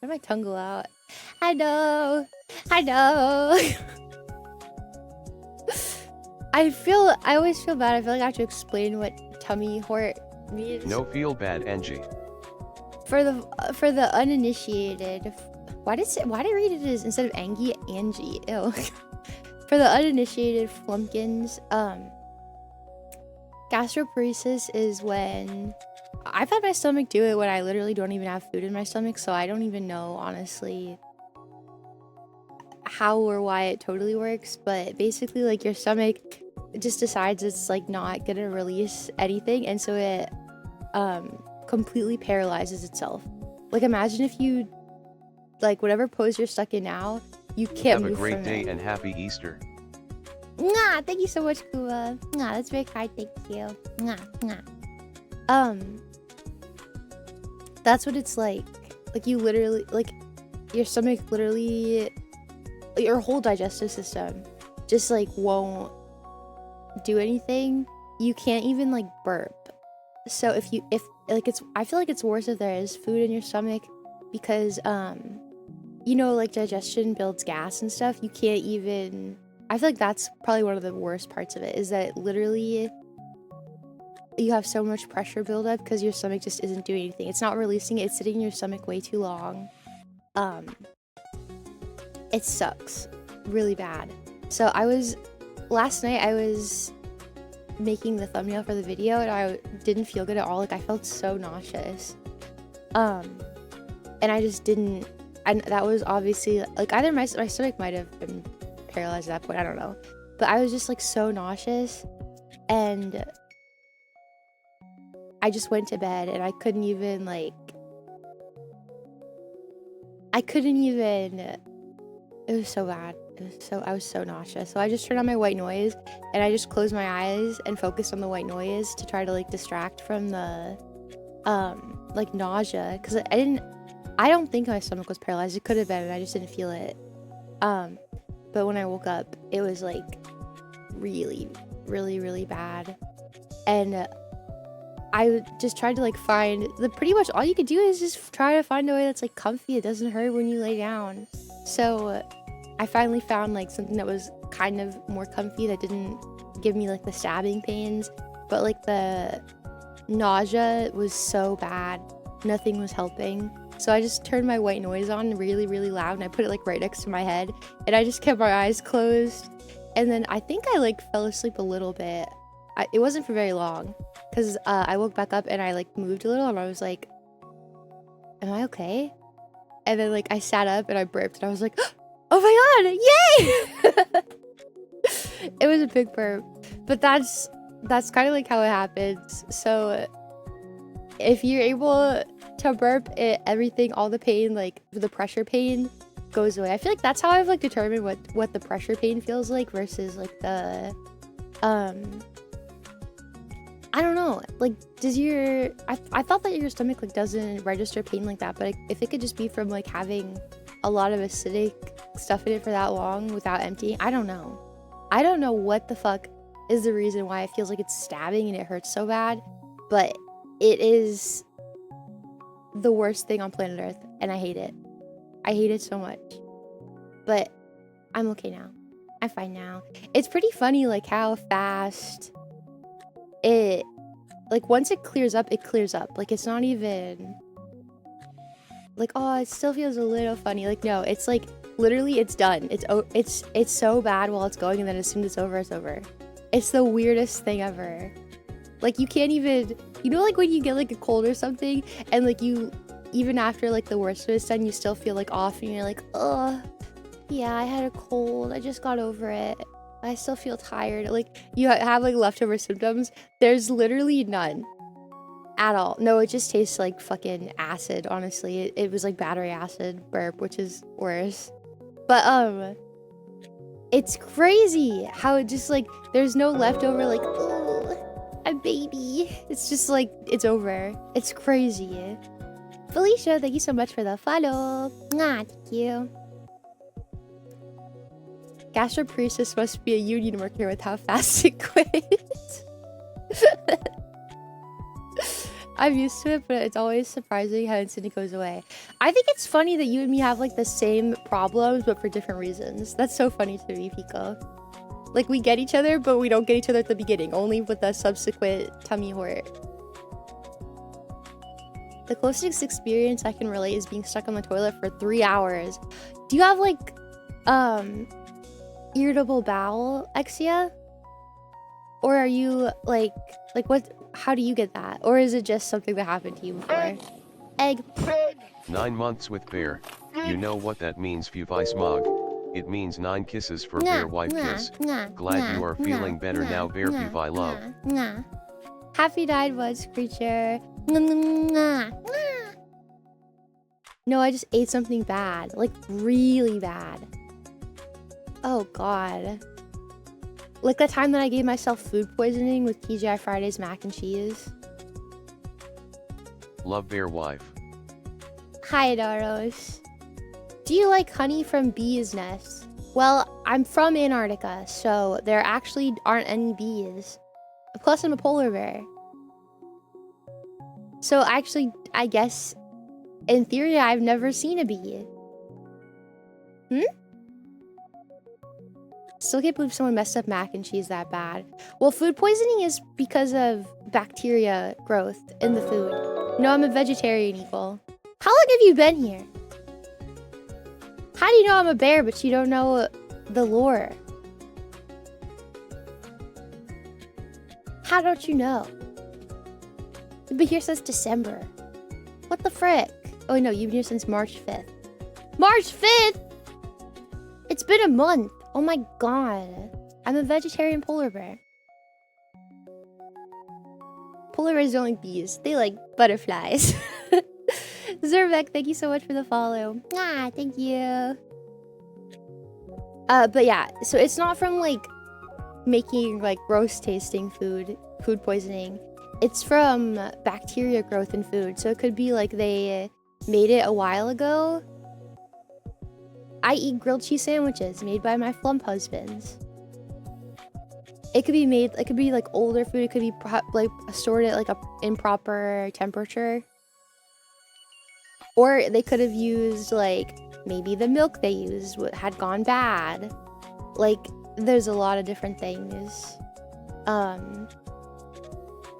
Why did my tongue go out? I know. I know. I always feel bad. I feel like I have to explain what tummy hurt means. No feel bad, Angie. For the uninitiated, why did I read it as instead of Angie, Angie? Ew. For the uninitiated flumpkins, gastroparesis is when I've had my stomach do it when I literally don't even have food in my stomach, so I don't even know honestly how or why it totally works. But basically, like, your stomach just decides it's like not gonna release anything, and so it completely paralyzes itself. Like, imagine if you, like, whatever pose you're stuck in now, you can't move from it. Have a great day and happy Easter. Mwah, thank you so much, Kuba. Mwah, that's very kind, thank you. Mwah, mwah. That's what it's like. Like, you literally, like, your stomach literally, your whole digestive system just, like, won't do anything. You can't even, like, burp. So if like, I feel like it's worse if there is food in your stomach, because you know, like, digestion builds gas and stuff. You can't even, I feel like that's probably one of the worst parts of it, is that literally you have so much pressure buildup because your stomach just isn't doing anything. It's not releasing it. It's sitting in your stomach way too long. It sucks really bad. So last night I was making the thumbnail for the video and I didn't feel good at all. Like, I felt so nauseous. And I just didn't, and that was obviously, like, either my stomach might have been paralyzed at that point, I don't know. But I was just, like, so nauseous, and I just went to bed and I couldn't even, it was so bad. I was so nauseous. So I just turned on my white noise and I just closed my eyes and focused on the white noise to try to, like, distract from the like, nausea, because I don't think my stomach was paralyzed. It could have been, and I just didn't feel it. But when I woke up, it was, like, really, really, really bad. And I just tried to, like, find pretty much all you could do is just try to find a way that's, like, comfy. It doesn't hurt when you lay down. So I finally found, like, something that was kind of more comfy, that didn't give me, like, the stabbing pains, but, like, the nausea was so bad, nothing was helping. So I just turned my white noise on really, really loud, and I put it, like, right next to my head, and I just kept my eyes closed. And then I think I, like, fell asleep a little bit. It wasn't for very long, because I woke back up and I, like, moved a little, and I was like, am I okay? And then, like, I sat up and I burped and I was like, oh my god, yay! It was a big burp. But that's kind of, like, how it happens. So if you're able to burp, everything, all the pain, like, the pressure pain goes away. I feel like that's how I've, like, determined what the pressure pain feels like versus, like, the I don't know, like, I thought that your stomach, like, doesn't register pain like that, but if it could just be from, like, having a lot of acidic stuff in it for that long without emptying, I don't know. I don't know what the fuck is the reason why it feels like it's stabbing and it hurts so bad, but it is the worst thing on planet Earth, and I hate it. I hate it so much. But I'm okay now. I'm fine now. It's pretty funny, like, how fast it, like, once it clears up, it clears up. Like, it's not even like, oh, it still feels a little funny. Like, no, it's like, literally, it's done. It's so bad while it's going, and then as soon as it's over, it's over. It's the weirdest thing ever. Like, you can't even, you know, like, when you get, like, a cold or something, and, like, you, even after, like, the worst of it's done, you still feel, like, off, and you're like, oh, yeah, I had a cold, I just got over it, I still feel tired. Like, you have, like, leftover symptoms. There's literally none at all. No, it just tastes like fucking acid, honestly. It was like battery acid burp, which is worse. But it's crazy how it just, like, there's no leftover, like, oh, a baby. It's just like, it's over. It's crazy. Felicia, thank you so much for the follow. Mwah, thank you. Gastroparesis must be a union worker with how fast it quits. I'm used to it, but it's always surprising how instant it goes away. I think it's funny that you and me have like the same problems, but for different reasons. That's so funny to me, Pico. Like we get each other, but we don't get each other at the beginning, only with the subsequent tummy hurt. The closest experience I can relate is being stuck on the toilet for 3 hours. Do you have like, irritable bowel eczema? Or are you like what, how do you get that? Or is it just something that happened to you before? Egg. 9 months with bear. You know what that means, Fuufie smog. It means 9 kisses for bear wife kiss. Glad you are feeling better now, bear Fuufie love. Happy died once, creature. No, I just ate something bad. Like really bad. Oh god. Like that time that I gave myself food poisoning with TGI Fridays mac and cheese. Love bear wife. Hi, Doros. Do you like honey from bees' nests? Well, I'm from Antarctica, so there actually aren't any bees. Plus, I'm a polar bear. So actually, I guess, in theory, I've never seen a bee. Still can't believe someone messed up mac and cheese that bad. Well, food poisoning is because of bacteria growth in the food. No, I'm a vegetarian, Eagle. How long have you been here? How do you know I'm a bear, but you don't know the lore? How don't you know? You've been here since December. What the frick? Oh no, you've been here since March 5th. March 5th?! It's been a month. Oh my god. I'm a vegetarian polar bear. Polar bears don't like bees. They like butterflies. Zervek, thank you so much for the follow. Ah, thank you. But yeah, so it's not from like making like gross tasting food poisoning. It's from bacteria growth in food. So it could be like they made it a while ago. I eat grilled cheese sandwiches made by my flump husbands. It could be made, it could be like older food. It could be like stored at like a improper temperature. Or they could have used like, maybe the milk they used had gone bad. Like, there's a lot of different things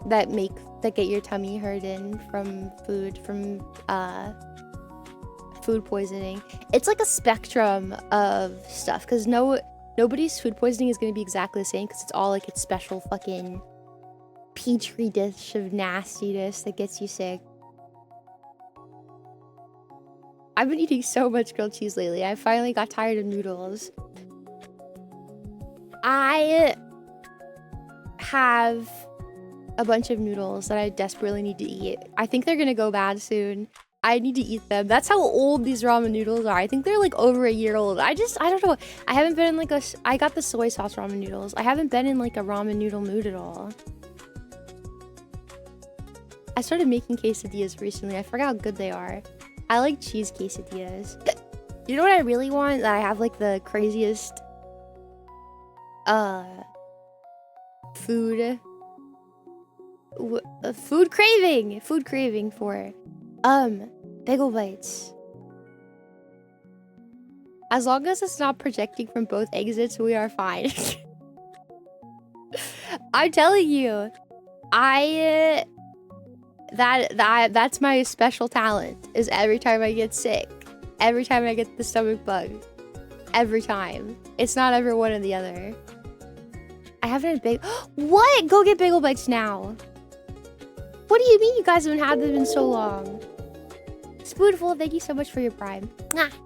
that get your tummy hurting from food, food poisoning. It's like a spectrum of stuff, because nobody's food poisoning is going to be exactly the same, because it's all like its special fucking petri dish of nastiness that gets you sick. I've been eating so much grilled cheese lately. I finally got tired of noodles. I have a bunch of noodles that I desperately need to eat. I think they're gonna go bad soon. I need to eat them. That's how old these ramen noodles are. I think they're like over a year old. I don't know. I haven't been in like I got the soy sauce ramen noodles. I haven't been in like a ramen noodle mood at all. I started making quesadillas recently. I forgot how good they are. I like cheese quesadillas. You know what I really want? That I have like the craziest food craving for bagel bites. As long as it's not projecting from both exits, we are fine. I'm telling you, that's my special talent, is every time I get sick, every time I get the stomach bug, every time. It's not ever one or the other. I haven't had what? Go get bagel bites now. What do you mean you guys haven't had them in so long? Spoonful, thank you so much for your prime.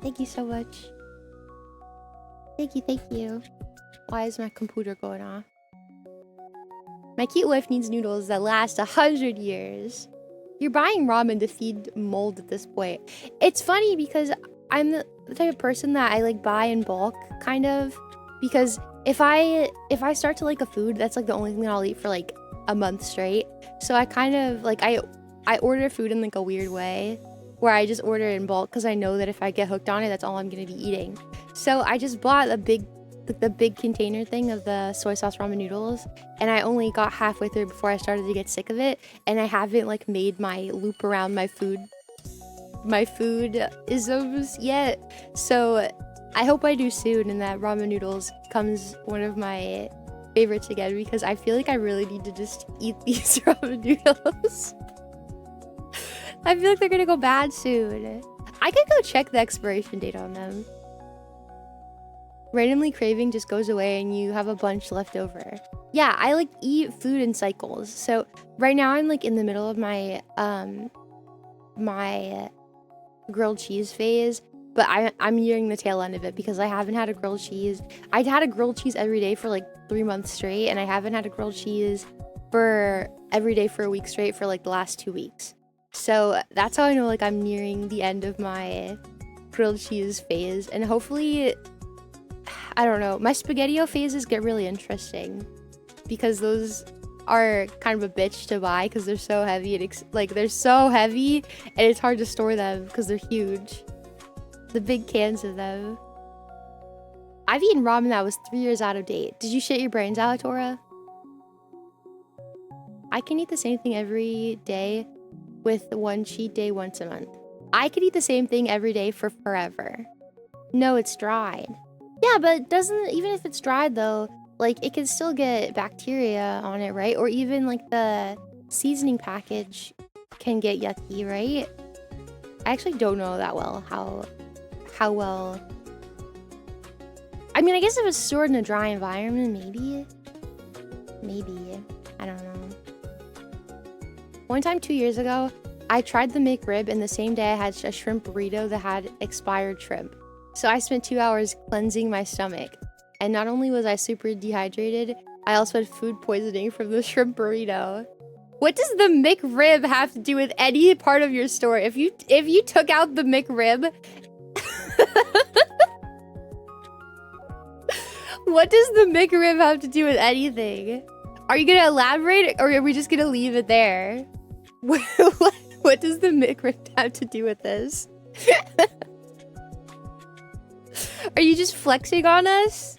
Thank you so much. Thank you. Why is my computer going off? My cute wife needs noodles that last 100 years. You're buying ramen to feed mold at this point. It's funny because I'm the type of person that I like buy in bulk, kind of. Because if I start to like a food, that's like the only thing I'll eat for like a month straight. So I kind of like, I order food in like a weird way, where I just order it in bulk because I know that if I get hooked on it, that's all I'm gonna be eating. So I just bought a big the big container thing of the soy sauce ramen noodles, and I only got halfway through before I started to get sick of it, and I haven't like made my loop around my food isms yet. So I hope I do soon, and that ramen noodles becomes one of my favorites again, because I feel like I really need to just eat these ramen noodles. I feel like they're gonna go bad soon. I could go check the expiration date on them. Randomly craving just goes away and you have a bunch left over. Yeah, I like eat food in cycles. So right now I'm like in the middle of my my grilled cheese phase, but I'm nearing the tail end of it because I haven't had a grilled cheese. I'd had a grilled cheese every day for like 3 months straight, and I haven't had a grilled cheese for every day for a week straight for like the last 2 weeks. So that's how I know like I'm nearing the end of my grilled cheese phase, and hopefully, I don't know, my SpaghettiO phases get really interesting because those are kind of a bitch to buy because they're so heavy and they're so heavy and it's hard to store them because they're huge. The big cans of them. I've eaten ramen that was 3 years out of date. Did you shit your brains out, Tora? I can eat the same thing every day with one cheat day once a month. I could eat the same thing every day for forever. No, it's dried. Yeah, but doesn't, even if it's dried though, like it can still get bacteria on it, right? Or even like the seasoning package can get yucky, right? I actually don't know that well how well. I mean, I guess if it was stored in a dry environment, maybe, I don't know. One time 2 years ago, I tried the McRib, and the same day I had a shrimp burrito that had expired shrimp. So I spent 2 hours cleansing my stomach. And not only was I super dehydrated, I also had food poisoning from the shrimp burrito. What does the McRib have to do with any part of your story? If you took out the McRib, what does the McRib have to do with anything? Are you gonna elaborate, or are we just gonna leave it there? What does the McRib have to do with this? Are you just flexing on us?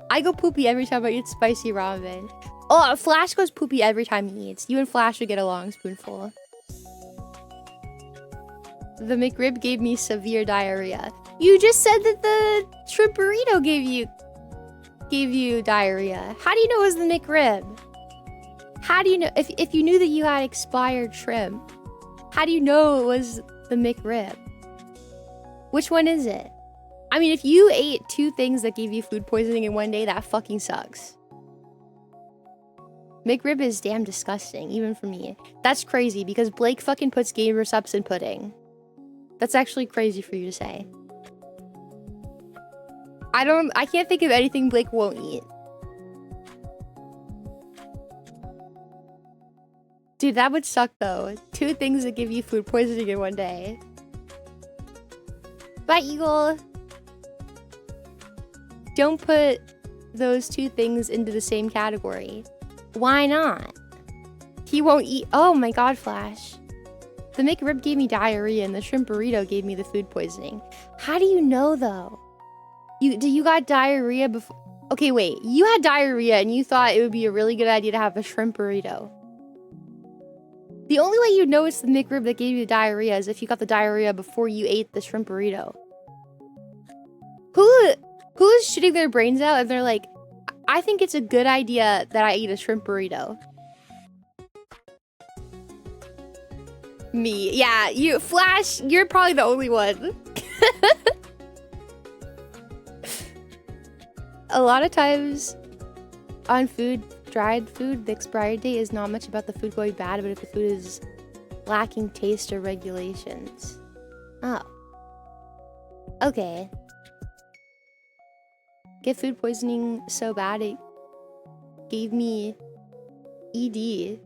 I go poopy every time I eat spicy ramen. Oh, Flash goes poopy every time he eats. You and Flash would get along, spoonful. The McRib gave me severe diarrhea. You just said that the shrimp burrito gave you diarrhea. How do you know it was the McRib? How do you know if you knew that you had expired shrimp? How do you know it was the McRib? Which one is it? I mean, if you ate 2 things that gave you food poisoning in one day, that fucking sucks. McRib is damn disgusting, even for me. That's crazy, because Blake fucking puts gamer subs in pudding. That's actually crazy for you to say. I can't think of anything Blake won't eat. Dude, that would suck though. 2 things that give you food poisoning in one day. Bye, Eagle. Don't put those 2 things into the same category. Why not? He won't eat. Oh my god, Flash. The McRib gave me diarrhea and the shrimp burrito gave me the food poisoning. How do you know though? You got diarrhea before? Okay, wait. You had diarrhea and you thought it would be a really good idea to have a shrimp burrito. The only way you'd know it's the McRib that gave you the diarrhea is if you got the diarrhea before you ate the shrimp burrito. Who is shitting their brains out and they're like, I think it's a good idea that I eat a shrimp burrito. Me. Yeah, you, Flash, you're probably the only one. A lot of times on food, dried food, the expiry date is not much about the food going bad, but if the food is lacking taste or regulations. Oh. Okay. Get food poisoning so bad it gave me ED.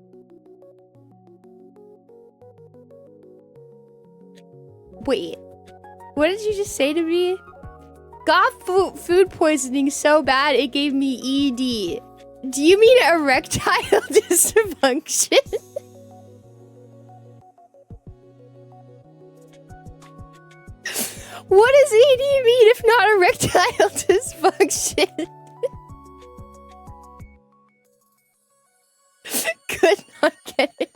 Wait. What did you just say to me? Got food poisoning so bad it gave me ED. Do you mean erectile dysfunction? What does AD mean if not erectile dysfunction? Could not get it.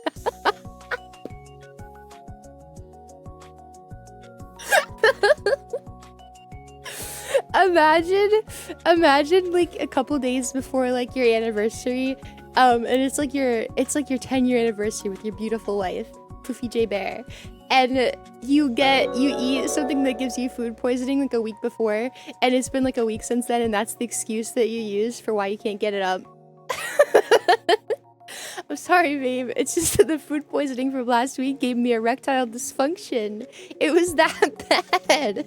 Imagine like a couple days before like your anniversary, and it's like your 10-year anniversary with your beautiful wife, Fuufie J Bear, and you eat something that gives you food poisoning like a week before, and it's been like a week since then, and that's the excuse that you use for why you can't get it up. I'm sorry, babe. It's just that the food poisoning from last week gave me erectile dysfunction. It was that bad.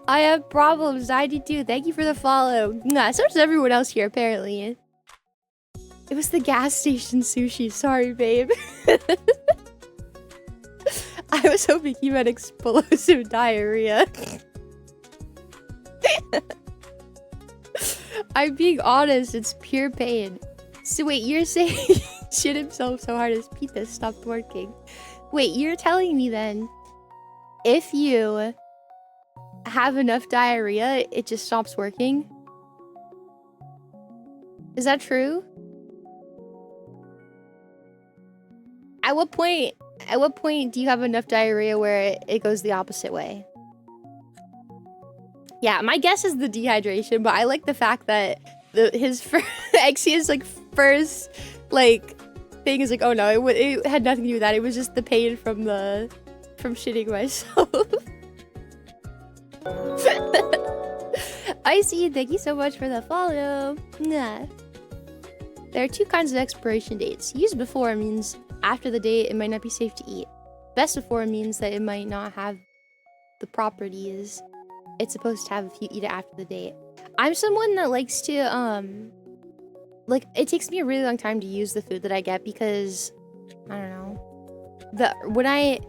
I have problems. 92. Thank you for the follow. Nah, so does everyone else here, apparently. It was the gas station sushi. Sorry, babe. I was hoping you meant explosive diarrhea. I'm being honest, it's pure pain. So wait, you're saying he shit himself so hard his pizza stopped working. Wait, you're telling me then, if you have enough diarrhea, it just stops working? Is that true? At what point do you have enough diarrhea where it goes the opposite way? Yeah, my guess is the dehydration, but I like the fact that Xia's like first like thing is like, oh no, it had nothing to do with that. It was just the pain from shitting myself. I see. Thank you so much for the follow. Nah. There are two kinds of expiration dates. Used before means after the date it might not be safe to eat. Best before means that it might not have the properties it's supposed to have if you eat it after the date. I'm someone that likes to like, it takes me a really long time to use the food that I get because I don't know. When I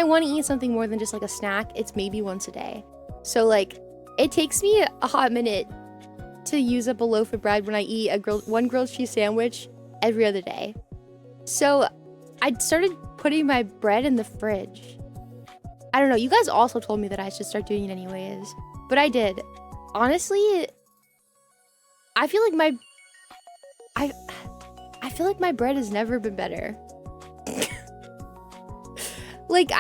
want to eat something more than just like a snack, it's maybe once a day. So like it takes me a hot minute to use up a loaf of bread when I eat one grilled cheese sandwich every other day. So I started putting my bread in the fridge. I don't know, you guys also told me that I should start doing it anyways, but I did. Honestly, I feel like my bread has never been better. Like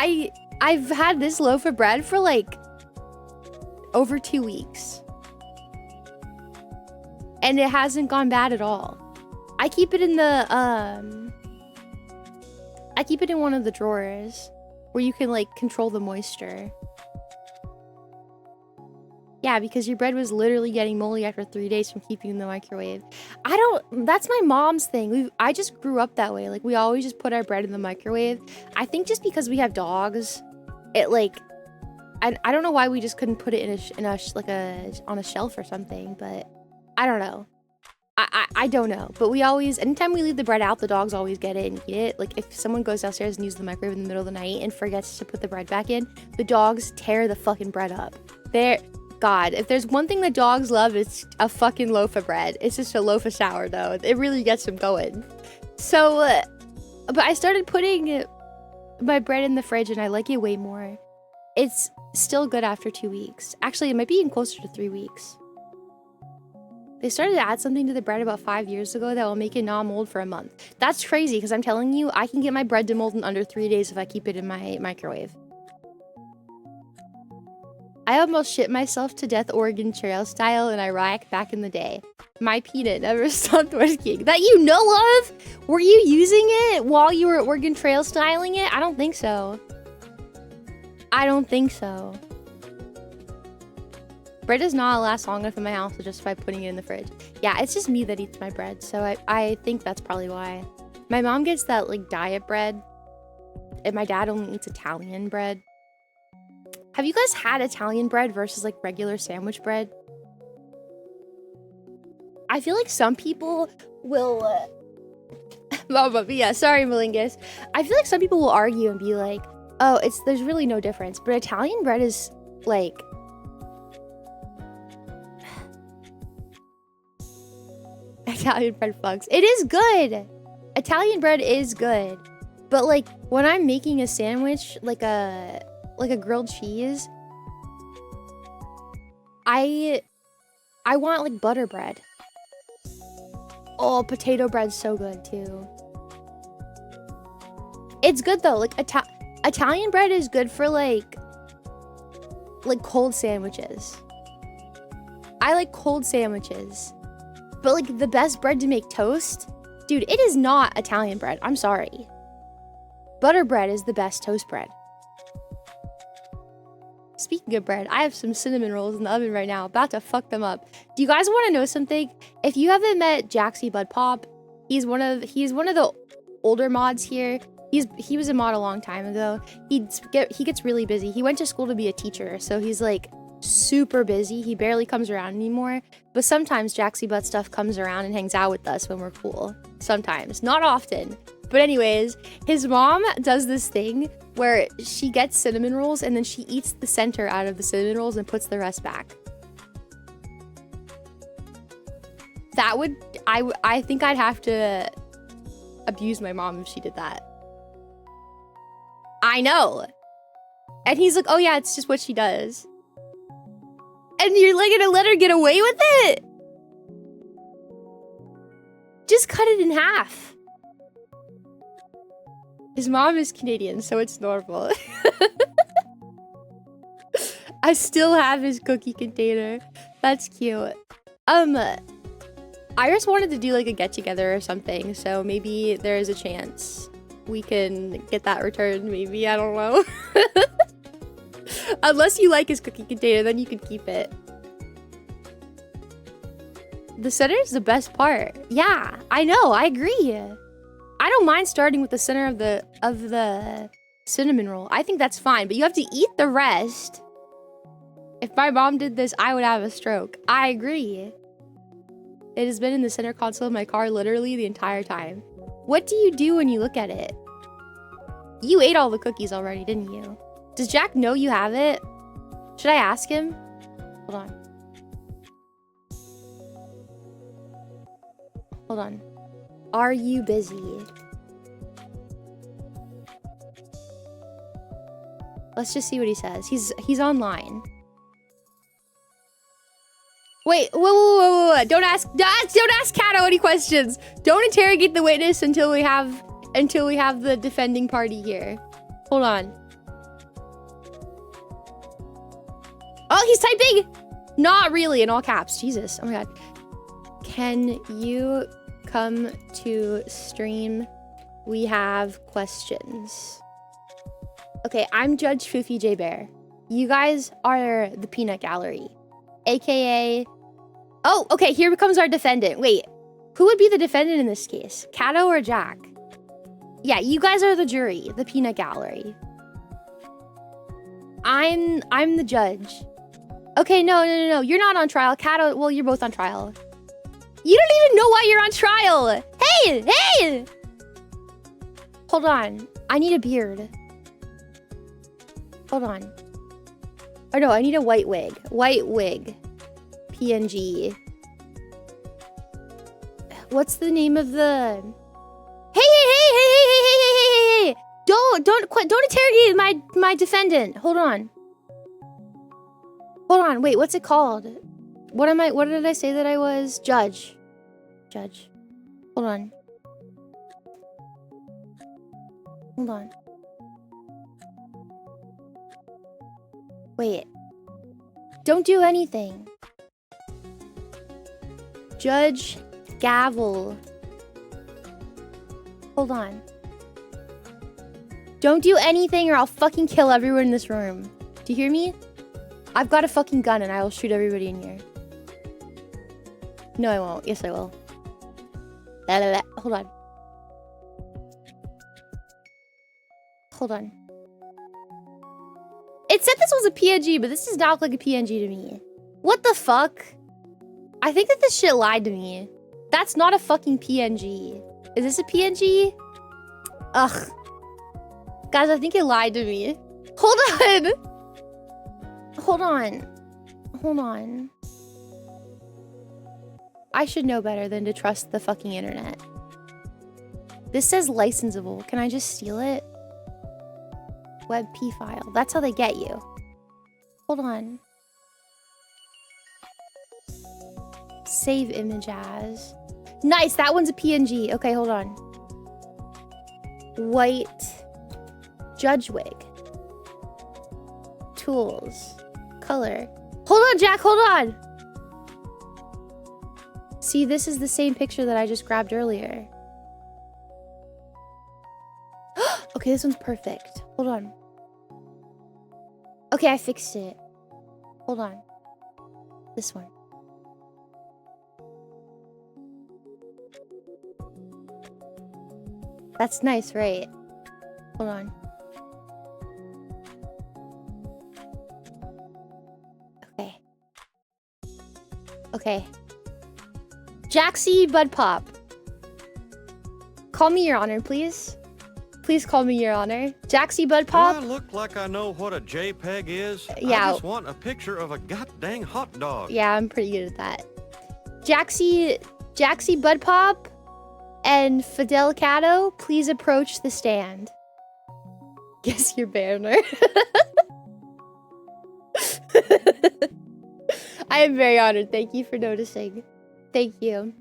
I've had this loaf of bread for like over 2 weeks. And it hasn't gone bad at all. I keep it in one of the drawers where you can like control the moisture. Yeah, because your bread was literally getting moldy after 3 days from keeping it in the microwave. That's my mom's thing. I just grew up that way. Like we always just put our bread in the microwave. I think just because we have dogs, it like, I don't know why we just couldn't put it on a shelf or something, but I don't know. I don't know, but we always, anytime we leave the bread out, the dogs always get it and eat it. Like if someone goes downstairs and uses the microwave in the middle of the night and forgets to put the bread back in, the dogs tear the fucking bread up. God, if there's one thing that dogs love, it's a fucking loaf of bread. It's just a loaf of sourdough. It really gets them going. So, but I started putting my bread in the fridge and I like it way more. It's still good after 2 weeks. Actually, it might be even closer to 3 weeks. They started to add something to the bread about 5 years ago that will make it not mold for a month. That's crazy, because I'm telling you, I can get my bread to mold in under 3 days if I keep it in my microwave. I almost shit myself to death Oregon Trail style in Iraq back in the day. My peanut never stopped working. That you know of? Were you using it while you were Oregon Trail styling it? I don't think so. I don't think so. Bread does not last long enough in my house to justify putting it in the fridge. Yeah, it's just me that eats my bread, so I think that's probably why. My mom gets that like diet bread, and my dad only eats Italian bread. Have you guys had Italian bread versus like regular sandwich bread? I feel like some people will yeah, sorry Malingus. I feel like some people will argue and be like, oh, there's really no difference, but Italian bread is like, Italian bread fucks. It is good. Italian bread is good, But like when I'm making a sandwich, like a grilled cheese, I want like butter bread. Oh, potato bread's so good too. It's good though. Like Italian bread is good for like cold sandwiches. I like cold sandwiches. But like the best bread to make toast, dude, it is not Italian bread. I'm sorry. Butter bread is the best toast bread. Speaking of bread, I have some cinnamon rolls in the oven right now. About to fuck them up. Do you guys want to know something? If you haven't met Jaxie Bud Pop, he's one of the older mods here. He was a mod a long time ago. He gets really busy. He went to school to be a teacher, so he's like super busy. He barely comes around anymore. But sometimes Jaxie Bud stuff comes around and hangs out with us when we're cool. Sometimes, not often. But anyways, his mom does this thing where she gets cinnamon rolls and then she eats the center out of the cinnamon rolls and puts the rest back. That would, I think I'd have to abuse my mom if she did that. I know. And he's like, oh yeah, it's just what she does. And you're like gonna let her get away with it? Just cut it in half. His mom is Canadian, so it's normal. I still have his cookie container. That's cute. I just wanted to do like a get together or something, so maybe there is a chance we can get that returned. Maybe, I don't know. Unless you like his cookie container, then you can keep it. The center is the best part. Yeah, I know. I agree. I don't mind starting with the center of the cinnamon roll. I think that's fine, but you have to eat the rest. If my mom did this, I would have a stroke. I agree. It has been in the center console of my car literally the entire time. What do you do when you look at it? You ate all the cookies already, didn't you? Does Jack know you have it? Should I ask him? Hold on. Hold on. Are you busy? Let's just see what he says. He's online. Wait, whoa. Don't ask Kato any questions. Don't interrogate the witness until we have the defending party here. Hold on. Oh, he's typing! Not really, in all caps. Jesus. Oh my god. Can you come to stream? We have questions. Okay, I'm Judge Fuufie J Bear. You guys are the peanut gallery. AKA... Oh, okay, here comes our defendant. Wait, who would be the defendant in this case? Kato or Jack? Yeah, you guys are the jury, the peanut gallery. I'm the judge. Okay, no. You're not on trial. Kato, well, you're both on trial. You don't even know why you're on trial. Hey! Hold on. I need a beard. Hold on. Oh no, I need a white wig. White wig. PNG. What's the name of the... Hey! Don't interrogate my defendant. Hold on. Wait, what's it called? What did I say that I was? Judge. Hold on. Wait. Don't do anything. Judge gavel. Hold on. Don't do anything or I'll fucking kill everyone in this room. Do you hear me? I've got a fucking gun and I will shoot everybody in here. No, I won't. Yes, I will. Hold on. It said this was a PNG, but this does not look like a PNG to me. What the fuck? I think that this shit lied to me. That's not a fucking PNG. Is this a PNG? Ugh. Guys, I think it lied to me. Hold on. I should know better than to trust the fucking internet. This says licensable. Can I just steal it? WebP file. That's how they get you. Hold on. Save image as. Nice, that one's a PNG. Okay, hold on. White judge wig. Tools. Color. Hold on, Jack, hold on! See, this is the same picture that I just grabbed earlier. Okay, this one's perfect. Hold on. Okay, I fixed it. Hold on. This one. That's nice, right? Hold on. Okay. Okay. Jaxie Bud Pop. Call me Your Honor, please. Please call me Your Honor. Jaxie Bud Pop. Do I look like I know what a JPEG is? Yeah. I just want a picture of a goddamn hot dog. Yeah, I'm pretty good at that. Jaxie Bud Pop and Fidel Cato, please approach the stand. Guess your banner. I am very honored. Thank you for noticing. Thank you.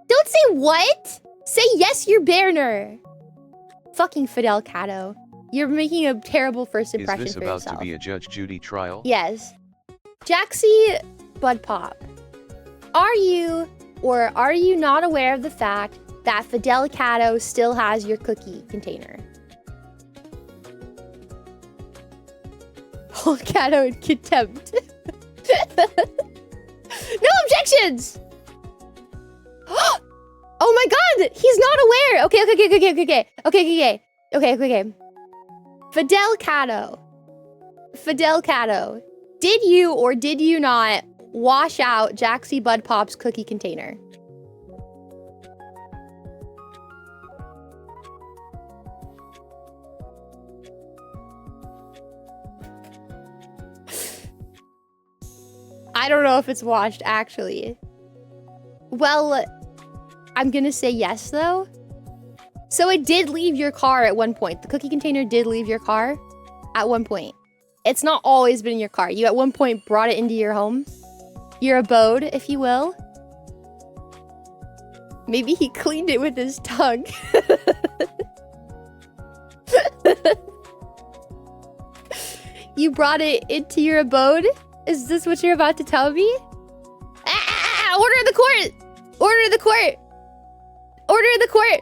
Don't say what? Say yes, your banner. Fucking Fidel Cato. You're making a terrible first impression for yourself. Is this about to be a Judge Judy trial? Yes. Jaxie Bud Pop. Are you or are you not aware of the fact that Fidel Cato still has your cookie container? Hold Cato in contempt. No objections! Oh my god! He's not aware! Okay. Fidel Cato. Did you or did you not wash out Jaxie Bud Pop's cookie container? I don't know if it's washed, actually. Well, I'm gonna say yes, though. So it did leave your car at one point. The cookie container did leave your car at one point. It's not always been in your car. You at one point brought it into your home. Your abode, if you will. Maybe he cleaned it with his tongue. You brought it into your abode? Is this what you're about to tell me? Order of the court! Order of the court! Order of the court!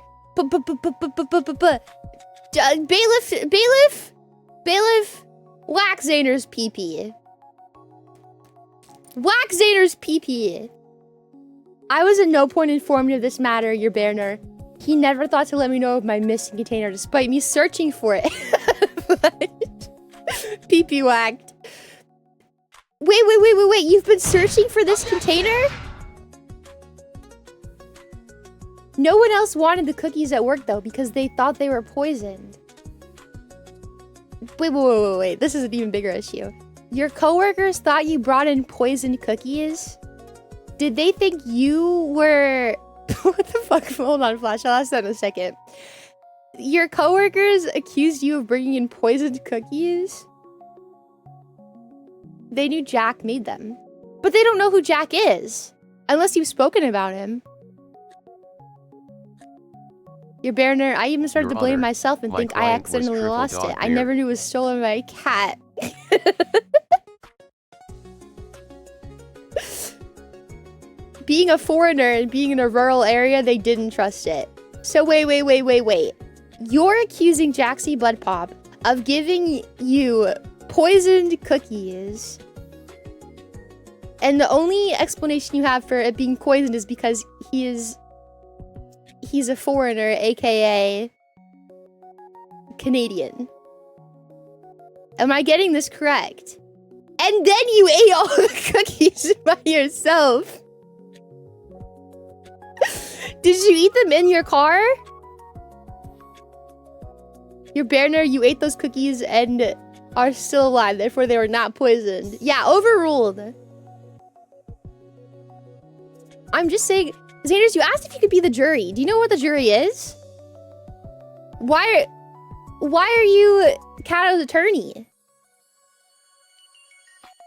Bailiff, whack Zayner's pee-pee. Whack Zayner's pee-pee. I was at no point informed of this matter, your Berner. He never thought to let me know of my missing container despite me searching for it. Pee-pee whacked. Wait, you've been searching for this container? No one else wanted the cookies at work, though, because they thought they were poisoned. Wait. This is an even bigger issue. Your coworkers thought you brought in poisoned cookies? Did they think you were... What the fuck? Hold on, Flash. I'll ask that in a second. Your coworkers accused you of bringing in poisoned cookies? They knew Jack made them. But they don't know who Jack is. Unless you've spoken about him. Your Berner, I even started to blame myself and think I accidentally lost it. I never knew it was stolen by a cat. Being a foreigner and being in a rural area, they didn't trust it. So wait. You're accusing Jaxie Bud Pop of giving you poisoned cookies. And the only explanation you have for it being poisoned is because he's a foreigner, aka Canadian. Am I getting this correct? And then you ate all the cookies by yourself. Did you eat them in your car? Your Berner, you ate those cookies and are still alive, therefore they were not poisoned. Yeah, overruled. I'm just saying, Xanders, you asked if you could be the jury. Do you know what the jury is? Why are you Cato's attorney?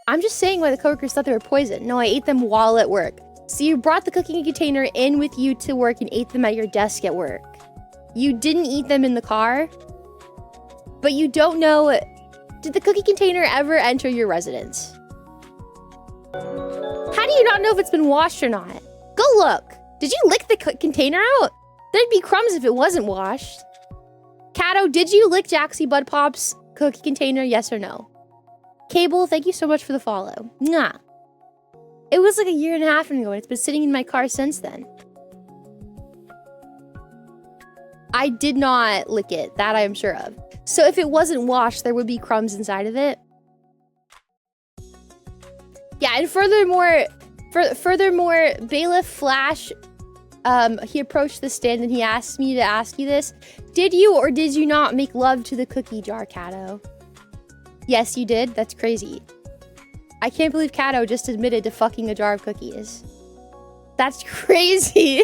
I'm just saying why the coworkers thought they were poisoned. No, I ate them while at work. So you brought the cooking container in with you to work and ate them at your desk at work. You didn't eat them in the car, but you don't know, did the cookie container ever enter your residence? How do you not know if it's been washed or not? Go look. Did you lick the container out? There'd be crumbs if it wasn't washed. Cato, did you lick Jaxie Bud Pop's cookie container, yes or no? Cable, thank you so much for the follow. Nah. It was like a year and a half ago and it's been sitting in my car since then. I did not lick it, that I am sure of. So if it wasn't washed, there would be crumbs inside of it. Yeah, and furthermore, Bailiff Flash, he approached the stand and he asked me to ask you this. Did you or did you not make love to the cookie jar, Cato? Yes, you did? That's crazy. I can't believe Cato just admitted to fucking a jar of cookies. That's crazy.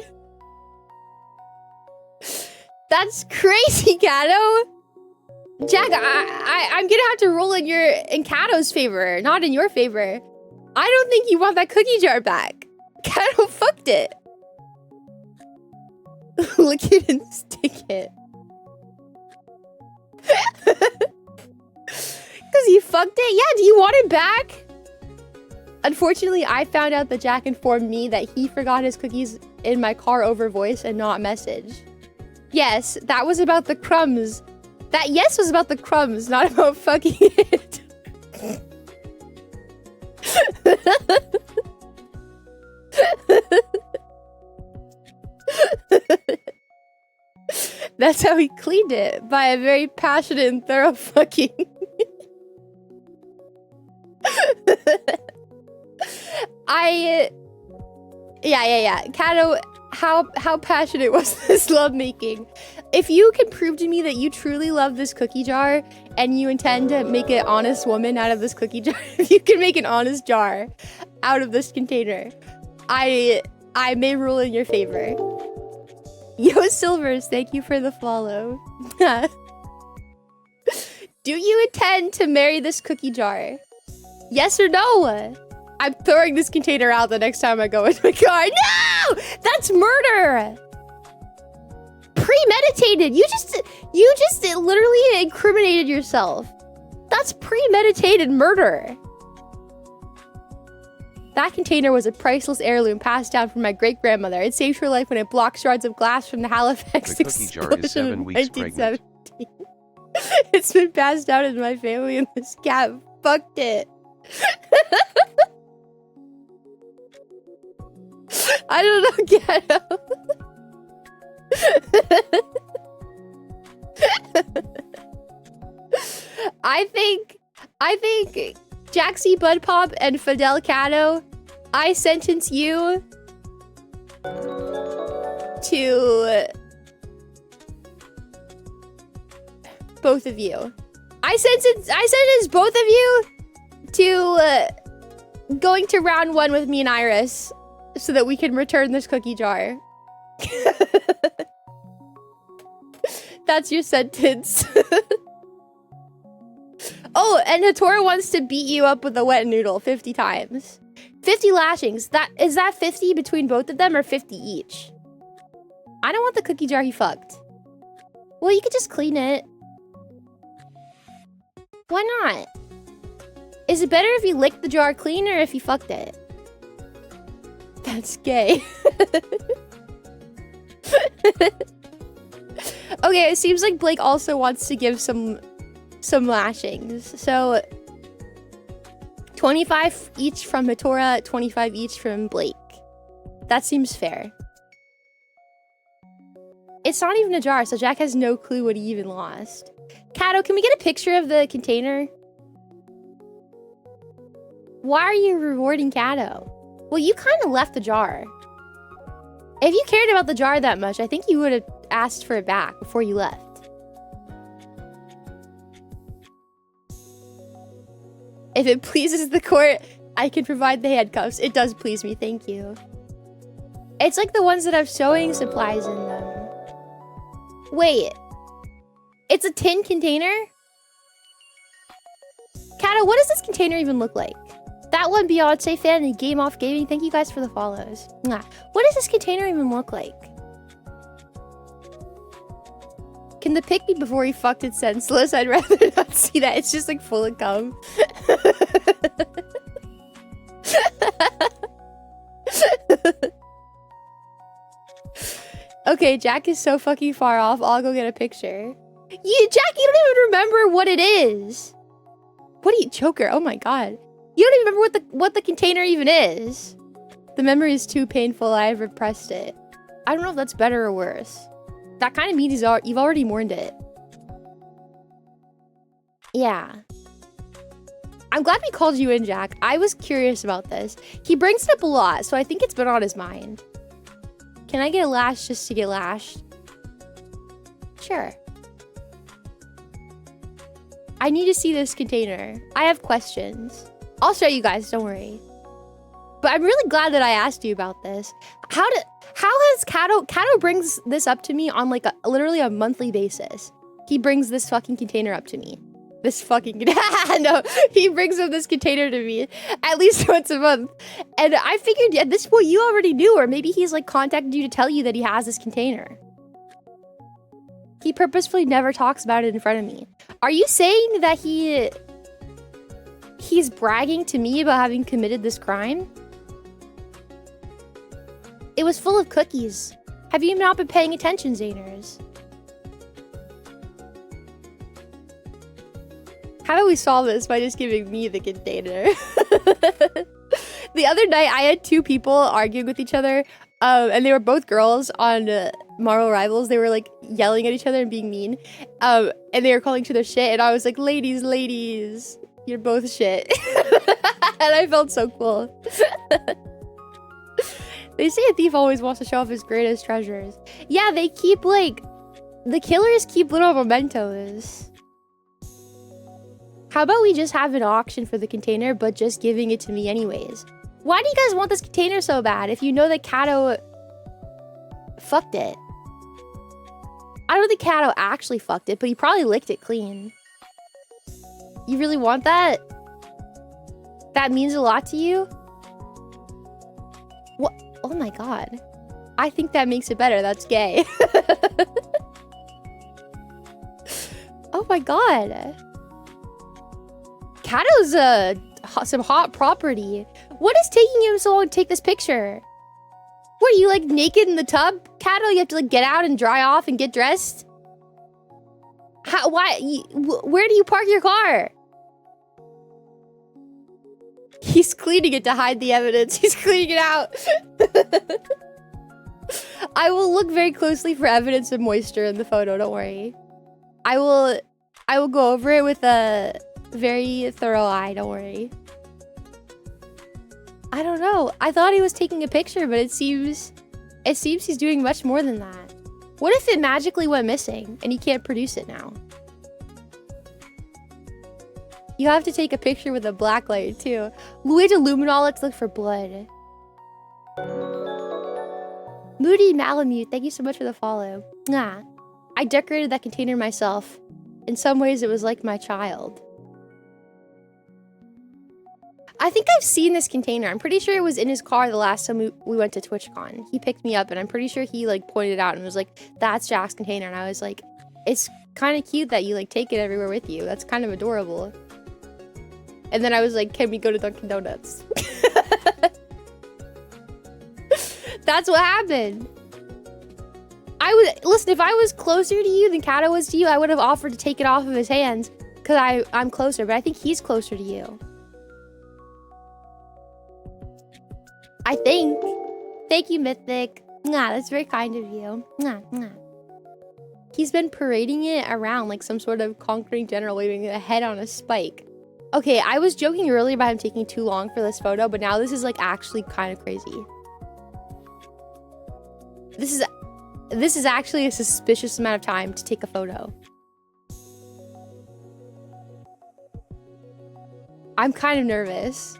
That's crazy, Cato. Jack, I'm gonna have to rule in Cato's favor, not in your favor. I don't think you want that cookie jar back. Cato fucked it. Lick it and stick it. Because he fucked it? Yeah, do you want it back? Unfortunately, I found out that Jack informed me that he forgot his cookies in my car over voice and not message. Yes, that was about the crumbs. That yes was about the crumbs, not about fucking it. That's how he cleaned it, by a very passionate and thorough fucking. Yeah. Cato, how passionate was this lovemaking? If you can prove to me that you truly love this cookie jar and you intend to make an honest woman out of this cookie jar, if you can make an honest jar out of this container, I may rule in your favor. Yo, Silvers, thank you for the follow. Do you intend to marry this cookie jar? Yes or no? I'm throwing this container out the next time I go in my car. No! That's murder! Premeditated! You just literally incriminated yourself. That's premeditated murder. That container was a priceless heirloom passed down from my great-grandmother. It saved her life when it blocked shards of glass from the Halifax explosion The cookie jar is 7 weeks pregnant. It's been passed down in my family and this cat fucked it. I don't know, Ghetto. I think Jaxie Bud Pop and Fidel Cato, I sentence you to both of you. I sentence both of you to going to round 1 with me and Iris so that we can return this cookie jar. That's your sentence. Oh, and Hattori wants to beat you up with a wet noodle 50 times. 50 lashings. Is that 50 between both of them or 50 each? I don't want the cookie jar he fucked. Well, you could just clean it. Why not? Is it better if you licked the jar clean or if you fucked it? That's gay. Okay, it seems like Blake also wants to give some lashings. So 25 each from Hattori, 25 each from Blake. That seems fair. It's not even a jar, so Jack has no clue what he even lost. Cato, can we get a picture of the container? Why are you rewarding Cato? Well, you kind of left the jar. If you cared about the jar that much, I think you would have asked for it back before you left. If it pleases the court, I can provide the handcuffs. It does please me, thank you. It's like the ones that have sewing supplies in them. Wait, It's a tin container? Kato, what does this container even look like? That one Beyonce fan and Game Off Gaming, thank you guys for the follows. Mwah. What does this container even look like? Can the pic be before he fucked it senseless? I'd rather not see that. It's just like full of cum. Okay, Jack is so fucking far off. I'll go get a picture. Jack, you don't even remember what it is. What are you, Joker? Oh my god. You don't even remember what the container even is. The memory is too painful. I have repressed it. I don't know if that's better or worse. That kind of means you've already mourned it. Yeah. I'm glad we called you in, Jack. I was curious about this. He brings it up a lot, so I think it's been on his mind. Can I get a lash just to get lashed? Sure. I need to see this container. I have questions. I'll show you guys, don't worry. But I'm really glad that I asked you about this. How has Kato brings this up to me on like literally a monthly basis. He brings this fucking container up to me. This fucking, no, he brings up this container to me at least once a month. And I figured at this point you already knew, or maybe he's like contacted you to tell you that he has this container. He purposefully never talks about it in front of me. Are you saying that he's bragging to me about having committed this crime? It was full of cookies. Have you not been paying attention, Zayners? How do we solve this by just giving me the container? The other night, I had two people arguing with each other, and they were both girls on Marvel Rivals. They were like yelling at each other and being mean, and they were calling each other shit. And I was like, ladies, you're both shit. And I felt so cool. They say a thief always wants to show off his greatest treasures. Yeah, they keep like, the killers keep little mementos. How about we just have an auction for the container, but just giving it to me anyways? Why do you guys want this container so bad if you know that Kato fucked it? I don't think Kato actually fucked it, but he probably licked it clean. You really want that? That means a lot to you? What? Oh my god. I think that makes it better. That's gay. Oh my god. Kato's some hot property. What is taking him so long to take this picture? What, are you like naked in the tub, Kato? You have to like get out and dry off and get dressed? How? Why? Where do you park your car? He's cleaning it to hide the evidence. He's cleaning it out. I will look very closely for evidence of moisture in the photo. Don't worry. I will go over it with a very thorough eye. Don't worry. I don't know. I thought he was taking a picture, but it seems he's doing much more than that. What if it magically went missing and he can't produce it now? You have to take a picture with a black light too. Luigi Luminol, let's look for blood. Moody Malamute, thank you so much for the follow. Nah, I decorated that container myself. In some ways, it was like my child. I think I've seen this container. I'm pretty sure it was in his car the last time we went to TwitchCon. He picked me up and I'm pretty sure he like pointed it out and was like, that's Jack's container. And I was like, it's kind of cute that you like take it everywhere with you. That's kind of adorable. And then I was like, can we go to Dunkin' Donuts? That's what happened. Listen, if I was closer to you than Kato was to you, I would have offered to take it off of his hands because I'm closer, but I think he's closer to you. I think. Thank you, Mythic. Nah, that's very kind of you. Nah, nah. He's been parading it around like some sort of conquering general waving a head on a spike. Okay, I was joking earlier about him taking too long for this photo, but now this is like actually kind of crazy. This is actually a suspicious amount of time to take a photo. I'm kind of nervous.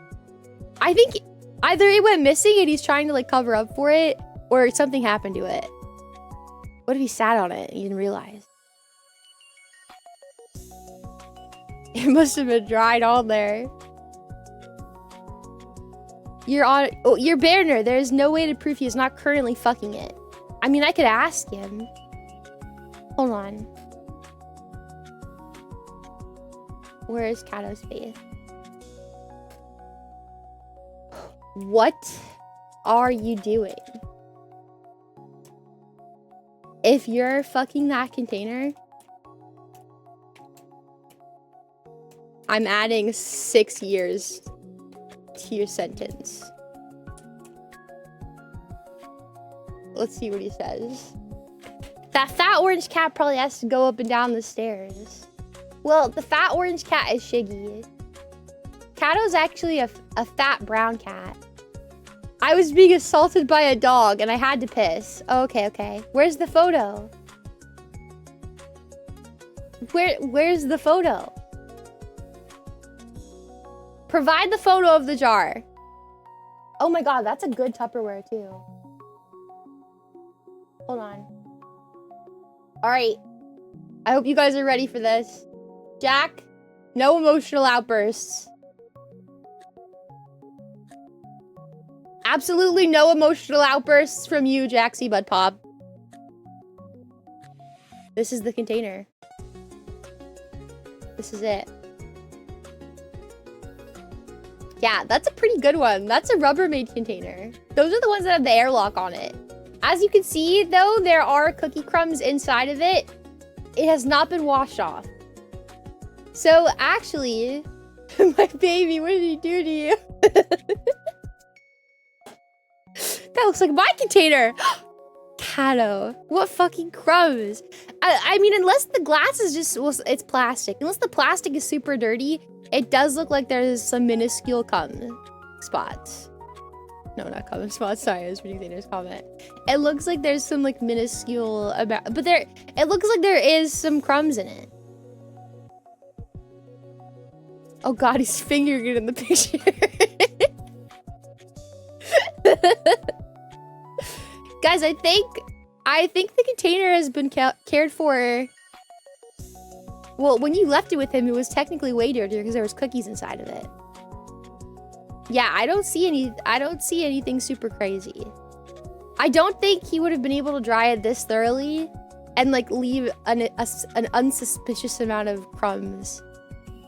I think either it went missing and he's trying to like cover up for it, or something happened to it. What if he sat on it and he didn't realize? It must have been dried on there. You're Berner. There's no way to prove he is not currently fucking it. I mean, I could ask him. Hold on. Where is Kato's face? What are you doing? If you're fucking that container, I'm adding 6 years to your sentence. Let's see what he says. That fat orange cat probably has to go up and down the stairs. Well, the fat orange cat is Shiggy. Kato's actually a fat brown cat. I was being assaulted by a dog and I had to piss. Oh, okay. Where's the photo? Where's the photo? Provide the photo of the jar. Oh my god, that's a good Tupperware too. Hold on. Alright. I hope you guys are ready for this. Jack, no emotional outbursts. Absolutely no emotional outbursts from you, Jaxie Bud Pop. This is the container. This is it. Yeah, that's a pretty good one. That's a Rubbermaid container. Those are the ones that have the airlock on it. As you can see, though, there are cookie crumbs inside of it. It has not been washed off. So, actually, my baby, what did he do to you? That looks like my container. Kato, what fucking crumbs? I mean, unless the glass is just, well, it's plastic. Unless the plastic is super dirty, it does look like there's some minuscule cum spots. No, not cum spots. Sorry, I was reading Xander's comment. It looks like there's some like minuscule amount, but it looks like there is some crumbs in it. Oh god, he's fingering it in the picture. Guys, I think the container has been cared for. Well, when you left it with him, it was technically way dirtier because there was cookies inside of it. Yeah, I don't see anything super crazy. I don't think he would have been able to dry it this thoroughly and like leave an unsuspicious amount of crumbs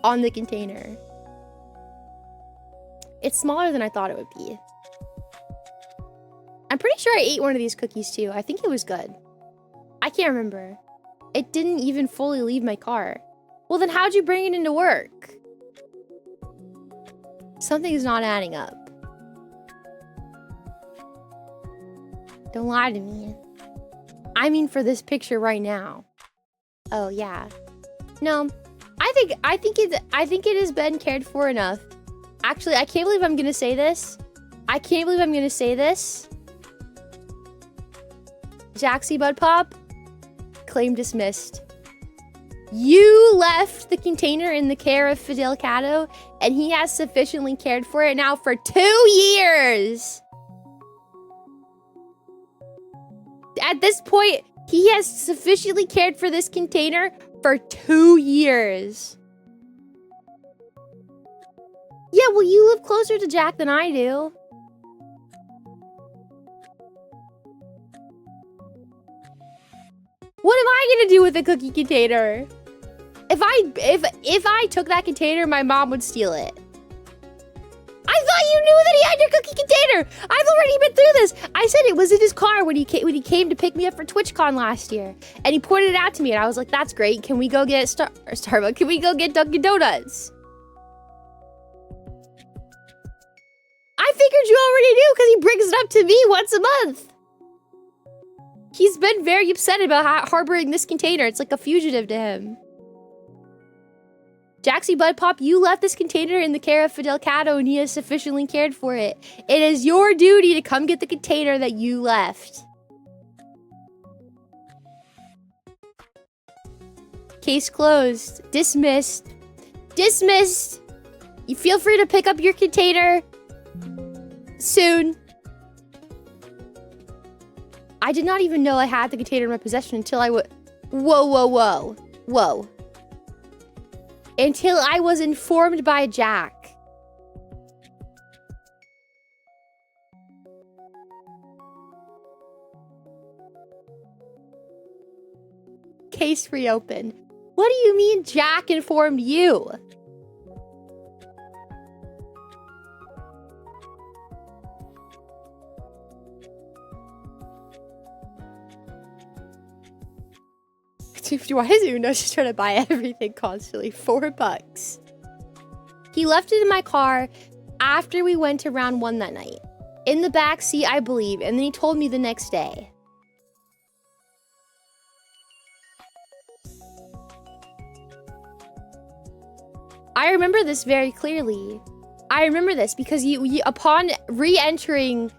on the container. It's smaller than I thought it would be. I'm pretty sure I ate one of these cookies too. I think it was good. I can't remember. It didn't even fully leave my car. Well, then how'd you bring it into work? Something's not adding up. Don't lie to me. I mean for this picture right now. Oh yeah. No, I think it has been cared for enough. Actually, I can't believe I'm gonna say this. Jaxie Bud Pop, claim dismissed. You left the container in the care of Fidel Cato, and he has sufficiently cared for it now for 2 years. At this point, he has sufficiently cared for this container for 2 years. Yeah, well, you live closer to Jack than I do. What am I gonna do with a cookie container? If I took that container, my mom would steal it. I thought you knew that he had your cookie container. I've already been through this. I said it was in his car when he came to pick me up for TwitchCon last year, and he pointed it out to me, and I was like, "That's great. Can we go get Starbucks? Can we go get Dunkin' Donuts?" I figured you already knew because he brings it up to me once a month. He's been very upset about harboring this container. It's like a fugitive to him. Jaxie Bud Pop, you left this container in the care of Fidel Cato and he has sufficiently cared for it. It is your duty to come get the container that you left. Case closed. Dismissed. Dismissed. You feel free to pick up your container soon. I did not even know I had the container in my possession until I would. Whoa, whoa, whoa. Whoa. until I was informed by Jack. Case reopened. What do you mean Jack informed you? Why is Uno just trying to buy everything constantly? $4. He left it in my car after we went to round 1 that night. In the back seat, I believe, and then he told me the next day. I remember this very clearly. I remember this because you upon re-entering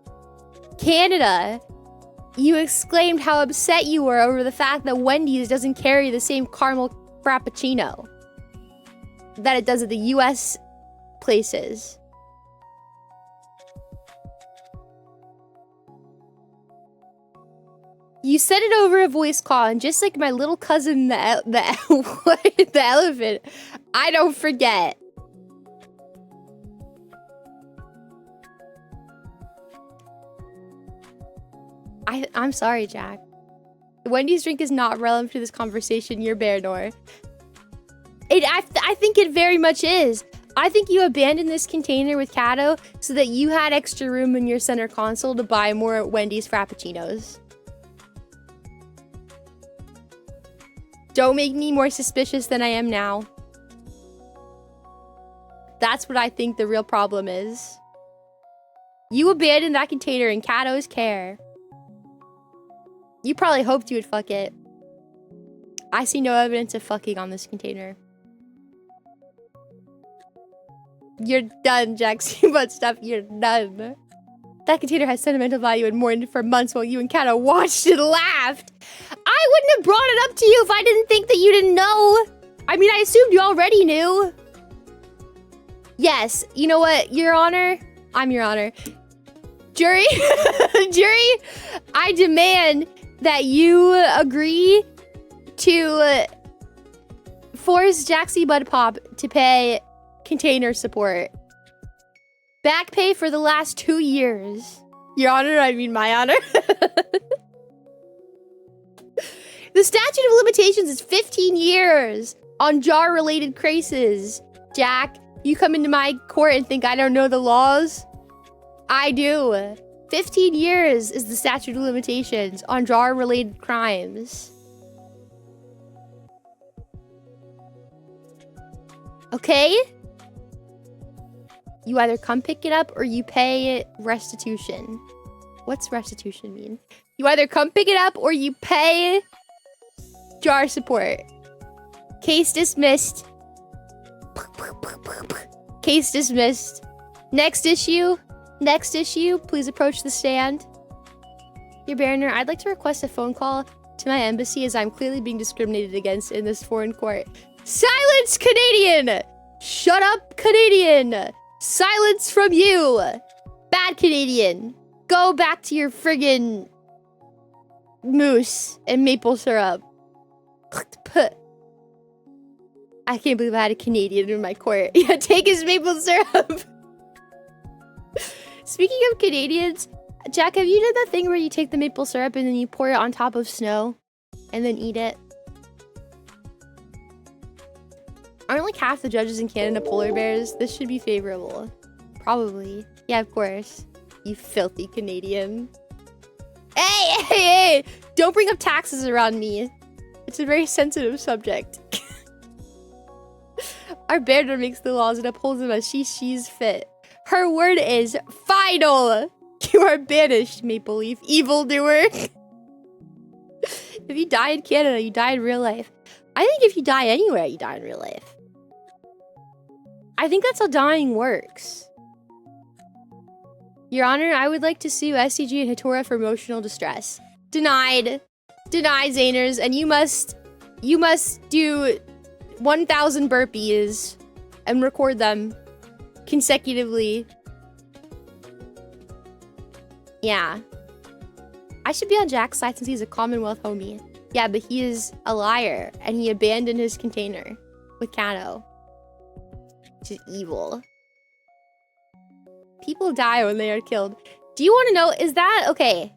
Canada, you exclaimed how upset you were over the fact that Wendy's doesn't carry the same caramel frappuccino that it does at the US places. You said it over a voice call, and just like my little cousin, the elephant, I don't forget. I'm sorry, Jack. Wendy's drink is not relevant to this conversation. You're Bearnor. I think it very much is. I think you abandoned this container with Kato so that you had extra room in your center console to buy more Wendy's Frappuccinos. Don't make me more suspicious than I am now. That's what I think the real problem is. You abandoned that container in Kato's care. You probably hoped you would fuck it. I see no evidence of fucking on this container. You're done, Jack. See what stuff. You're done. That container has sentimental value and mourned for months while you and Kato watched and laughed. I wouldn't have brought it up to you if I didn't think that you didn't know. I mean, I assumed you already knew. Yes. You know what, Your Honor? I'm Your Honor. Jury? Jury, I demand that you agree to force Jaxie Bud Pop to pay container support. Back pay for the last 2 years. Your Honor, I mean my honor. The statute of limitations is 15 years on jar-related cases. Jack, you come into my court and think I don't know the laws? I do. 15 years is the statute of limitations on jar-related crimes. Okay? You either come pick it up or you pay restitution. What's restitution mean? You either come pick it up or you pay jar support. Case dismissed. Case dismissed. Next issue. Next issue. Please approach the stand. Your Baroner, I'd like to request a phone call to my embassy as I'm clearly being discriminated against in this foreign court. Silence, Canadian! Shut up, Canadian! Silence from you! Bad Canadian! Go back to your friggin' mousse and maple syrup. I can't believe I had a Canadian in my court. Yeah, take his maple syrup! Speaking of Canadians, Jack, have you done that thing where you take the maple syrup and then you pour it on top of snow and then eat it? Aren't like half the judges in Canada polar bears? This should be favorable. Probably. Yeah, of course. You filthy Canadian. Hey, hey, hey! Don't bring up taxes around me. It's a very sensitive subject. Our bear makes the laws and upholds them as she sees fit. Her word is final. You are banished, Maple Leaf evildoer. If you die in Canada, you die in real life. I think if you die anywhere, you die in real life. I think that's how dying works. Your Honor, I would like to sue SCG and Hitora for emotional distress. Denied. Denied, Zaners, and you must do 1,000 burpees and record them consecutively. Yeah. I should be on Jack's side since he's a Commonwealth homie. Yeah, but he is a liar, and he abandoned his container with Kato. Just evil. People die when they are killed. Do you want to know, is that, okay,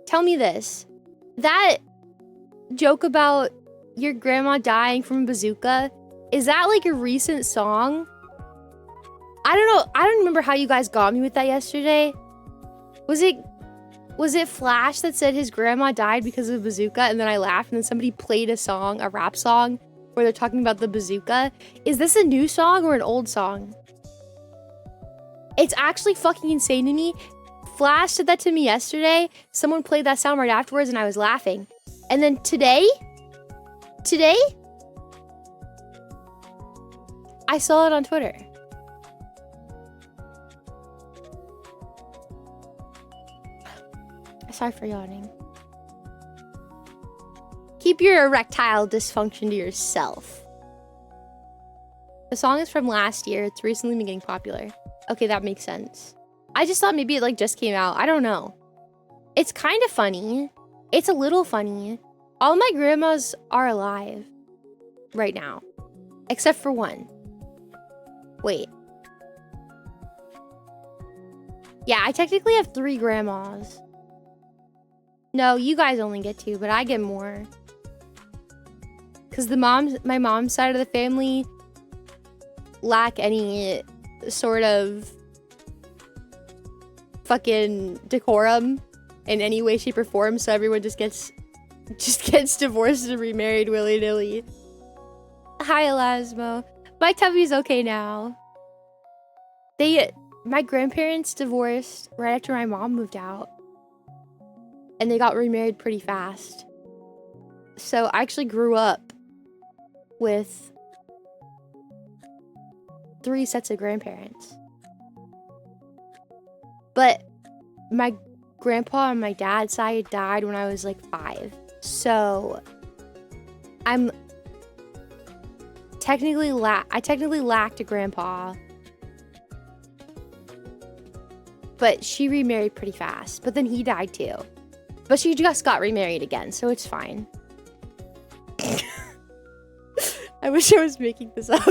tell me this. That joke about your grandma dying from a bazooka, is that like a recent song? I don't know. I don't remember how you guys got me with that yesterday. Was it Flash that said his grandma died because of a bazooka, and then I laughed, and then somebody played a song, a rap song, where they're talking about the bazooka? Is this a new song or an old song? It's actually fucking insane to me. Flash said that to me yesterday. Someone played that sound right afterwards, and I was laughing. And then today, I saw it on Twitter. Sorry for yawning. Keep your erectile dysfunction to yourself. The song is from last year. It's recently been getting popular. Okay, that makes sense. I just thought maybe it like just came out. I don't know. It's kind of funny. It's a little funny. All my grandmas are alive right now, except for one. Wait. Yeah, I technically have 3 grandmas. No, you guys only get 2, but I get more. Because my mom's side of the family lack any sort of fucking decorum in any way, shape, or form, so everyone just gets divorced and remarried willy-nilly. Hi, Elasmo. My tummy's okay now. My grandparents divorced right after my mom moved out. And they got remarried pretty fast. So I actually grew up with 3 sets of grandparents. But my grandpa on my dad's side died when I was like 5. So I technically lacked a grandpa. But she remarried pretty fast. But then he died too. But she just got remarried again, so it's fine. I wish I was making this up.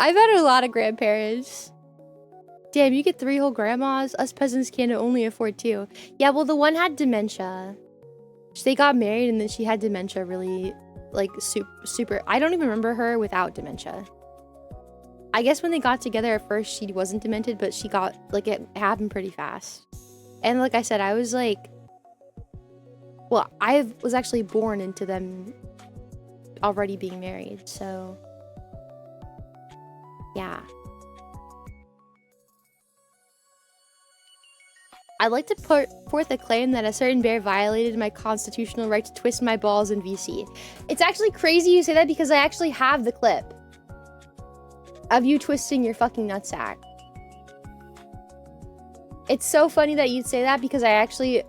I've had a lot of grandparents. Damn, you get 3 whole grandmas? Us peasants can only afford 2. Yeah, well, the one had dementia. They got married and then she had dementia really, like, super. I don't even remember her without dementia. I guess when they got together at first, she wasn't demented, but she got, like, it happened pretty fast. And like I said, I was like, well, I was actually born into them already being married, so yeah. I'd like to put forth a claim that a certain bear violated my constitutional right to twist my balls in VC. It's actually crazy you say that because I actually have the clip of you twisting your fucking nutsack. It's so funny that you'd say that because I actually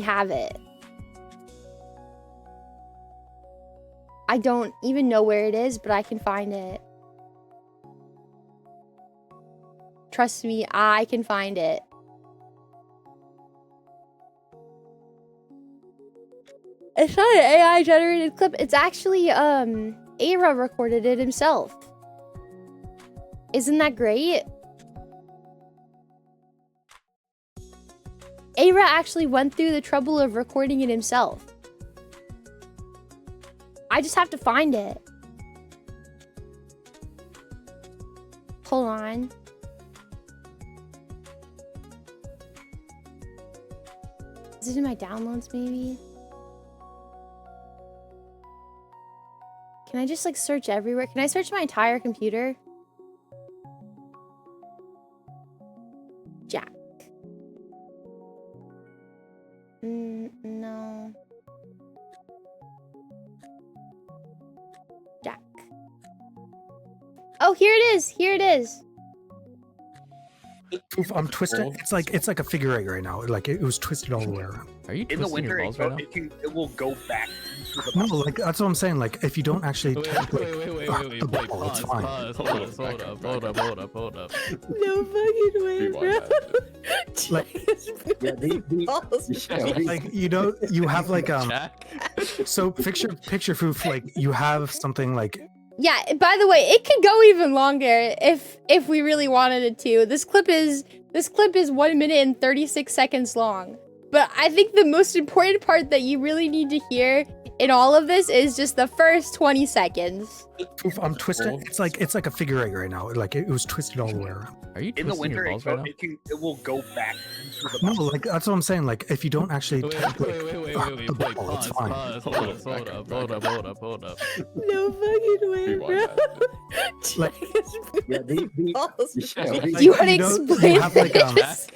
have it. I don't even know where it is, but I can find it. Trust me, I can find it. It's not an AI generated clip. It's actually, Ara recorded it himself. Isn't that great? Ara actually went through the trouble of recording it himself. I just have to find it. Hold on. Is it in my downloads, maybe? Can I just, like, search everywhere? Can I search my entire computer? Jack. No. Jack. Oh, here it is. Here it is. I'm twisting. It's like a figure 8 right now. Like it was twisted all the way around. Are you in the twisting your winter? balls right now? It will go back. No, like that's what I'm saying. Like if you don't actually Wait, the ball, it's fine. Pause, hold up. No fucking way, bro. Like you know, you have like Jack? So picture Foof, like you have something like Yeah, by the way, it could go even longer if we really wanted it to. This clip is 1 minute and 36 seconds long. But I think the most important part that you really need to hear in all of this is just the first 20 seconds. I'm twisting. It's like a figure eight right now. Like it was twisted all the way around. Are you In the twisting your winter, balls right now? it will go back into the No, like that's what I'm saying. Like if you don't actually Wait, tap, wait, like, wait, the ball, pause, it's fine. pause, hold up. No fucking way, bro. Like- Yeah, Do you want to explain you have, like, this?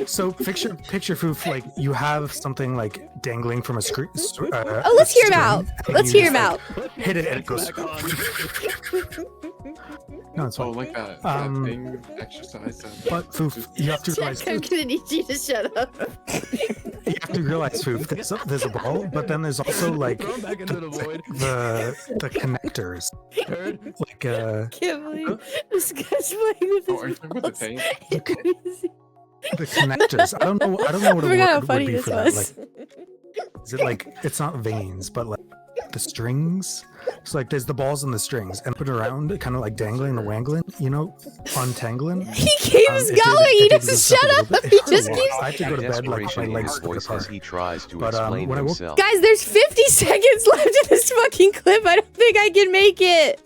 So picture Foof, like you have something like dangling from a screen. Oh, let's hear him out. Let's hear him out. Hit it and it goes. No, it's fine. like that thing exercise. But Foof, you have to realize. I'm gonna need you to shut up. You have to realize, Foof, there's a ball, but then there's also like Throw him back into the void. the connectors. Heard? Like Can't believe this guy's playing with Oh, are you his talking about the balls. tank? the connectors. I don't know what I a forgot how word would funny be this for that. was. Like, is it like it's not veins, but like the strings? So like there's the balls and the strings, and put it around, kind of like dangling and wangling, you know, untangling. He keeps going. He doesn't shut up. He just keeps. I have to go to bed like my Desperation in legs his split voice as apart. he tries to But, explain when I woke- himself. Guys, there's 50 seconds left in this fucking clip. I don't think I can make it.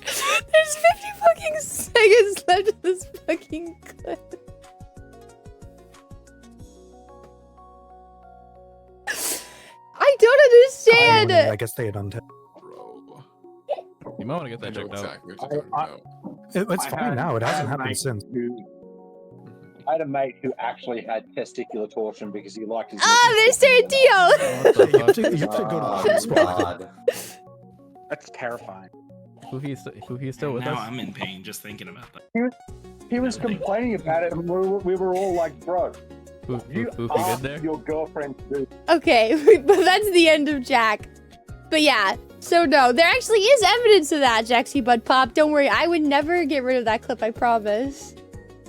There's 50 fucking seconds left in this fucking clip. I don't understand. I guess they had untapped. Bro. You might want to get I that know checked out. exactly what you're talking about. It's fine now. It hasn't happened since. I had a mate who actually had testicular torsion because he liked his. Oh, there's Tarantino. What the You have fuck? to go to the Oh, spot. God. That's terrifying. Fuufie's still with Now us? I'm in pain just thinking about that. He was complaining about it, and we were all like, "Bro, you Foofie good asked there? your girlfriend to do." Okay, but that's the end of Jack. But yeah, so no, there actually is evidence of that, Jaxie Bud Pop. Don't worry, I would never get rid of that clip, I promise.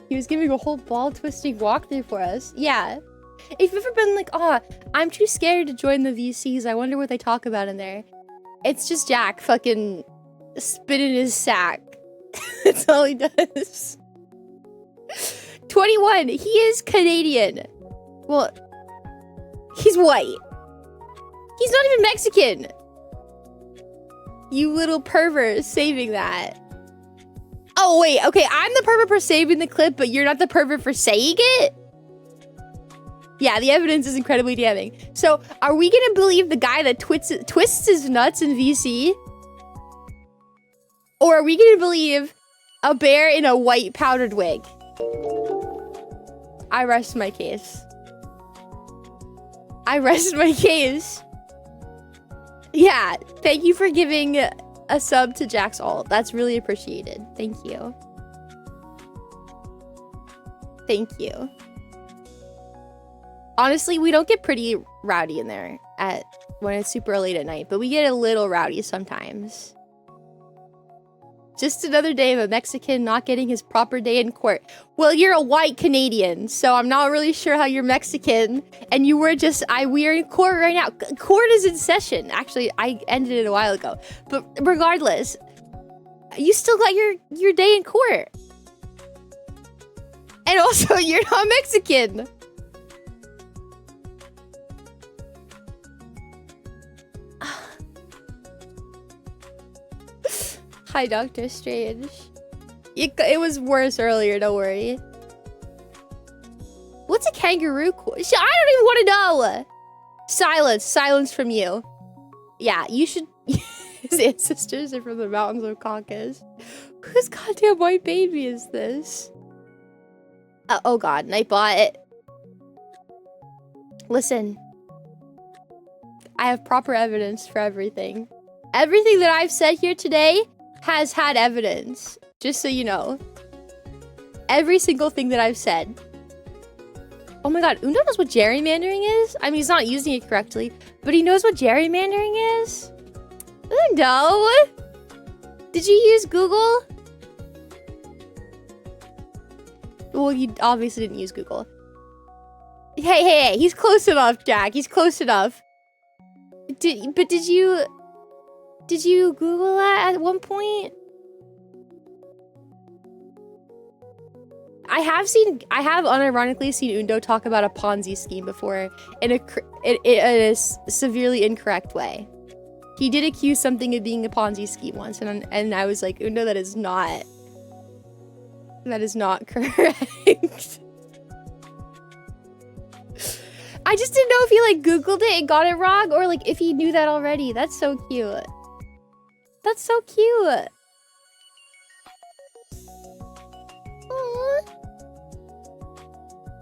He was giving a whole ball twisting walkthrough for us. Yeah. If you've ever been like, oh, I'm too scared to join the VCs, I wonder what they talk about in there. It's just Jack fucking spitting his sack. That's all he does. 21, he is Canadian. Well, he's white. He's not even Mexican. You little pervert saving that. Oh, wait. Okay, I'm the pervert for saving the clip, but you're not the pervert for saying it? Yeah, the evidence is incredibly damning. So, are we gonna believe the guy that twists his nuts in VC? Or are we gonna believe a bear in a white powdered wig? I rest my case. I rest my case. Yeah, thank you for giving a sub to Jack's alt. That's really appreciated. Thank you. Thank you. Honestly, we don't get pretty rowdy in there when it's super late at night, but we get a little rowdy sometimes. Just another day of a Mexican not getting his proper day in court. Well, you're a white Canadian, so I'm not really sure how you're Mexican. And you were just, we are in court right now. Court is in session. Actually, I ended it a while ago. But regardless, you still got your day in court. And also, you're not Mexican. Hi, Dr. Strange. It was worse earlier, don't worry. What's a kangaroo? I don't even want to know. Silence from you. Yeah, you should. His ancestors are from the mountains of Caucasus. Whose goddamn white baby is this? Oh god, Nightbot. Listen. I have proper evidence for everything. Everything that I've said here today has had evidence, just so you know. Every single thing that I've said. Oh my god, Uno knows what gerrymandering is? I mean, he's not using it correctly, but he knows what gerrymandering is? Uno! Did you use Google? Well, you obviously didn't use Google. Hey, he's close enough, Jack. He's close enough. Did you... Did you Google that at one point? I have unironically seen Undo talk about a Ponzi scheme before in a severely incorrect way. He did accuse something of being a Ponzi scheme once, and I was like, Undo, that is not correct. I just didn't know if he like Googled it and got it wrong, or like if he knew that already. That's so cute. That's so cute. Aww.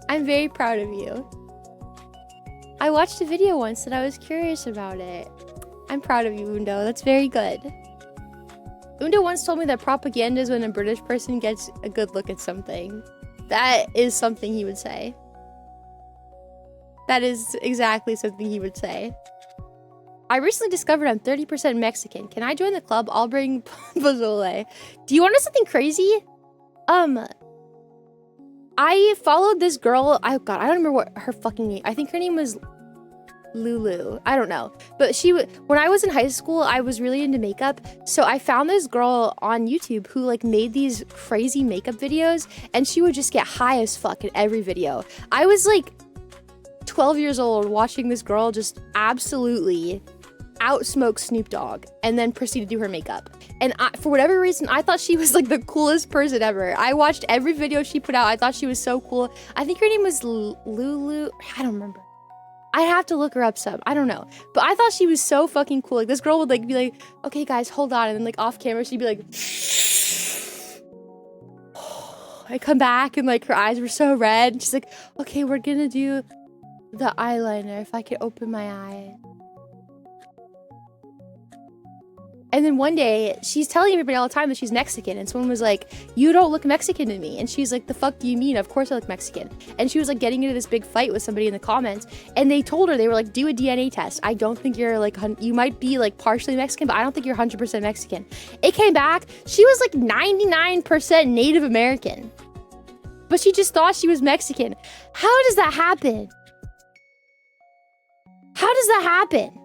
I'm very proud of you. I watched a video once and I was curious about it. I'm proud of you, Undo. That's very good. Undo once told me that propaganda is when a British person gets a good look at something. That is something he would say. That is exactly something he would say. I recently discovered I'm 30% Mexican. Can I join the club? I'll bring pozole. Do you want to know something crazy? I followed this girl. Oh god, I don't remember what her fucking name. I think her name was Lulu. I don't know. But when I was in high school, I was really into makeup. So I found this girl on YouTube who like made these crazy makeup videos, and she would just get high as fuck in every video. I was like 12 years old watching this girl just absolutely outsmoke Snoop Dogg and then proceed to do her makeup. And for whatever reason, I thought she was like the coolest person ever. I watched every video she put out. I thought she was so cool. I think her name was Lulu. I don't remember. I have to look her up some. I don't know. But I thought she was so fucking cool. Like this girl would like be like, okay guys, hold on. And then like off camera, she'd be like, I come back and like her eyes were so red. And she's like, okay, we're gonna do the eyeliner. If I could open my eye. And then one day, she's telling everybody all the time that she's Mexican. And someone was like, you don't look Mexican to me. And she's like, the fuck do you mean? Of course I look Mexican. And she was like getting into this big fight with somebody in the comments. And they told her, they were like, do a DNA test. I don't think you're like, you might be like partially Mexican, but I don't think you're 100% Mexican. It came back. She was like 99% Native American. But she just thought she was Mexican. How does that happen? How does that happen?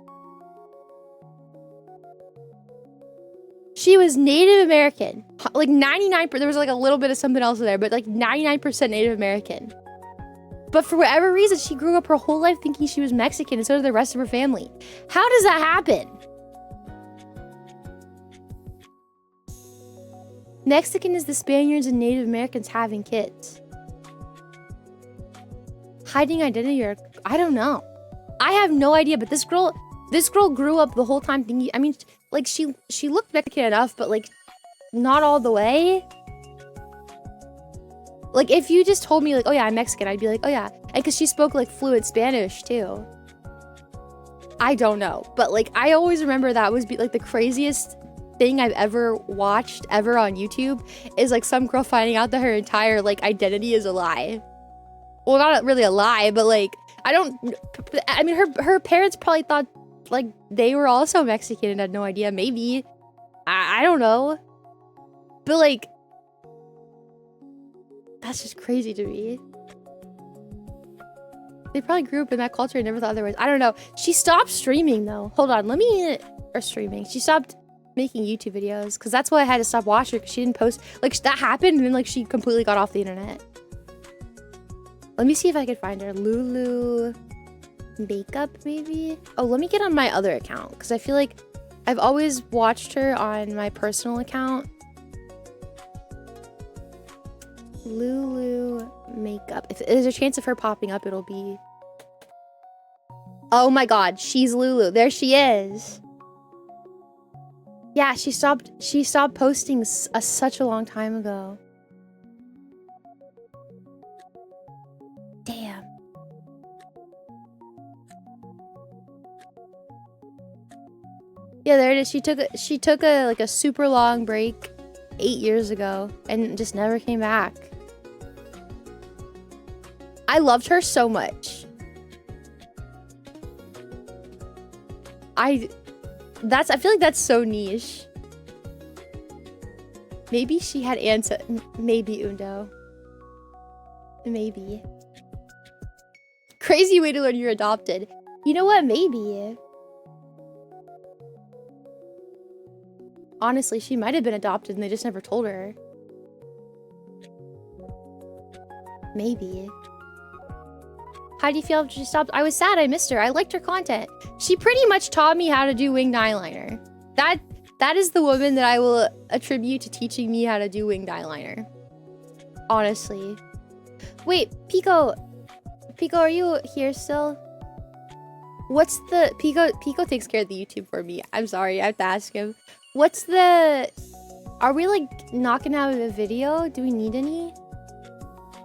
She was Native American, like 99%, there was like a little bit of something else in there, but like 99% Native American. But for whatever reason, she grew up her whole life thinking she was Mexican and so did the rest of her family. How does that happen? Mexican is the Spaniards and Native Americans having kids. Hiding identity, or I don't know. I have no idea, but this girl grew up the whole time thinking, I mean, like she looked Mexican enough, but like not all the way. Like if you just told me like, oh yeah, I'm Mexican, I'd be like, oh yeah. And because she spoke like fluent Spanish too. I don't know, but like I always remember that was like the craziest thing I've ever watched ever on YouTube is like some girl finding out that her entire like identity is a lie. Well, not really a lie, but like I mean her parents probably thought like they were also Mexican and had no idea. Maybe. I don't know. But like that's just crazy to me. They probably grew up in that culture and never thought otherwise. I don't know. She stopped streaming though. Hold on, streaming. She stopped making YouTube videos because that's why I had to stop watching her because she didn't post. Like that happened and then like she completely got off the internet. Let me see if I can find her. Lulu makeup maybe? Oh, let me get on my other account because I feel like I've always watched her on my personal account. Lulu makeup. If there's a chance of her popping up, it'll be... Oh my god, she's Lulu. There she is. Yeah, she stopped posting such a long time ago. Damn. Yeah, there it is. She took a like a super long break 8 years ago and just never came back. I loved her so much. I feel like that's so niche. Maybe she had maybe Undo. Maybe. Crazy way to learn you're adopted. You know what? Maybe. Honestly, she might have been adopted and they just never told her. Maybe. How do you feel after she stopped? I was sad. I missed her. I liked her content. She pretty much taught me how to do winged eyeliner. That is the woman that I will attribute to teaching me how to do winged eyeliner. Honestly. Wait, Pico. Pico, are you here still? What's the... Pico takes care of the YouTube for me. I'm sorry. I have to ask him. What's the... Are we, like, knocking out a video? Do we need any?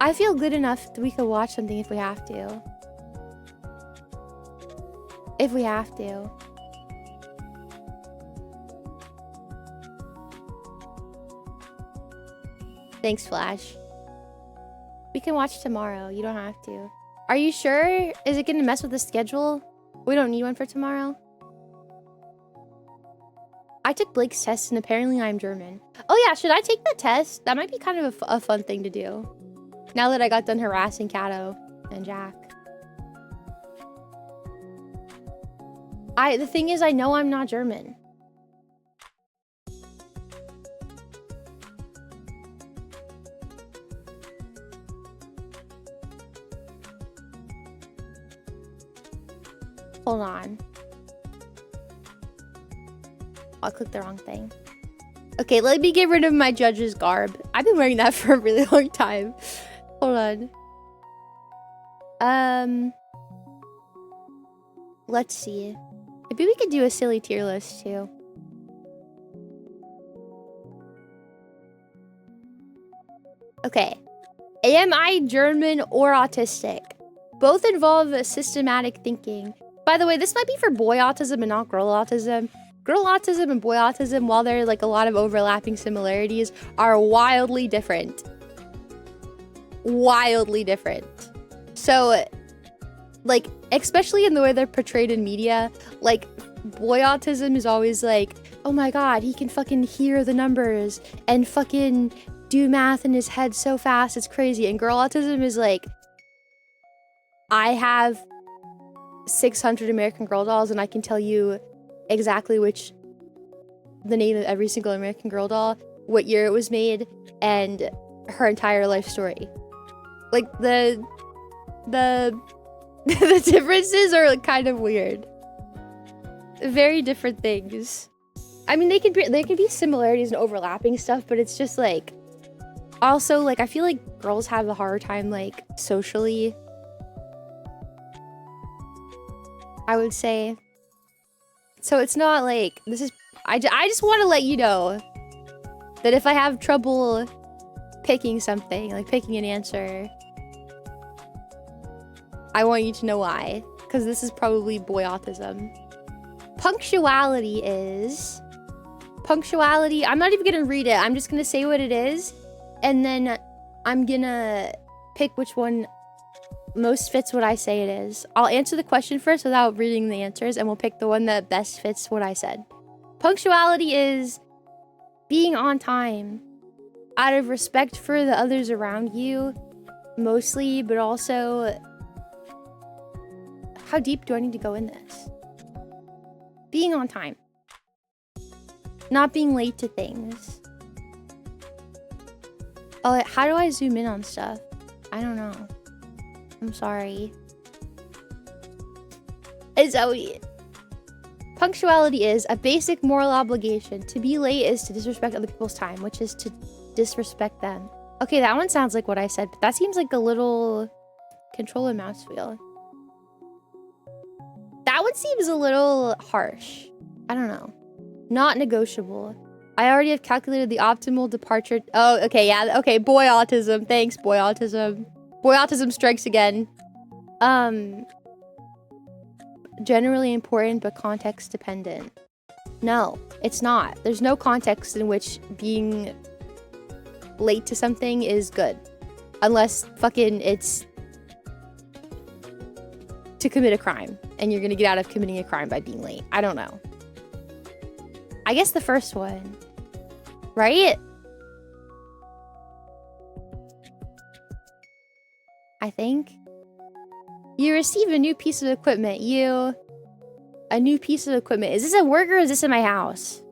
I feel good enough that we could watch something if we have to. If we have to. Thanks, Flash. We can watch tomorrow. You don't have to. Are you sure? Is it gonna mess with the schedule? We don't need one for tomorrow. I took Blake's test and apparently I'm German. Oh yeah, should I take the test? That might be kind of a fun thing to do. Now that I got done harassing Kato and Jack. The thing is, I know I'm not German. Hold on. I'll click the wrong thing. Okay, let me get rid of my judge's garb. I've been wearing that for a really long time. Hold on. Let's see. Maybe we could do a silly tier list too. Okay. Am I German or autistic? Both involve systematic thinking. By the way, this might be for boy autism and not girl autism. Girl autism and boy autism, while there are like a lot of overlapping similarities, are wildly different. Wildly different. So, like, especially in the way they're portrayed in media, like, boy autism is always like, oh my god, he can fucking hear the numbers and fucking do math in his head so fast, it's crazy. And girl autism is like, I have 600 American Girl dolls and I can tell you exactly the name of every single American Girl doll, what year it was made, and her entire life story. Like, the the differences are like kind of weird. Very different things. I mean, they can be similarities and overlapping stuff, but it's just like, also like, I feel like girls have a harder time like socially, I would say. So it's not like, this is, I just want to let you know that if I have trouble picking something, like picking an answer, I want you to know why. Because this is probably boy autism. Punctuality, I'm not even gonna read it. I'm just gonna say what it is. And then I'm gonna pick which one most fits what I say it is. I'll answer the question first without reading the answers, and we'll pick the one that best fits what I said. Punctuality is being on time out of respect for the others around you, mostly, but also, how deep do I need to go in this? Being on time. Not being late to things. Oh, how do I zoom in on stuff? I don't know. I'm sorry. Zoe. Punctuality is a basic moral obligation. To be late is to disrespect other people's time, which is to disrespect them. Okay, that one sounds like what I said, but that seems like a little control and mouse wheel. That one seems a little harsh. I don't know. Not negotiable. I already have calculated the optimal departure. Oh, okay, yeah, okay. Boy autism. Thanks, boy autism. Boy autism strikes again. Generally important, but context dependent. No, it's not. There's no context in which being late to something is good. Unless fucking it's to commit a crime. And you're gonna get out of committing a crime by being late. I don't know. I guess the first one. Right? I think. You receive a new piece of equipment. A new piece of equipment. Is this at work or is this in my house?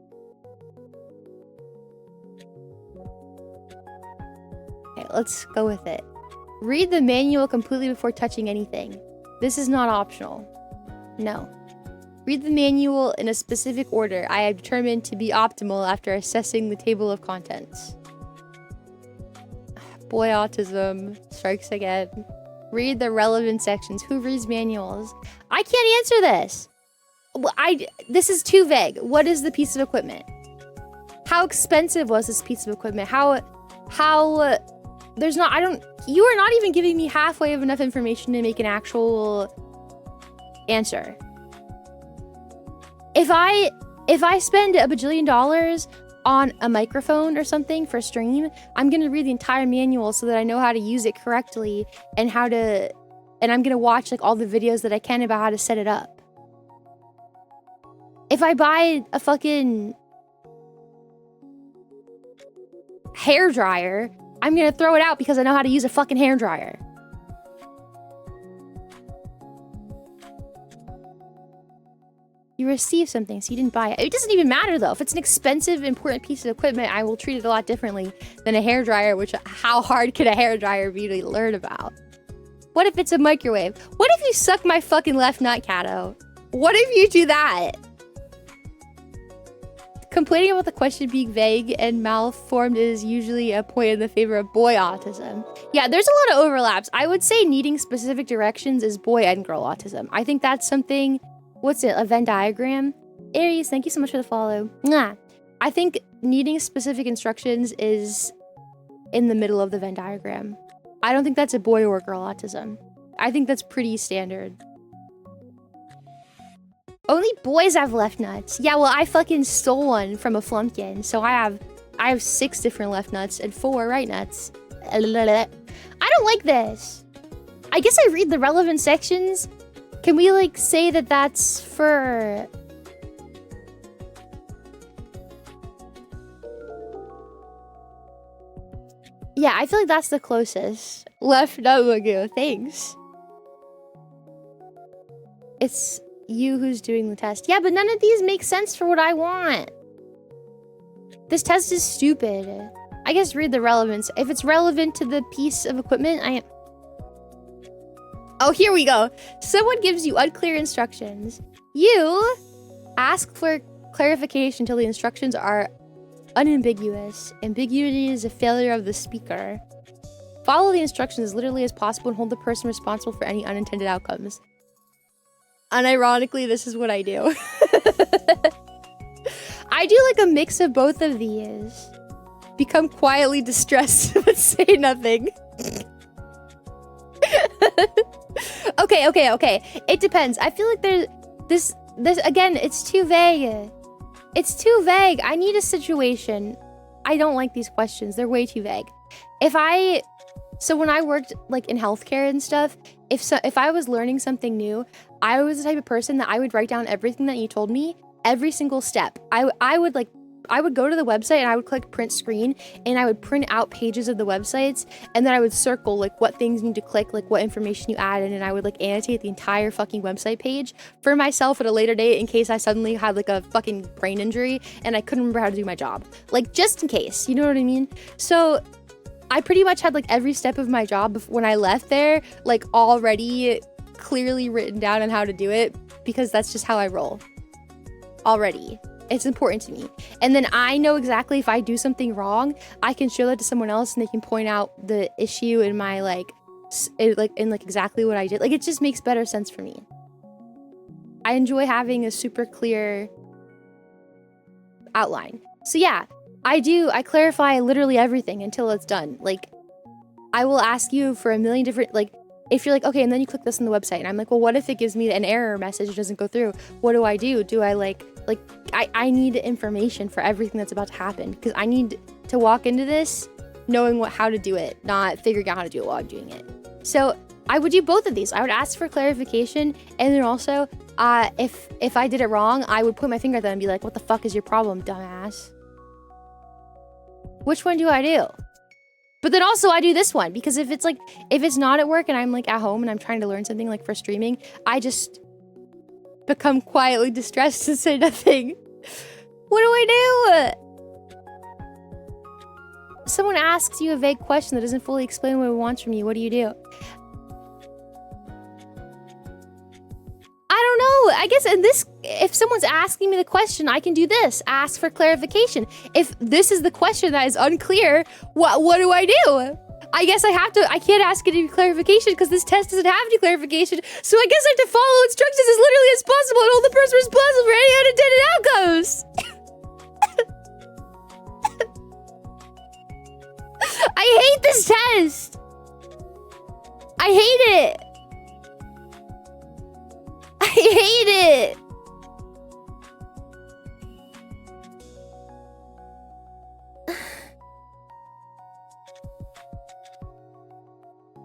let's go with it. Read the manual completely before touching anything. This is not optional. No. Read the manual in a specific order I have determined to be optimal after assessing the table of contents. Boy autism strikes again. Read the relevant sections. Who reads manuals? I can't answer this. This is too vague. What is the piece of equipment? How expensive was this piece of equipment? There's not, you are not even giving me halfway of enough information to make an actual answer. If I spend $1 bajillion on a microphone or something for a stream, I'm gonna read the entire manual so that I know how to use it correctly and I'm gonna watch like all the videos that I can about how to set it up. If I buy a fucking hair dryer, I'm gonna throw it out because I know how to use a fucking hair dryer. You receive something, so you didn't buy it. It doesn't even matter though. If it's an expensive, important piece of equipment, I will treat it a lot differently than a hair dryer, which how hard could a hair dryer be to learn about? What if it's a microwave? What if you suck my fucking left nut, Cato? What if you do that? Complaining about the question being vague and malformed is usually a point in the favor of boy autism. Yeah, there's a lot of overlaps. I would say needing specific directions is boy and girl autism. I think that's something... What's it? A Venn diagram? Aries, thank you so much for the follow. Mwah. I think needing specific instructions is in the middle of the Venn diagram. I don't think that's a boy or girl autism. I think that's pretty standard. Only boys have left nuts. Yeah, well, I fucking stole one from a flumpkin, so I have 6 different left nuts and 4 right nuts. I don't like this. I guess I read the relevant sections. Can we, like, say that that's for... Yeah, I feel like that's the closest. Left nut logo, thanks. It's you who's doing the test. Yeah, but none of these make sense for what I want. This test is stupid. I guess read the relevance. If it's relevant to the piece of equipment, I am... Oh, here we go. Someone gives you unclear instructions. You ask for clarification until the instructions are unambiguous. Ambiguity is a failure of the speaker. Follow the instructions as literally as possible and hold the person responsible for any unintended outcomes. Unironically, this is what I do. I do like a mix of both of these. Become quietly distressed but say nothing. Okay. It depends. I feel like there's this again, it's too vague. It's too vague. I need a situation. I don't like these questions. They're way too vague. So when I worked like in healthcare and stuff, if I was learning something new, I was the type of person that I would write down everything that you told me, every single step. I would go to the website and I would click print screen and I would print out pages of the websites and then I would circle like what things need to click, like what information you added, and I would like annotate the entire fucking website page for myself at a later date in case I suddenly had like a fucking brain injury and I couldn't remember how to do my job. Like just in case, you know what I mean? So I pretty much had like every step of my job when I left there like already clearly written down on how to do it because that's just how I roll. Already. It's important to me. And then I know exactly if I do something wrong, I can show that to someone else and they can point out the issue in my in exactly what I did. Like it just makes better sense for me. I enjoy having a super clear outline. So yeah, I clarify literally everything until it's done. Like I will ask you for a million different, like if you're like, okay, and then you click this on the website and I'm like, well, what if it gives me an error message, it doesn't go through? What do I do? Do I I need information for everything that's about to happen because I need to walk into this knowing how to do it, not figuring out how to do it while I'm doing it. So I would do both of these. I would ask for clarification, and then also if I did it wrong, I would point my finger at them and be like, what the fuck is your problem, dumbass? Which one do I do? But then also I do this one because if it's not at work and I'm like at home and I'm trying to learn something like for streaming, I just become quietly distressed and say nothing. What do I do? someone asks you a vague question that doesn't fully explain what it wants from you, what do you do? I don't know. I guess if someone's asking me the question, I can do this. Ask for clarification. If this is the question that is unclear, what do I do? I guess I can't ask any clarification because this test doesn't have any clarification. So I guess I have to follow instructions as literally as possible and hold the person responsible for any unintended outcomes. I hate this test. I hate it. I hate it.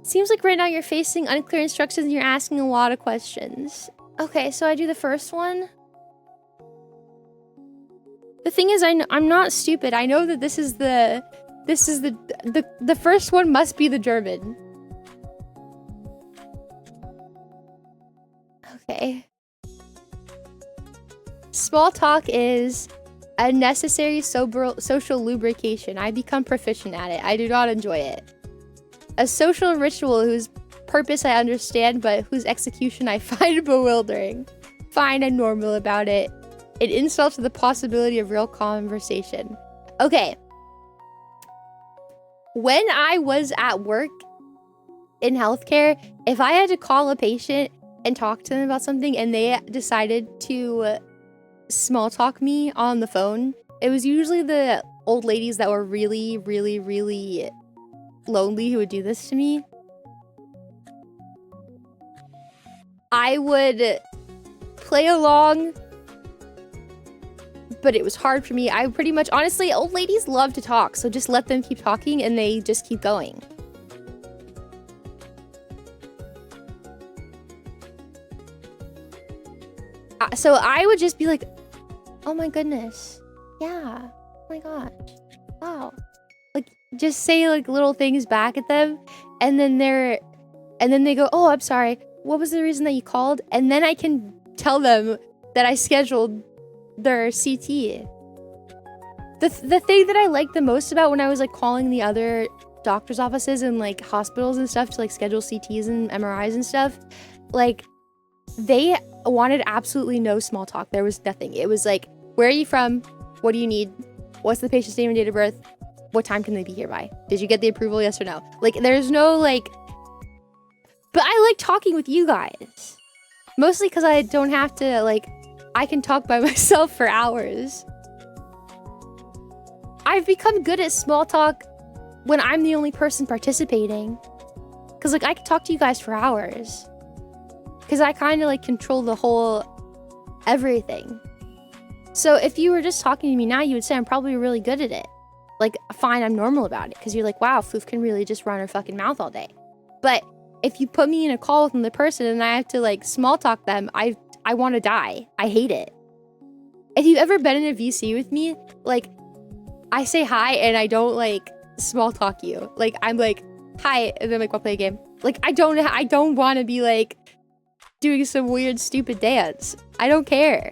Seems like right now you're facing unclear instructions and you're asking a lot of questions. Okay, so I do the first one. The thing is, I'm not stupid. I know that this is the first one must be the German. Okay. Small talk is a necessary social lubrication. I become proficient at it. I do not enjoy it. A social ritual whose purpose I understand, but whose execution I find bewildering. Fine, I'm normal about it. It insults the possibility of real conversation. Okay. When I was at work in healthcare, if I had to call a patient and talk to them about something and they decided to small talk me on the phone, it was usually the old ladies that were really, really, really lonely who would do this to me. I would play along, but it was hard for me. I pretty much, honestly, old ladies love to talk, so just let them keep talking and they just keep going. So I would just be like, oh my goodness. Yeah. Oh my gosh. Wow. Like, just say like little things back at them, and then they go, oh, I'm sorry. What was the reason that you called? And then I can tell them that I scheduled their CT. The thing that I liked the most about when I was like calling the other doctor's offices and like hospitals and stuff to like schedule CTs and MRIs and stuff, like they wanted absolutely no small talk. There was nothing. It was like, where are you from? What do you need? What's the patient's name and date of birth? What time can they be here by? Did you get the approval? Yes or no? Like, there's no like, but I like talking with you guys. Mostly because I don't have to like, I can talk by myself for hours. I've become good at small talk when I'm the only person participating. Because like, I can talk to you guys for hours. Because I kind of like control the whole everything. So if you were just talking to me now, you would say I'm probably really good at it. Like, fine, I'm normal about it. Because you're like, wow, Foof can really just run her fucking mouth all day. But if you put me in a call with another person and I have to like small talk them, I want to die. I hate it. If you've ever been in a VC with me, like, I say hi and I don't like small talk you. Like, I'm like, hi, and then like, we'll play a game. Like, I don't want to be like doing some weird stupid dance. I don't care.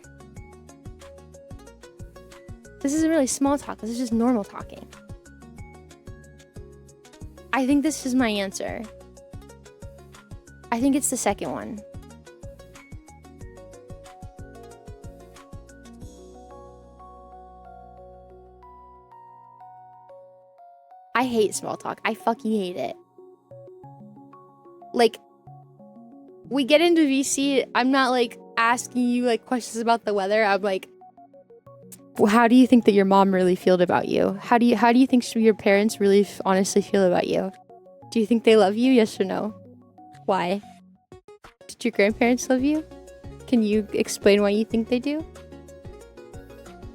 This isn't really small talk. This is just normal talking. I think this is my answer. I think it's the second one. I hate small talk. I fucking hate it. Like, we get into VC, I'm not like asking you like questions about the weather. I'm like, well, how do you think that your mom really feel about you? How do you think your parents really honestly feel about you? Do you think they love you? Yes or no? Why? Did your grandparents love you? Can you explain why you think they do?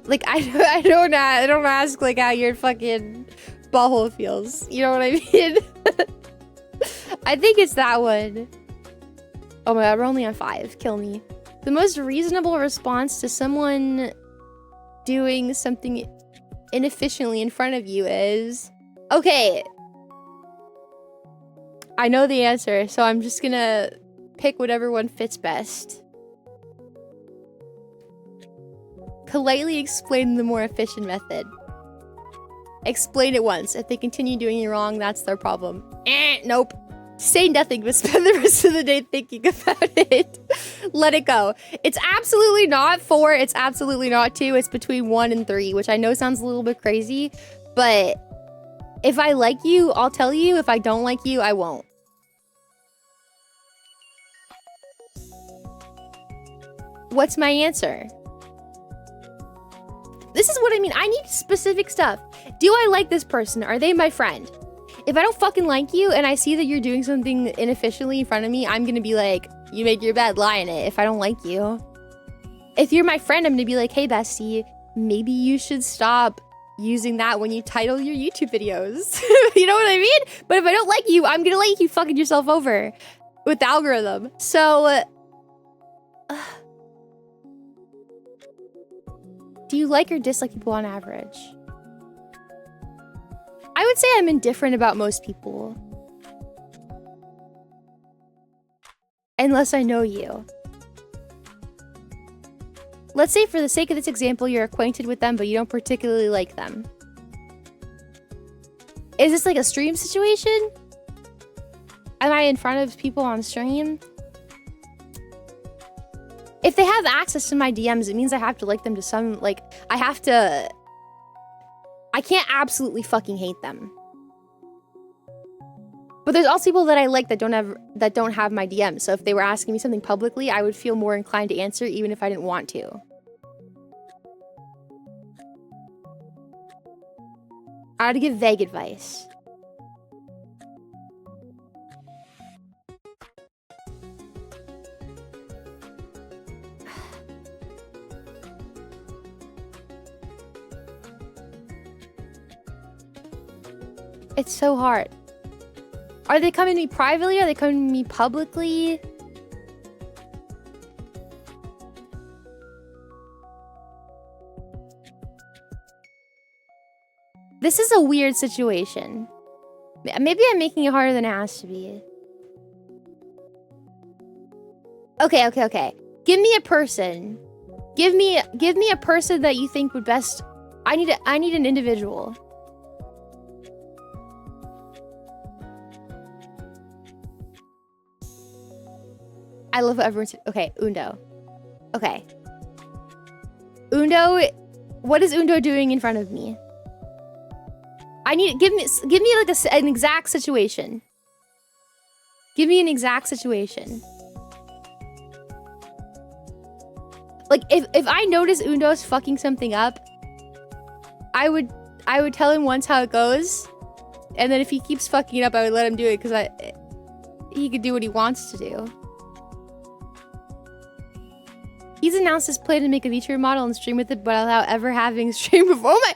Like, I don't ask like how your fucking butthole feels. You know what I mean? I think it's that one. Oh my god, we're only on 5. Kill me. The most reasonable response to someone doing something inefficiently in front of you is... Okay. I know the answer, so I'm just gonna pick whatever one fits best. Politely explain the more efficient method. Explain it once. If they continue doing you wrong, that's their problem. Nope. Say nothing, but spend the rest of the day thinking about it. Let it go. It's absolutely not 4. It's absolutely not 2. It's between 1 and 3, which I know sounds a little bit crazy, but if I like you, I'll tell you. If I don't like you, I won't. What's my answer? This is what I mean. I need specific stuff. Do I like this person? Are they my friend? If I don't fucking like you and I see that you're doing something inefficiently in front of me, I'm gonna be like, you made your bed, lie in it, if I don't like you. If you're my friend, I'm gonna be like, hey bestie, maybe you should stop using that when you title your YouTube videos. You know what I mean? But if I don't like you, I'm gonna let you keep fucking yourself over with the algorithm. So, do you like or dislike people on average? I would say I'm indifferent about most people. Unless I know you. Let's say for the sake of this example, you're acquainted with them, but you don't particularly like them. Is this like a stream situation? Am I in front of people on stream? If they have access to my DMs, it means I have to like them to some, like, I can't absolutely fucking hate them. But there's also people that I like that don't have my DMs. So if they were asking me something publicly, I would feel more inclined to answer even if I didn't want to. I would give vague advice. It's so hard. Are they coming to me privately? Are they coming to me publicly? This is a weird situation. Maybe I'm making it harder than it has to be. Okay. Give me a person. Give me a person that you think would best. I need an individual. I love what everyone's... Okay, Undo. Okay. Undo... What is Undo doing in front of me? I need... Give me like an exact situation. Give me an exact situation. Like, if I notice Undo's fucking something up, I would tell him once how it goes, and then if he keeps fucking it up, I would let him do it, because he could do what he wants to do. He's announced his plan to make a VTuber model and stream with it, but without ever having streamed before. Oh my!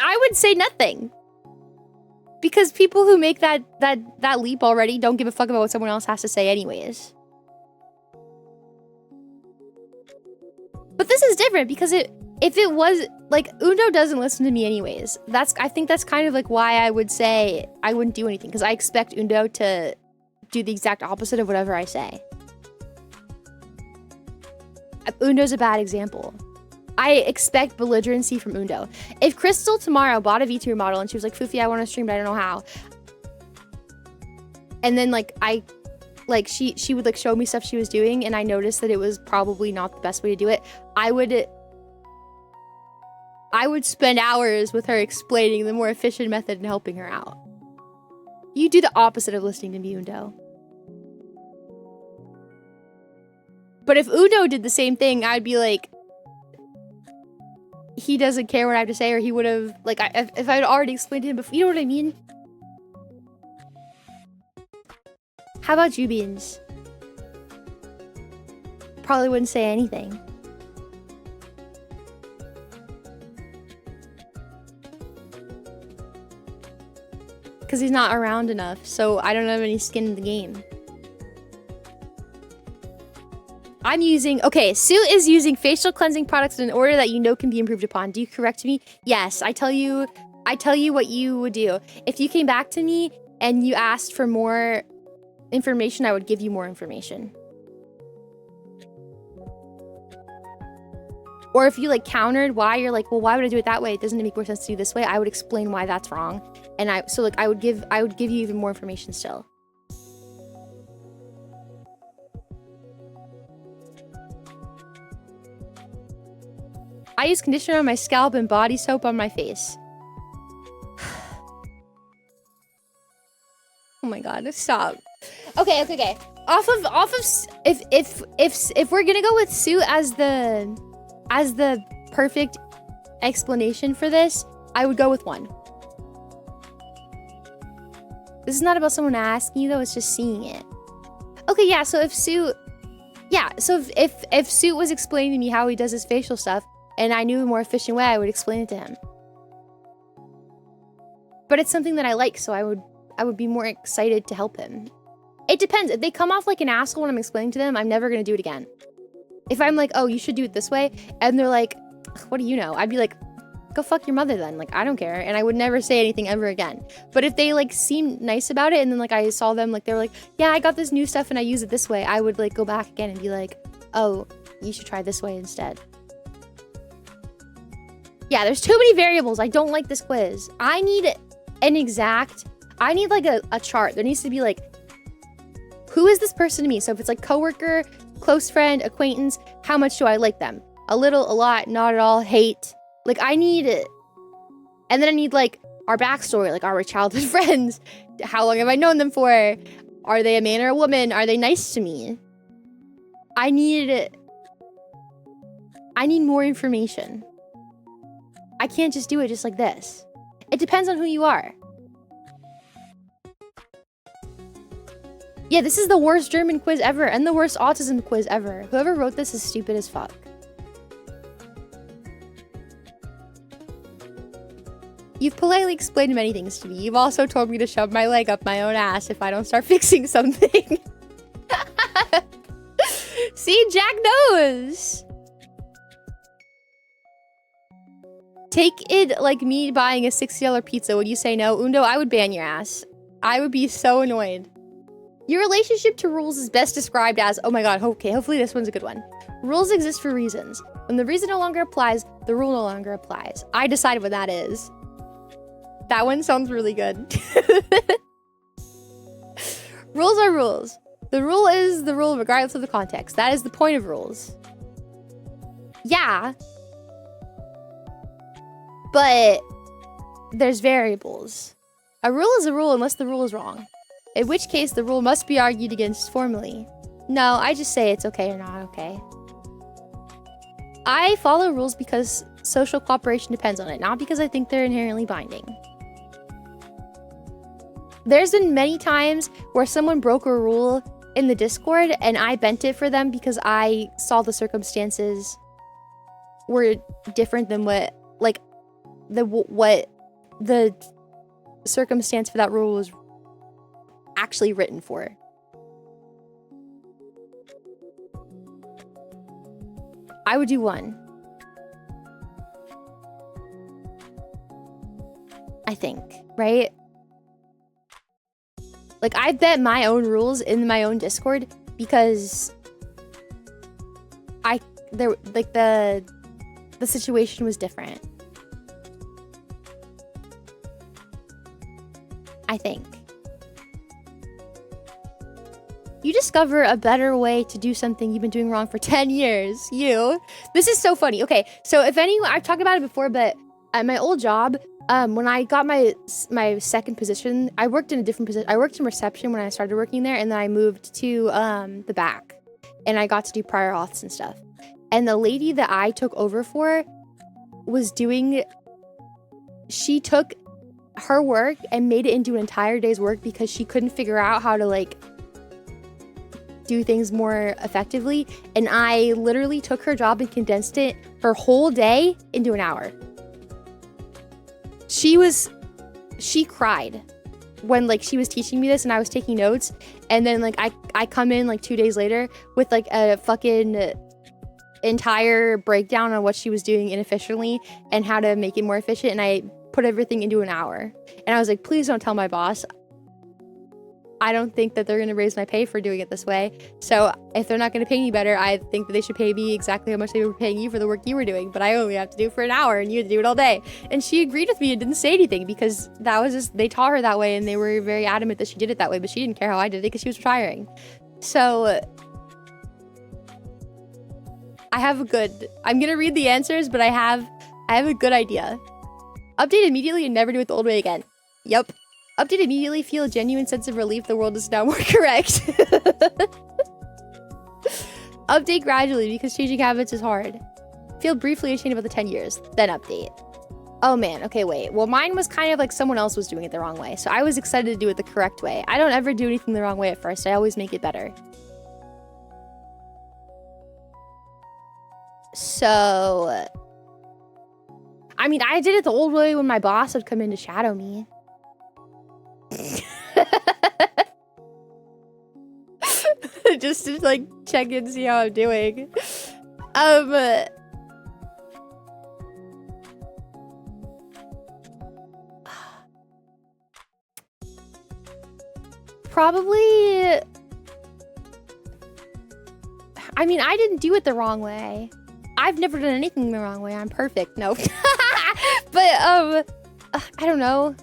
I would say nothing. Because people who make that leap already don't give a fuck about what someone else has to say anyways. But this is different because if it was like Undo doesn't listen to me anyways. I think that's kind of like why I would say I wouldn't do anything, because I expect Undo to do the exact opposite of whatever I say. Undo's a bad example. I expect belligerency from Undo. If Crystal tomorrow bought a VTuber model and she was like, Fuufie, I want to stream, but I don't know how. And then she would like show me stuff she was doing, and I noticed that it was probably not the best way to do it. I would spend hours with her explaining the more efficient method and helping her out. You do the opposite of listening to me, Undo. But if Undo did the same thing, I'd be like, he doesn't care what I have to say, or he would have, like, if I'd already explained to him before, you know what I mean? How about you, Beans? Probably wouldn't say anything. Because he's not around enough, so I don't have any skin in the game. Sue is using facial cleansing products in an order that you know can be improved upon. Do you correct me? Yes, I tell you what you would do. If you came back to me and you asked for more information, I would give you more information. Or if you like countered why, you're like, well, why would I do it that way? It doesn't make more sense to do this way. I would explain why that's wrong. And I would give you even more information still. I use conditioner on my scalp and body soap on my face. Oh my god, stop. Okay. Off of if we're gonna go with Sue as the perfect explanation for this, I would go with 1. This is not about someone asking you though, it's just seeing it. Okay, yeah, so if Sue was explaining to me how he does his facial stuff and I knew a more efficient way, I would explain it to him. But it's something that I like, so I would be more excited to help him. It depends. If they come off like an asshole when I'm explaining to them, I'm never going to do it again. If I'm like, oh, you should do it this way, and they're like, what do you know? I'd be like, go fuck your mother then. Like, I don't care. And I would never say anything ever again. But if they like seem nice about it, and then like I saw them, like they're like, yeah, I got this new stuff and I use it this way, I would like go back again and be like, oh, you should try this way instead. Yeah, there's too many variables. I don't like this quiz. I need like a chart. There needs to be like, who is this person to me? So if it's like coworker, close friend, acquaintance, how much do I like them? A little, a lot, not at all, hate. Like I need it. And then I need like our backstory. Like, are we childhood friends? How long have I known them for? Are they a man or a woman? Are they nice to me? I need more information. I can't just do it just like this. It depends on who you are. Yeah, this is the worst German quiz ever and the worst autism quiz ever. Whoever wrote this is stupid as fuck. You've politely explained many things to me. You've also told me to shove my leg up my own ass if I don't start fixing something. See, Jack knows. Take it like me buying a $60 pizza. Would you say no? Undo, I would ban your ass. I would be so annoyed. Your relationship to rules is best described as, oh my god, okay, hopefully this one's a good one. Rules exist for reasons. When the reason no longer applies, the rule no longer applies. I decide what that is. That one sounds really good. Rules are rules. The rule is the rule regardless of the context. That is the point of rules. Yeah. But there's variables. A rule is a rule unless the rule is wrong. In which case, the rule must be argued against formally. No, I just say it's okay or not okay. I follow rules because social cooperation depends on it, not because I think they're inherently binding. There's been many times where someone broke a rule in the Discord and I bent it for them because I saw the circumstances were different than what the circumstance for that rule was actually written for. I would do 1. I think, right? Like, I bet my own rules in my own Discord because the situation was different. I think. You discover a better way to do something you've been doing wrong for 10 years. This is so funny. Okay, so if anyone, I've talked about it before, but at my old job, when I got my second position, I worked in a different position. I worked in reception when I started working there, and then I moved to the back, and I got to do prior auths and stuff. And the lady that I took over for she took her work and made it into an entire day's work because she couldn't figure out how to like do things more effectively. And I literally took her job and condensed it her whole day into an hour. She cried when like she was teaching me this and I was taking notes, and then like I come in like 2 days later with like a fucking entire breakdown on what she was doing inefficiently and how to make it more efficient, and I put everything into an hour. And I was like, please don't tell my boss. I don't think that they're going to raise my pay for doing it this way. So if they're not going to pay me better, I think that they should pay me exactly how much they were paying you for the work you were doing. But I only have to do it for an hour and you have to do it all day. And she agreed with me and didn't say anything because that was just, they taught her that way and they were very adamant that she did it that way. But she didn't care how I did it because she was retiring. So I have a good, I'm going to read the answers, but I have a good idea. Update immediately and never do it the old way again. Yup. Update immediately, feel a genuine sense of relief the world is now more correct. Update gradually because changing habits is hard. Feel briefly ashamed about the 10 years, then update. Oh man, okay, wait. Well, mine was kind of like someone else was doing it the wrong way, so I was excited to do it the correct way. I don't ever do anything the wrong way at first. I always make it better. So, I mean, I did it the old way when my boss would come in to shadow me. Just to like check in, see how I'm doing. Probably, I mean, I didn't do it the wrong way. I've never done anything the wrong way. I'm perfect. No. But I don't know.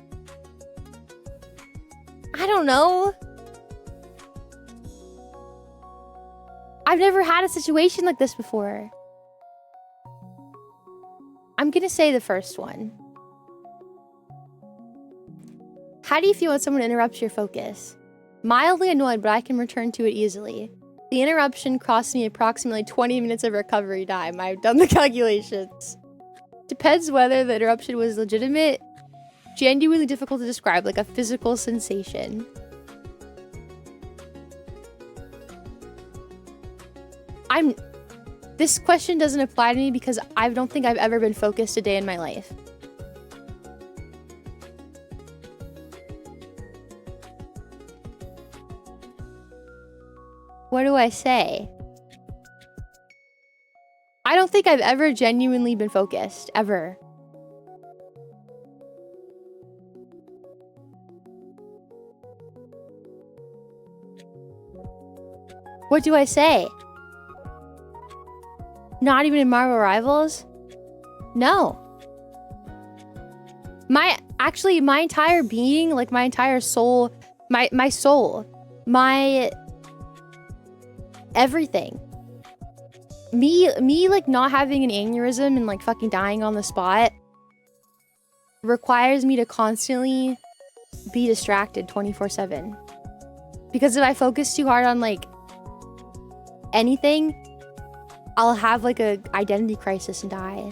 I've never had a situation like this before. I'm gonna say the first one. How do you feel when someone interrupts your focus? Mildly annoyed, but I can return to it easily. The interruption cost me approximately 20 minutes of recovery time. I've done the calculations. Depends whether the interruption was legitimate. Genuinely difficult to describe, like a physical sensation. This question doesn't apply to me because I don't think I've ever been focused a day in my life. What do I say? I don't think I've ever genuinely been focused, ever. What do I say? Not even in Marvel Rivals? No. My entire being, like my entire soul, my soul, my everything. Me like not having an aneurysm and like fucking dying on the spot requires me to constantly be distracted 24/7. Because if I focus too hard on like anything, I'll have like a identity crisis and die.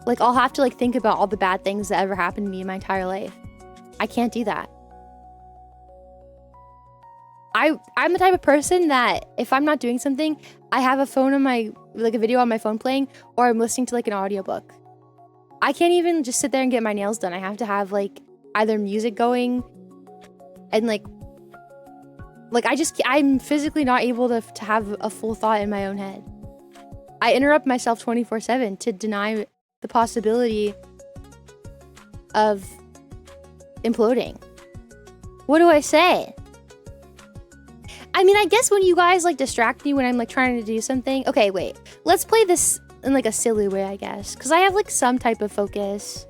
Like I'll have to like think about all the bad things that ever happened to me in my entire life. I can't do that. I'm the type of person that if I'm not doing something, I have a phone on my, like a video on my phone playing, or I'm listening to like an audiobook. I can't even just sit there and get my nails done. I have to have like either music going and like I'm physically not able to have a full thought in my own head. I interrupt myself 24/7 to deny the possibility of imploding. What do I say? I mean, I guess when you guys like distract me when I'm like trying to do something. Okay, wait. Let's play this in like a silly way, I guess. Because I have like some type of focus.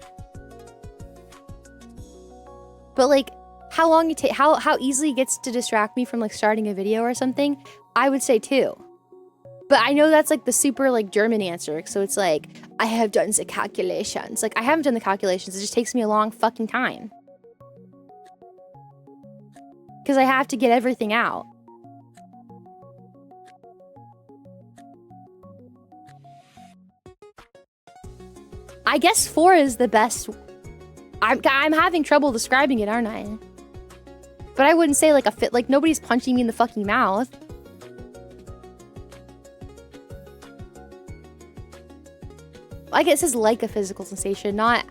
But like how long it takes, how easily it gets to distract me from like starting a video or something, I would say 2. But I know that's like the super like German answer. So it's like, I have done the calculations. Like I haven't done the calculations. It just takes me a long fucking time. Because I have to get everything out. I guess 4 is the best. I'm having trouble describing it, aren't I? But I wouldn't say like a fit, like nobody's punching me in the fucking mouth. I guess it's like a physical sensation, not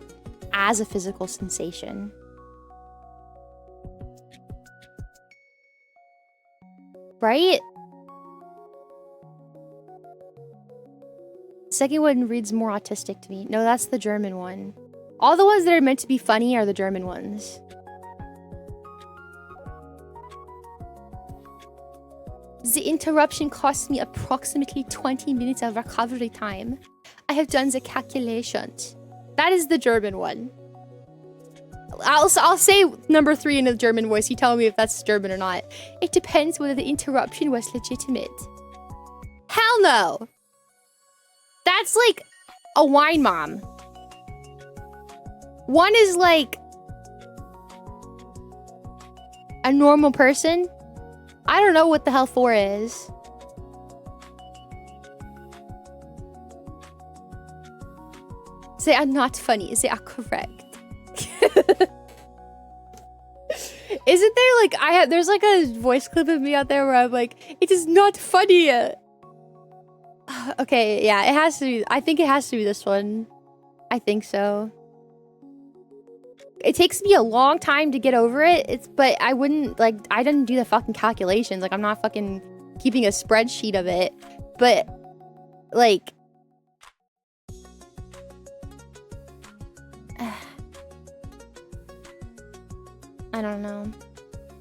as a physical sensation. Right? Second one reads more autistic to me. No, that's the German one. All the ones that are meant to be funny are the German ones. The interruption cost me approximately 20 minutes of recovery time. I have done the calculations. That is the German one. I'll say number 3 in the German voice. You tell me if that's German or not. It depends whether the interruption was legitimate. Hell no! That's like a wine mom. One is like a normal person. I don't know what the hell 4 is. They are not funny. They are correct. Isn't there like there's like a voice clip of me out there where I'm like, it is not funny. Okay, yeah, it has to be. I think it has to be this one. I think so. It takes me a long time to get over it. But I wouldn't like. I didn't do the fucking calculations. Like I'm not fucking keeping a spreadsheet of it. But like, I don't know.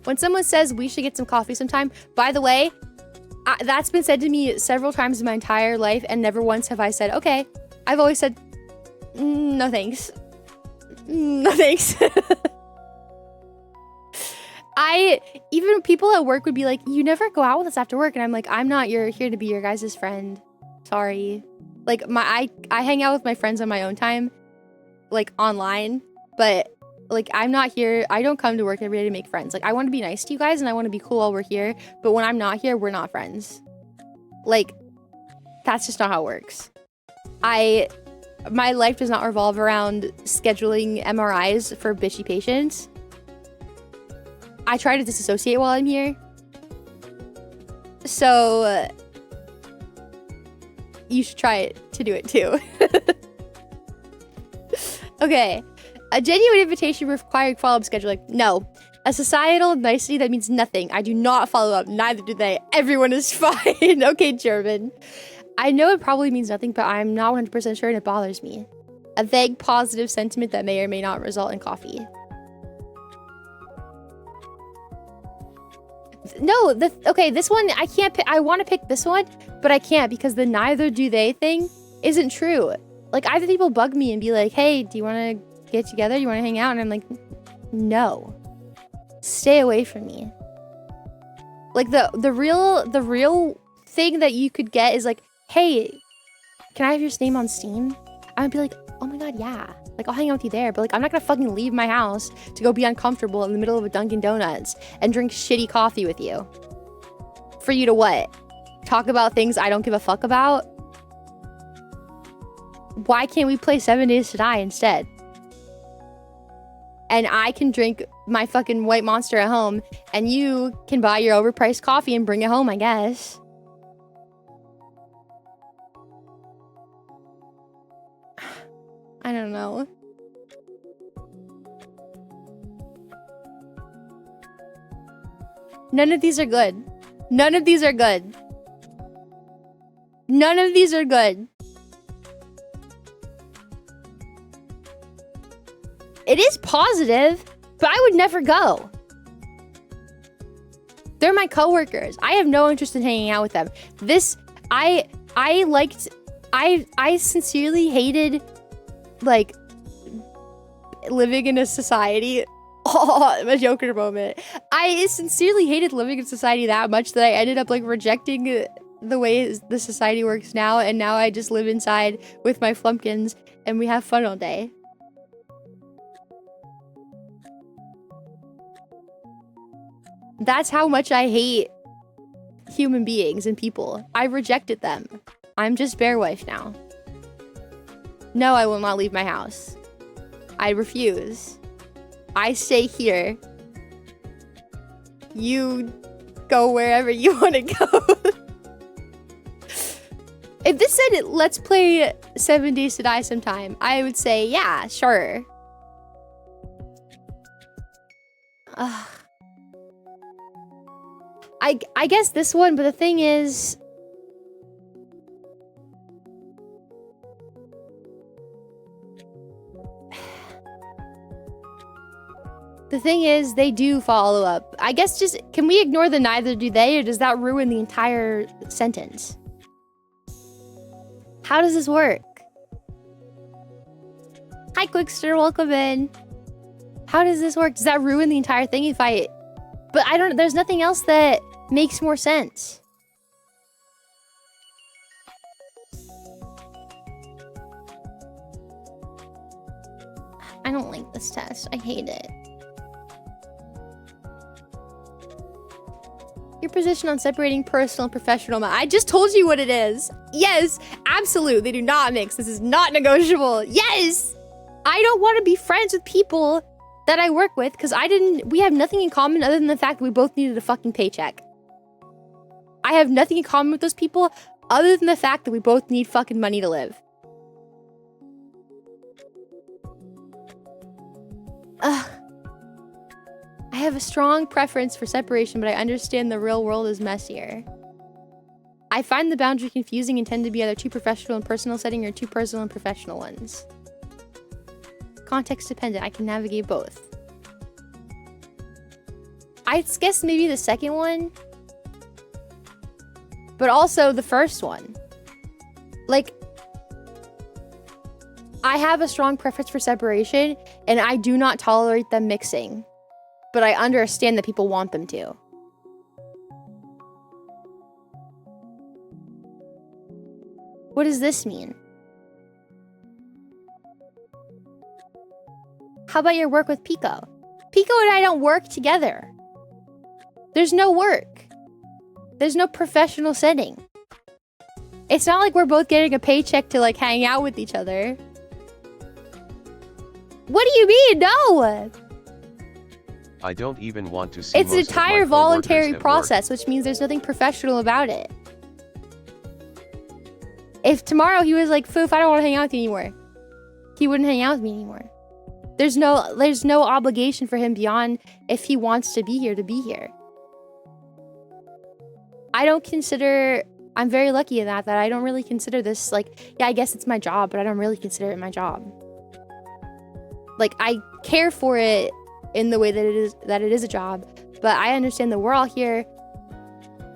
When someone says we should get some coffee sometime, by the way, that's been said to me several times in my entire life, and never once have I said, okay. I've always said, no thanks. No thanks. Even people at work would be like, you never go out with us after work. And I'm like, I'm not here to be your guys' friend. Sorry. Like, I hang out with my friends on my own time, like online, but like, I'm not here. I don't come to work every day to make friends. Like, I want to be nice to you guys and I want to be cool while we're here. But when I'm not here, we're not friends. Like, that's just not how it works. My life does not revolve around scheduling MRIs for bitchy patients. I try to disassociate while I'm here. So, you should try to do it too. Okay. A genuine invitation requiring follow-up scheduling. No. A societal nicety that means nothing. I do not follow up. Neither do they. Everyone is fine. Okay, German. I know it probably means nothing, but I'm not 100% sure and it bothers me. A vague positive sentiment that may or may not result in coffee. No, okay, this one, I can't pick. I want to pick this one, but I can't because the neither do they thing isn't true. Like, I've had people bug me and be like, hey, do you want to get together? You want to hang out? And I'm like, no. Stay away from me. Like, the real thing that you could get is like, hey, can I have your name on Steam? I would be like, oh my god, yeah. Like, I'll hang out with you there, but like, I'm not gonna fucking leave my house to go be uncomfortable in the middle of a Dunkin' Donuts and drink shitty coffee with you. For you to what? Talk about things I don't give a fuck about? Why can't we play 7 Days to Die instead? And I can drink my fucking white monster at home, and you can buy your overpriced coffee and bring it home, I guess. I don't know. None of these are good. None of these are good. None of these are good. It is positive, but I would never go. They're my coworkers. I have no interest in hanging out with them. I sincerely hated, like, living in a society. Oh, a Joker moment. I sincerely hated living in society that much that I ended up, like, rejecting the way the society works now, and now I just live inside with my flumpkins, and we have fun all day. That's how much I hate human beings and people. I rejected them. I'm just bear wife now. No, I will not leave my house. I refuse. I stay here. You go wherever you want to go. If this said, let's play 7 Days to Die sometime, I would say, yeah, sure. I guess this one, but the thing is, The thing is, they do follow up. I guess just, can we ignore the neither do they, or does that ruin the entire sentence? How does this work? Hi, Quickster, welcome in. How does this work? Does that ruin the entire thing if I... But I don't... There's nothing else that makes more sense. I don't like this test. I hate it. Your position on separating personal and professional. I just told you what it is. Yes, absolute. They do not mix. This is not negotiable. Yes! I don't want to be friends with people that I work with because we have nothing in common other than the fact that we both needed a fucking paycheck. I have nothing in common with those people other than the fact that we both need fucking money to live. Ugh. I have a strong preference for separation, but I understand the real world is messier. I find the boundary confusing and tend to be either too professional and personal setting or too personal and professional ones. Context dependent. I can navigate both. I guess maybe the second one, but also the first one. Like, I have a strong preference for separation, and I do not tolerate them mixing. But I understand that people want them to. What does this mean? How about your work with Pico? Pico and I don't work together. There's no work. There's no professional setting. It's not like we're both getting a paycheck to like hang out with each other. What do you mean? No! I don't even want to see It's an most of my entire coworkers voluntary at process, which means there's nothing professional about it. If tomorrow he was like, Foof, I don't want to hang out with you anymore, he wouldn't hang out with me anymore. There's no obligation for him beyond if he wants to be here to be here. I'm very lucky in that I don't really consider this like, yeah, I guess it's my job, but I don't really consider it my job. Like, I care for it in the way that it is a job, but I understand that we're all here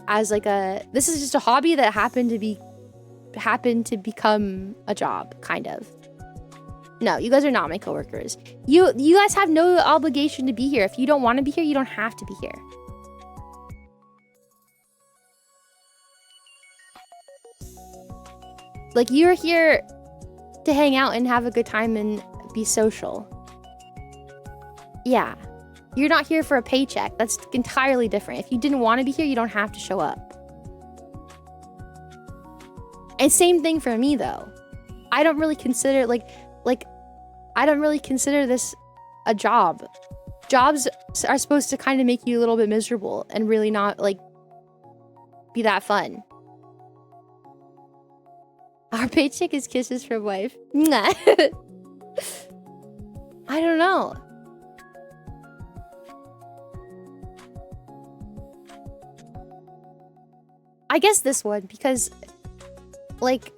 as like this is just a hobby that happened to become a job, kind of. No, you guys are not my coworkers. You guys have no obligation to be here. If you don't want to be here, you don't have to be here. Like, you're here to hang out and have a good time and be social. Yeah. You're not here for a paycheck. That's entirely different. If you didn't want to be here, you don't have to show up. And same thing for me, though. I don't really consider, I don't really consider this a job. Jobs are supposed to kind of make you a little bit miserable and really not, like, be that fun. Our paycheck is kisses from wife. Nah. I don't know. I guess this one, because, like,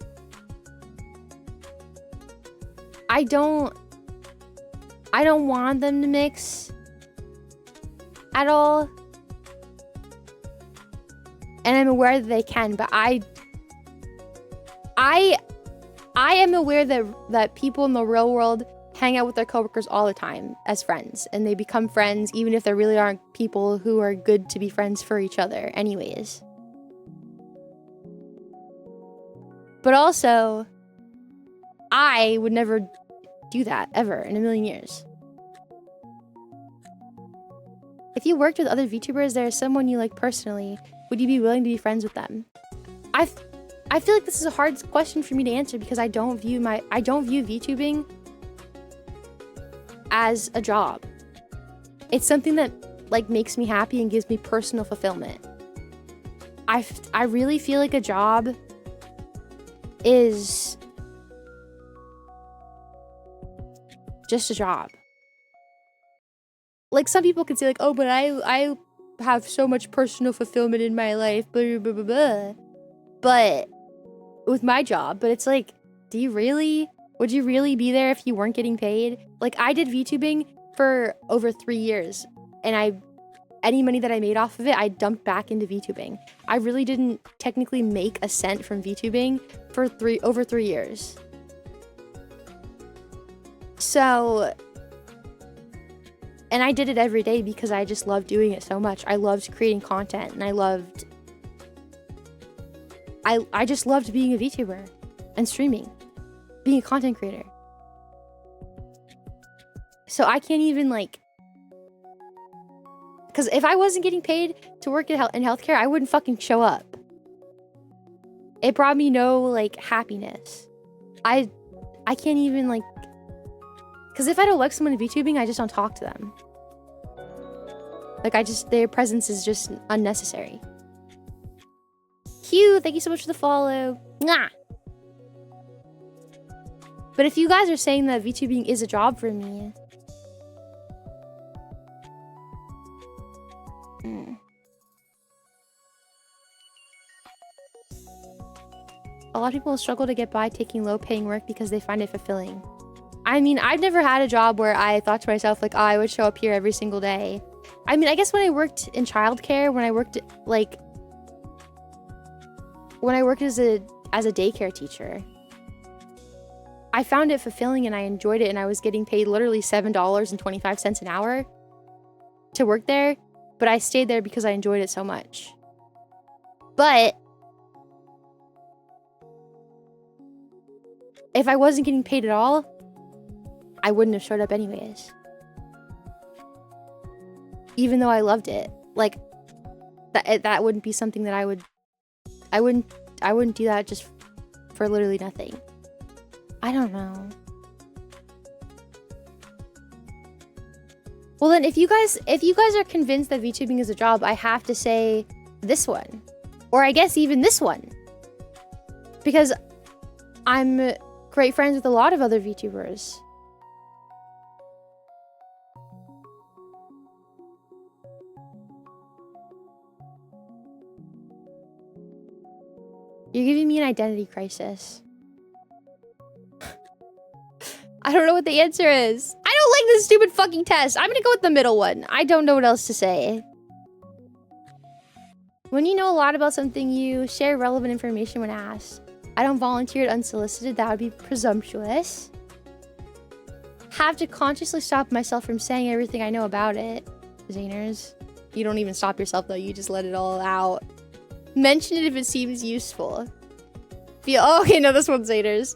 I don't want them to mix at all. And I'm aware that they can, but I am aware that people in the real world hang out with their coworkers all the time as friends, and they become friends even if there really aren't people who are good to be friends for each other anyways. But also, I would never do that ever in a million years. If you worked with other VTubers, there is someone you like personally, would you be willing to be friends with them? I feel like this is a hard question for me to answer because I don't view VTubing as a job. It's something that like makes me happy and gives me personal fulfillment. I really feel like a job is just a job. Like, some people could say like, oh, but I have so much personal fulfillment in my life, blah, blah, blah, blah. But with my job, but it's like, would you really be there if you weren't getting paid? Like, I did VTubing for over 3 years, and any money that I made off of it, I dumped back into VTubing. I really didn't technically make a cent from VTubing for over 3 years. So, and I did it every day because I just loved doing it so much. I loved creating content, and I just loved being a VTuber and streaming, being a content creator. So I can't even like, because if I wasn't getting paid to work in healthcare, I wouldn't fucking show up. It brought me no like happiness. I can't even like, because if I don't like someone in VTubing, I just don't talk to them. Like their presence is just unnecessary. Hugh, thank you so much for the follow. Mwah! But if you guys are saying that VTubing is a job for me, a lot of people struggle to get by taking low-paying work because they find it fulfilling. I mean, I've never had a job where I thought to myself, like, oh, I would show up here every single day. I mean, I guess when I worked in childcare, when I worked as a daycare teacher, I found it fulfilling and I enjoyed it, and I was getting paid literally $7.25 an hour to work there, but I stayed there because I enjoyed it so much. But if I wasn't getting paid at all, I wouldn't have showed up anyways. Even though I loved it. Like, that wouldn't be something that I wouldn't do that just for literally nothing. I don't know. Well then, if you guys are convinced that VTubing is a job, I have to say this one. Or I guess even this one. Because I'm great friends with a lot of other VTubers. You're giving me an identity crisis. I don't know what the answer is. I don't like this stupid fucking test. I'm gonna go with the middle one. I don't know what else to say. When you know a lot about something, you share relevant information when asked. I don't volunteer it unsolicited. That would be presumptuous. Have to consciously stop myself from saying everything I know about it. Zaners. You don't even stop yourself though. You just let it all out. Mention it if it seems useful. Okay, no, this one's Zaners.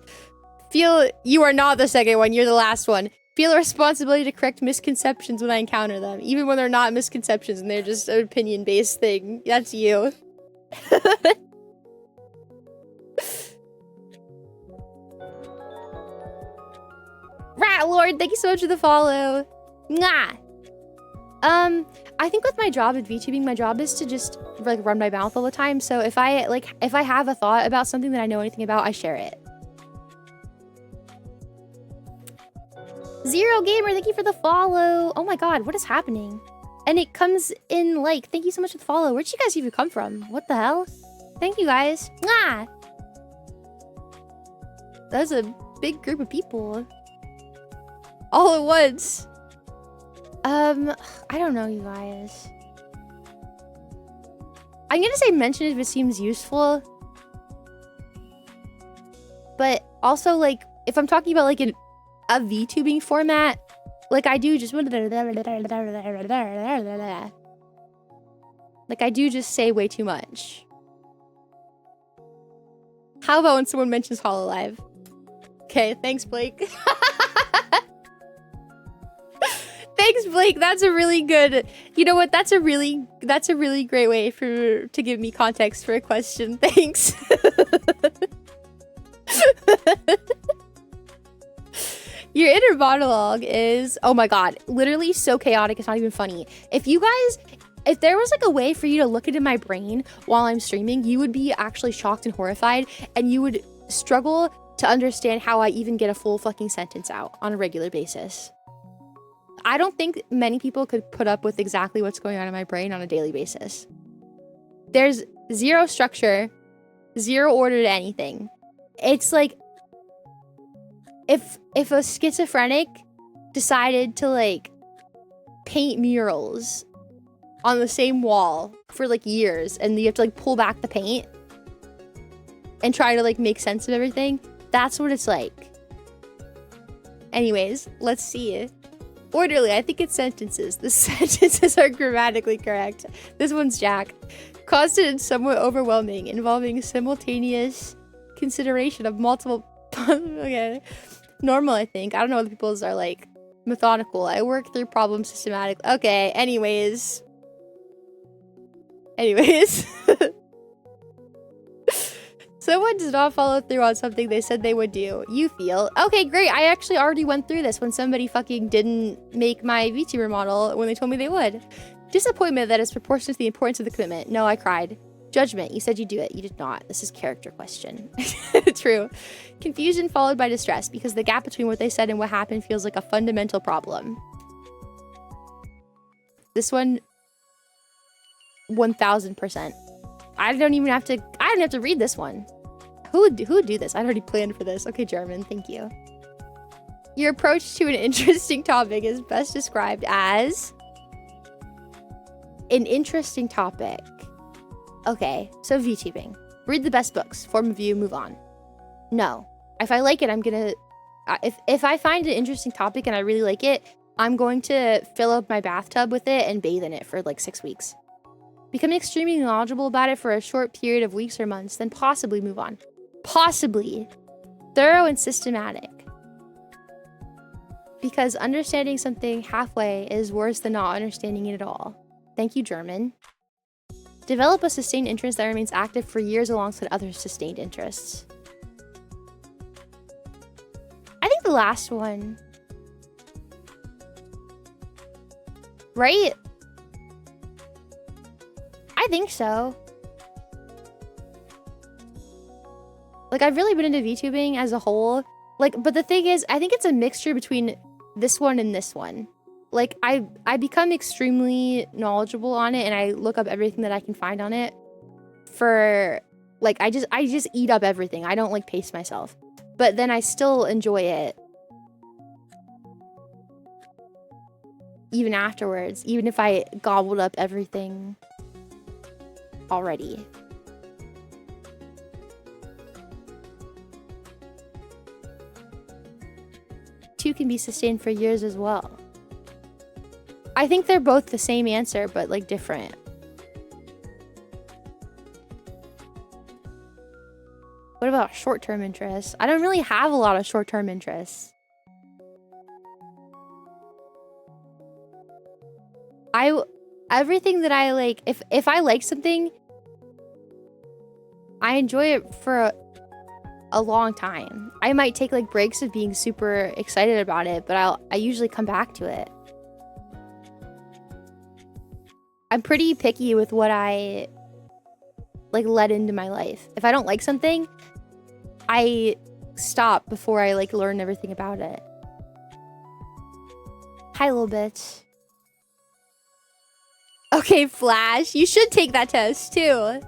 You are not the second one. You're the last one. Feel a responsibility to correct misconceptions when I encounter them. Even when they're not misconceptions and they're just an opinion-based thing. That's you. Rat Lord, thank you so much for the follow. Mwah! I think with my job at VTubing, my job is to just like run my mouth all the time. So if I have a thought about something that I know anything about, I share it. Zero Gamer, thank you for the follow. Oh my god, what is happening? And it comes in like, thank you so much for the follow. Where'd you guys even come from? What the hell? Thank you guys. Mwah! That was a big group of people. All at once. I don't know, you guys. I'm gonna say mention it if it seems useful. But also, like, if I'm talking about, like, a VTubing format, like, I do just... Like, I do just say way too much. How about when someone mentions Hololive? Okay, thanks, Blake. Thanks, Blake. That's a really good... You know what? That's a really great way to give me context for a question. Thanks. Your inner monologue is... Oh my god. Literally so chaotic. It's not even funny. If there was like a way for you to look into my brain while I'm streaming, you would be actually shocked and horrified, and you would struggle to understand how I even get a full fucking sentence out on a regular basis. I don't think many people could put up with exactly what's going on in my brain on a daily basis. There's zero structure, zero order to anything. It's like if a schizophrenic decided to like paint murals on the same wall for like years, and you have to like pull back the paint and try to like make sense of everything. That's what it's like. Anyways, let's see. Orderly, I think it's sentences. The sentences are grammatically correct. This one's Jack. Constant and somewhat overwhelming, involving simultaneous consideration of multiple... Okay. Normal, I think. I don't know what people's are like. Methodical. I work through problems systematically. Okay, anyways. Someone does not follow through on something they said they would do. You feel. Okay, great. I actually already went through this when somebody fucking didn't make my VTuber model when they told me they would. Disappointment that is proportionate to the importance of the commitment. No, I cried. Judgment. You said you'd do it. You did not. This is character question. True. Confusion followed by distress because the gap between what they said and what happened feels like a fundamental problem. This one, 1000%. I didn't have to read this one. Who would do this? I'd already planned for this. Okay, German, thank you. Your approach to an interesting topic is best described as an interesting topic. Okay, so VTubing. Read the best books, form a view, move on. No. If I like it, I'm gonna... If I find an interesting topic and I really like it, I'm going to fill up my bathtub with it and bathe in it for like 6 weeks. Become extremely knowledgeable about it for a short period of weeks or months, then possibly move on. Possibly. Thorough and systematic. Because understanding something halfway is worse than not understanding it at all. Thank you, German. Develop a sustained interest that remains active for years alongside other sustained interests. I think the last one. Right? I think so. Like, I've really been into VTubing as a whole. Like, but the thing is, I think it's a mixture between this one and this one. Like, I become extremely knowledgeable on it, and I look up everything that I can find on it. For, like, I just eat up everything. I don't, like, pace myself. But then I still enjoy it. Even afterwards. Even if I gobbled up everything already. Two can be sustained for years as well. I think they're both the same answer, but like different. What about short-term interests? I don't really have a lot of short-term interests. Everything that I like, if I like something, I enjoy it for a long time. I might take like breaks of being super excited about it, but I usually come back to it. I'm pretty picky with what I like let into my life. If I don't like something, I stop before I like learn everything about it. Hi, little bitch. Okay, Flash, you should take that test too.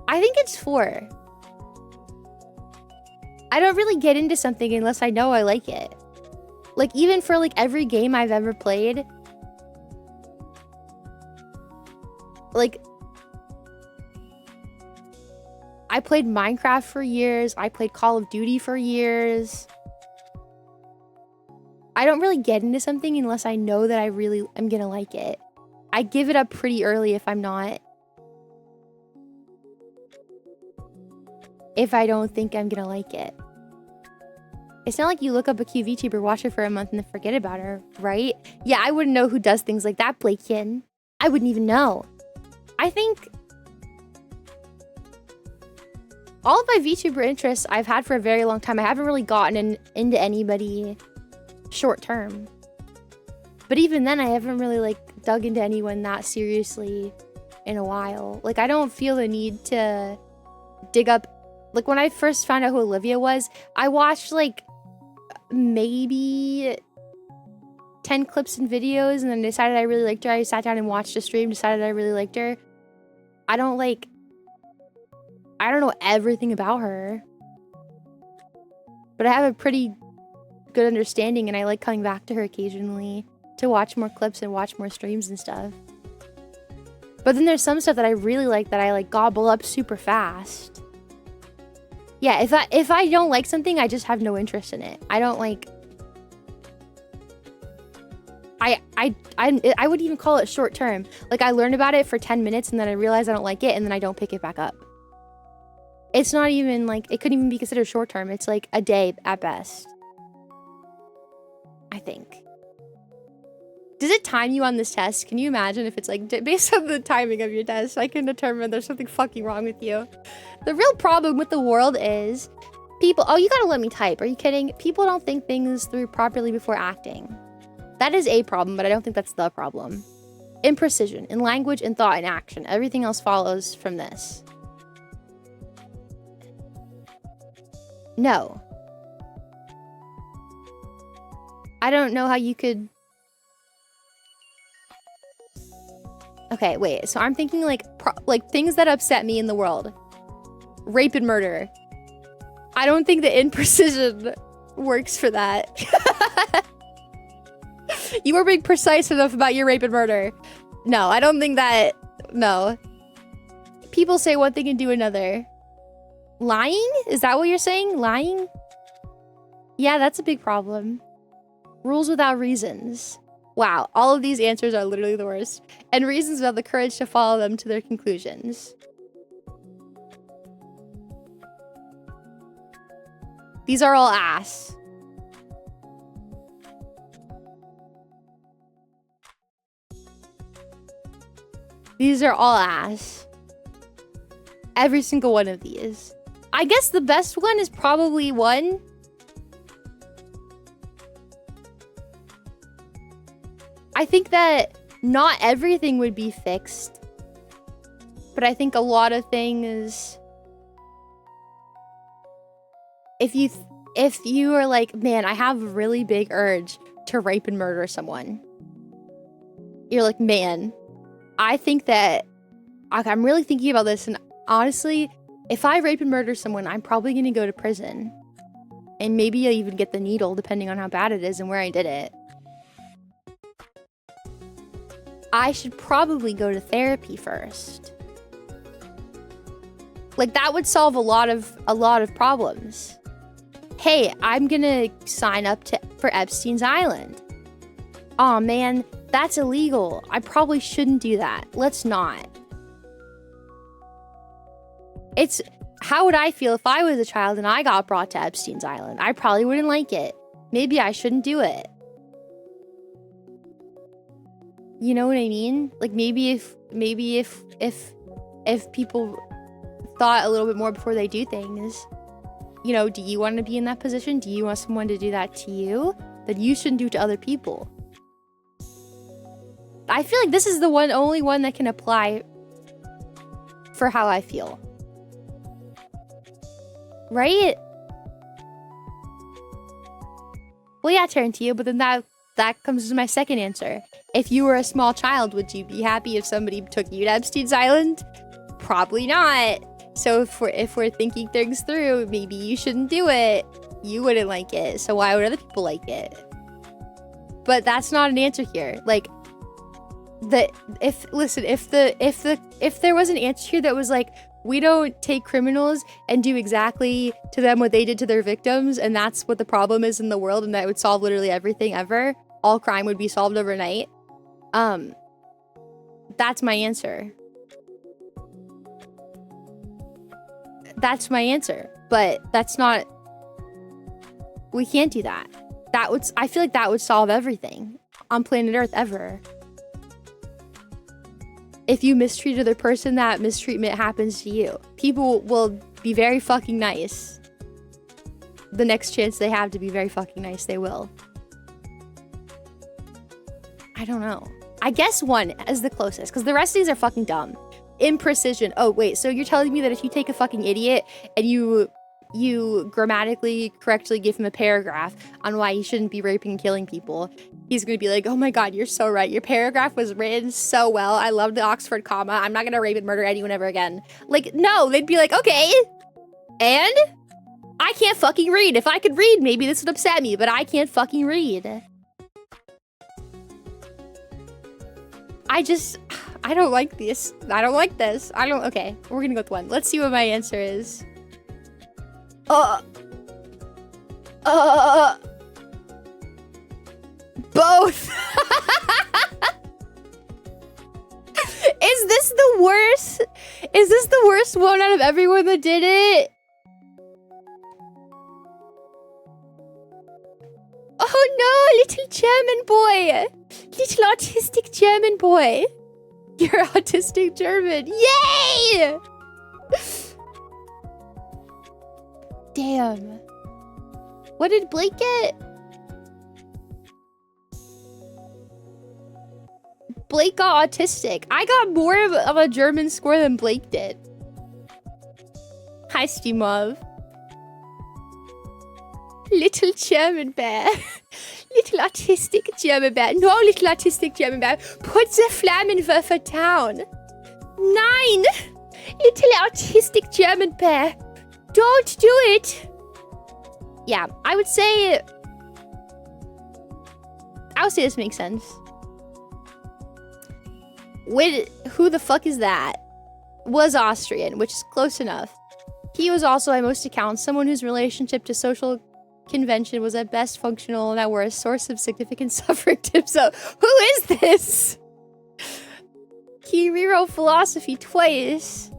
I think it's 4. I don't really get into something unless I know I like it. Like, even for like every game I've ever played, like, I played Minecraft for years. I played Call of Duty for years. I don't really get into something unless I know that I really am gonna like it. I give it up pretty early if I'm not. If I don't think I'm gonna like it. It's not like you look up a cute VTuber, watch her for a month, and then forget about her, right? Yeah, I wouldn't know who does things like that, Blakekin. I wouldn't even know. I think all of my VTuber interests I've had for a very long time. I haven't really gotten into anybody short term. But even then, I haven't really like dug into anyone that seriously in a while. Like, I don't feel the need to dig up. Like, when I first found out who Olivia was, I watched like maybe 10 clips and videos and then decided I really liked her. I sat down and watched a stream, decided I really liked her. I don't know everything about her, but I have a pretty good understanding and I like coming back to her occasionally. to watch more clips and watch more streams and stuff. But then there's some stuff that I really like that I like gobble up super fast. Yeah, if I don't like something, I just have no interest in it. I don't like. I would even call it short term. Like I learn about it for 10 minutes and then I realize I don't like it and then I don't pick it back up. It's not even like, it couldn't even be considered short term. It's like a day at best. I think. Does it time you on this test? Can you imagine if it's like, based on the timing of your test, I can determine there's something fucking wrong with you. The real problem with the world is people, oh, you gotta let me type. Are you kidding? People don't think things through properly before acting. That is a problem, but I don't think that's the problem. Imprecision in language, in thought, and action. Everything else follows from this. No. I don't know how you could... Okay, wait. So I'm thinking like things that upset me in the world. Rape and murder. I don't think the imprecision works for that. You were being precise enough about your rape and murder. No, I don't think that... No. People say one thing and do another. Lying? Is that what you're saying? Lying? Yeah, that's a big problem. Rules without reasons. Wow, all of these answers are literally the worst. And reasons without the courage to follow them to their conclusions. These are all ass. These are all ass. Every single one of these. I guess the best one is probably one. I think that not everything would be fixed. But I think a lot of things... If you are like, man, I have a really big urge to rape and murder someone. You're like, man... I think that I'm really thinking about this, and honestly, if I rape and murder someone, I'm probably going to go to prison. And maybe I'll even get the needle, depending on how bad it is and where I did it. I should probably go to therapy first. Like, that would solve a lot of problems. Hey, I'm going to sign up for Epstein's Island. Aw, man. That's illegal. I probably shouldn't do that. Let's not. It's... How would I feel if I was a child and I got brought to Epstein's Island? I probably wouldn't like it. Maybe I shouldn't do it. You know what I mean? Like, maybe if people thought a little bit more before they do things. You know, do you want to be in that position? Do you want someone to do that to you? That you shouldn't do to other people. I feel like this is the only one that can apply for how I feel. Right? Well, yeah, Tarantino, but then that comes to my second answer. If you were a small child, would you be happy if somebody took you to Epstein's Island? Probably not. So if we're thinking things through, maybe you shouldn't do it. You wouldn't like it, so why would other people like it? But that's not an answer here. Like, if there was an answer here that was like, we don't take criminals and do exactly to them what they did to their victims, and that's what the problem is in the world, and that would solve literally everything ever, all crime would be solved overnight. That's my answer. That's my answer. But that's not... We can't do that. I feel like that would solve everything on planet Earth ever. If you mistreat another person, that mistreatment happens to you. People will be very fucking nice. The next chance they have to be very fucking nice, they will. I don't know. I guess one is the closest, because the rest of these are fucking dumb. Imprecision. Oh, wait, so you're telling me that if you take a fucking idiot and you grammatically correctly give him a paragraph on why he shouldn't be raping and killing people, he's gonna be like, oh my god, you're so right. Your paragraph was written so well. I love the Oxford comma. I'm not gonna rape and murder anyone ever again. Like, no, they'd be like, okay, and I can't fucking read. If I could read, maybe this would upset me, but I can't fucking read. I don't like this. I don't like this. Okay, we're gonna go with 1. Let's see what my answer is. Both. Is this the worst? Is this the worst one out of everyone that did it? Oh no, little German boy. Little autistic German boy. You're autistic German. Yay! Damn. What did Blake get? Blake got autistic. I got more of a German score than Blake did. Hi, Steamov. Little German bear. Little autistic German bear. No, little autistic German bear. Put the Flammenwerfer down. 9. Little autistic German bear. Don't do it. Yeah, I would say this makes sense. Who the fuck is that? Was Austrian, which is close enough. He was also, by most accounts, someone whose relationship to social convention was at best functional and that were a source of significant suffering to himself. Who is this? He rewrote philosophy twice.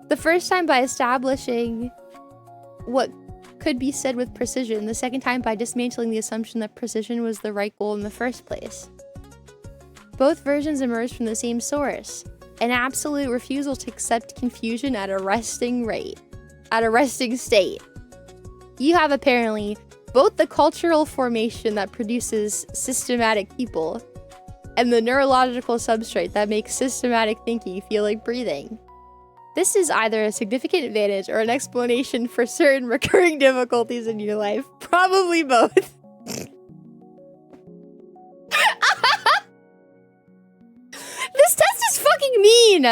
The first time by establishing what could be said with precision. The second time by dismantling the assumption that precision was the right goal in the first place. Both versions emerged from the same source. An absolute refusal to accept confusion at a resting state. You have apparently both the cultural formation that produces systematic people and the neurological substrate that makes systematic thinking feel like breathing. This is either a significant advantage or an explanation for certain recurring difficulties in your life. Probably both. This test is fucking mean!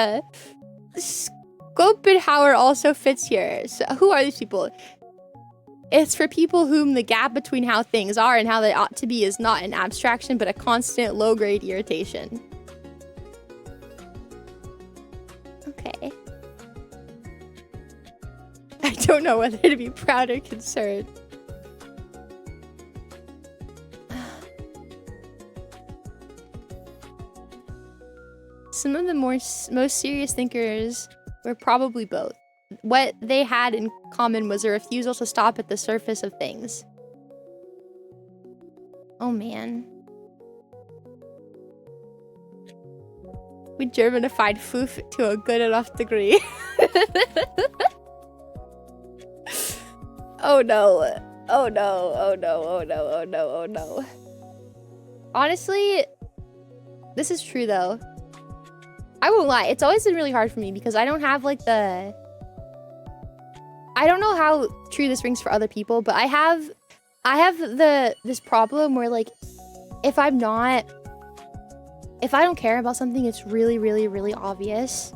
Schopenhauer also fits here. So who are these people? It's for people whom the gap between how things are and how they ought to be is not an abstraction, but a constant low-grade irritation. Okay. I don't know whether to be proud or concerned. Some of the most serious thinkers were probably both. What they had in common was a refusal to stop at the surface of things. Oh man. We Germanified Fuufie to a good enough degree. Oh no. Oh no. Oh no. Oh no. Oh no. Oh no. Honestly, this is true though. I won't lie, it's always been really hard for me because I don't have like I don't know how true this rings for other people, but I have this problem where like if I don't care about something, it's really, really, really obvious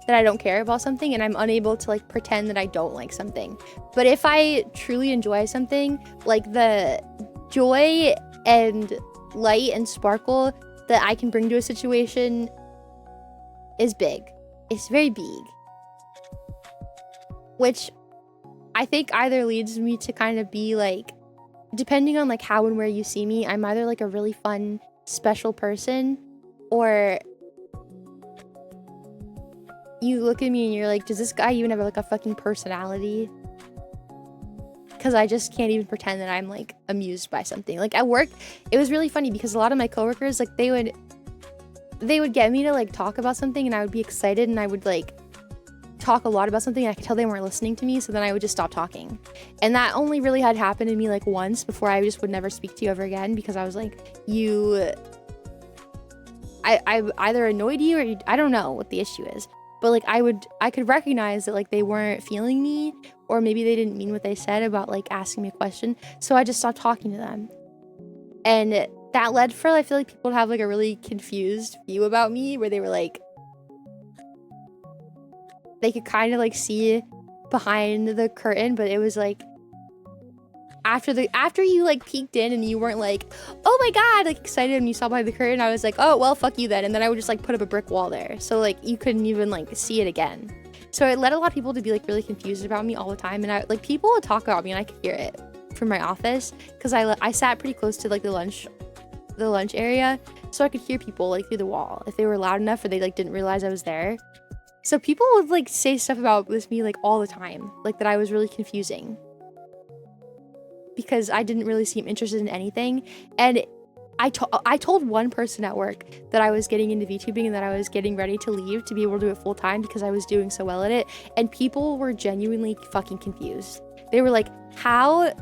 that I don't care about something and I'm unable to like pretend that I don't like something. But if I truly enjoy something, like the joy and light and sparkle that I can bring to a situation is big. It's very big. Which I think either leads me to kind of be like, depending on like how and where you see me, I'm either like a really fun, special person, or you look at me and you're like, does this guy even have like a fucking personality? Because I just can't even pretend that I'm like amused by something. Like at work, it was really funny because a lot of my coworkers, like they would get me to like talk about something and I would be excited and I would like talk a lot about something and I could tell they weren't listening to me, so then I would just stop talking. And that only really had happened to me like once before I just would never speak to you ever again because I was like, I either annoyed you or I don't know what the issue is. But like I could recognize that like they weren't feeling me, or maybe they didn't mean what they said about like asking me a question, so I just stopped talking to them. And that led for, I feel like people would have like a really confused view about me where they were like, they could kind of like see behind the curtain, but it was like, after you like peeked in and you weren't like, oh my god, like excited when you saw behind the curtain, I was like, oh well, fuck you then. And then I would just like put up a brick wall there, so like you couldn't even like see it again. So it led a lot of people to be like really confused about me all the time, and I like people would talk about me and I could hear it from my office because I sat pretty close to like the lunch area, so I could hear people like through the wall if they were loud enough or they like didn't realize I was there. So people would like say stuff about me like all the time, like that I was really confusing because I didn't really seem interested in anything. And I told one person at work that I was getting into VTubing and that I was getting ready to leave to be able to do it full time because I was doing so well at it, and people were genuinely fucking confused. They were like, how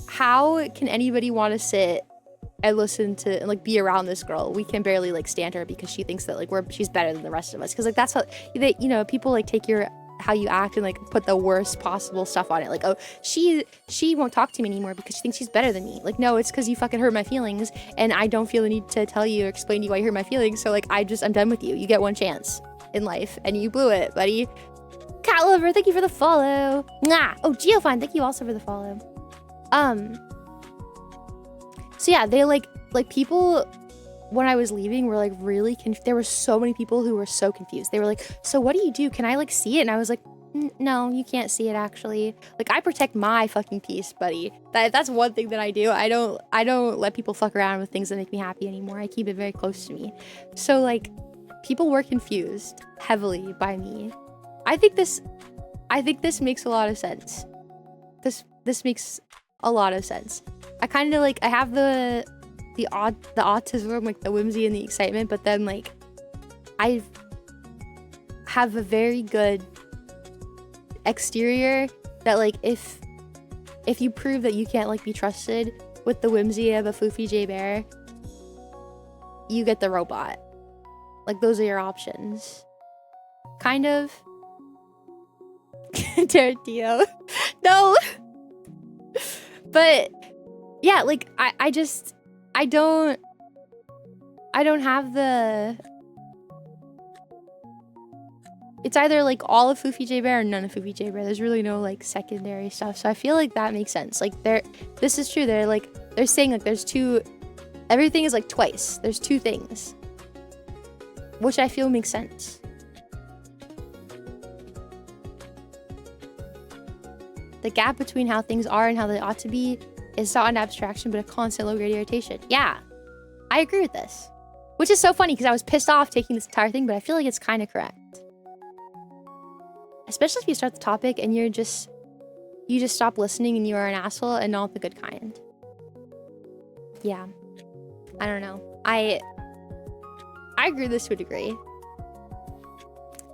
can anybody want to sit and listen to and like be around this girl? We can barely like stand her because she thinks that like she's better than the rest of us, because like that's how they, you know, people like take how you act and like put the worst possible stuff on it, like, oh, she won't talk to me anymore because she thinks she's better than me. Like, no, it's because you fucking hurt my feelings and I don't feel the need to tell you or explain to you why you hurt my feelings. So like I'm done with you. You get one chance in life and you blew it, buddy. Cat lover, thank you for the follow. Mwah. Oh, Geofine, thank you also for the follow. So yeah, they like people when I was leaving were like really there were so many people who were so confused. They were like, so what do you do? Can I like see it? And I was like, no, you can't see it actually. Like I protect my fucking peace, buddy. That's one thing that I do. I don't let people fuck around with things that make me happy anymore. I keep it very close to me. So like people were confused heavily by me. I think this makes a lot of sense. This makes a lot of sense. I kind of like, I have the autism, like the whimsy and the excitement, but then like I have a very good exterior that like if you prove that you can't like be trusted with the whimsy of a Fuufie J Bear, you get the robot. Like those are your options. Kind of. Tarantino. No. But yeah, like I don't have the, it's either like all of Fuufie J Bear or none of Fuufie J Bear. There's really no like secondary stuff. So I feel like that makes sense. Like this is true. They're saying like there's two, everything is like twice. There's two things, which I feel makes sense. The gap between how things are and how they ought to be is not an abstraction, but a constant low-grade irritation. Yeah, I agree with this. Which is so funny because I was pissed off taking this entire thing, but I feel like it's kind of correct. Especially if you start the topic and you just stop listening and you are an asshole and not the good kind. Yeah. I don't know. I agree with this to a degree.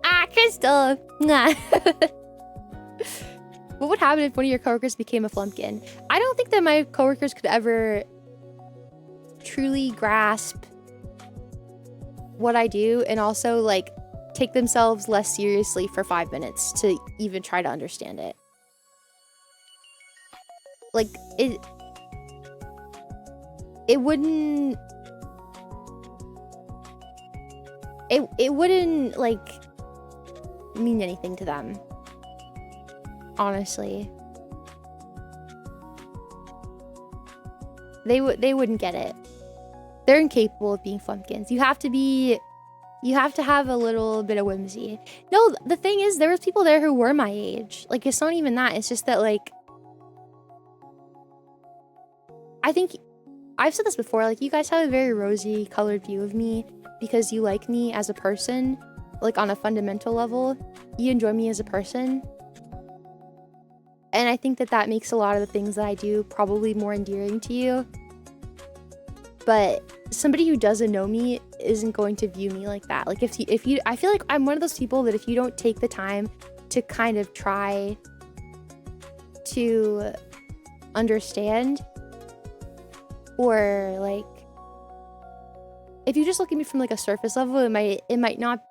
Ah, Crystal! Nah. What would happen if one of your coworkers became a flumpkin? I don't think that my coworkers could ever truly grasp what I do and also like take themselves less seriously for 5 minutes to even try to understand it. Like it wouldn't like mean anything to them. Honestly, they wouldn't get it. They're incapable of being flumpkins. You have to have a little bit of whimsy. No, the thing is, there was people there who were my age. Like, it's not even that. It's just that, like, I think I've said this before. Like, you guys have a very rosy colored view of me because you like me as a person, like on a fundamental level. You enjoy me as a person. And I think that makes a lot of the things that I do probably more endearing to you. But somebody who doesn't know me isn't going to view me like that. Like if you, I feel like I'm one of those people that if you don't take the time to kind of try to understand, or like, if you just look at me from like a surface level, it might not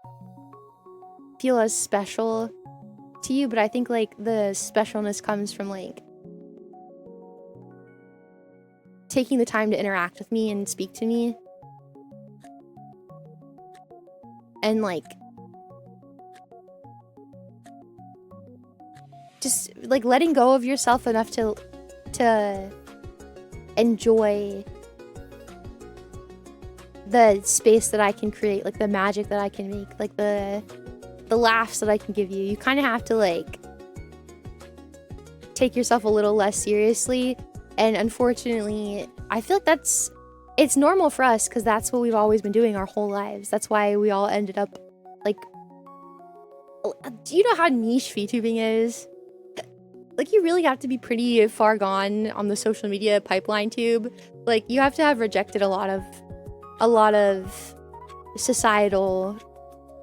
feel as special to you, but I think like the specialness comes from like taking the time to interact with me and speak to me, and like just like letting go of yourself enough to enjoy the space that I can create, like the magic that I can make, like the laughs that I can give you. You kind of have to like take yourself a little less seriously. And unfortunately, I feel like it's normal for us because that's what we've always been doing our whole lives. That's why we all ended up like, do you know how niche VTubing is? Like, you really have to be pretty far gone on the social media pipeline tube. Like, you have to have rejected a lot of societal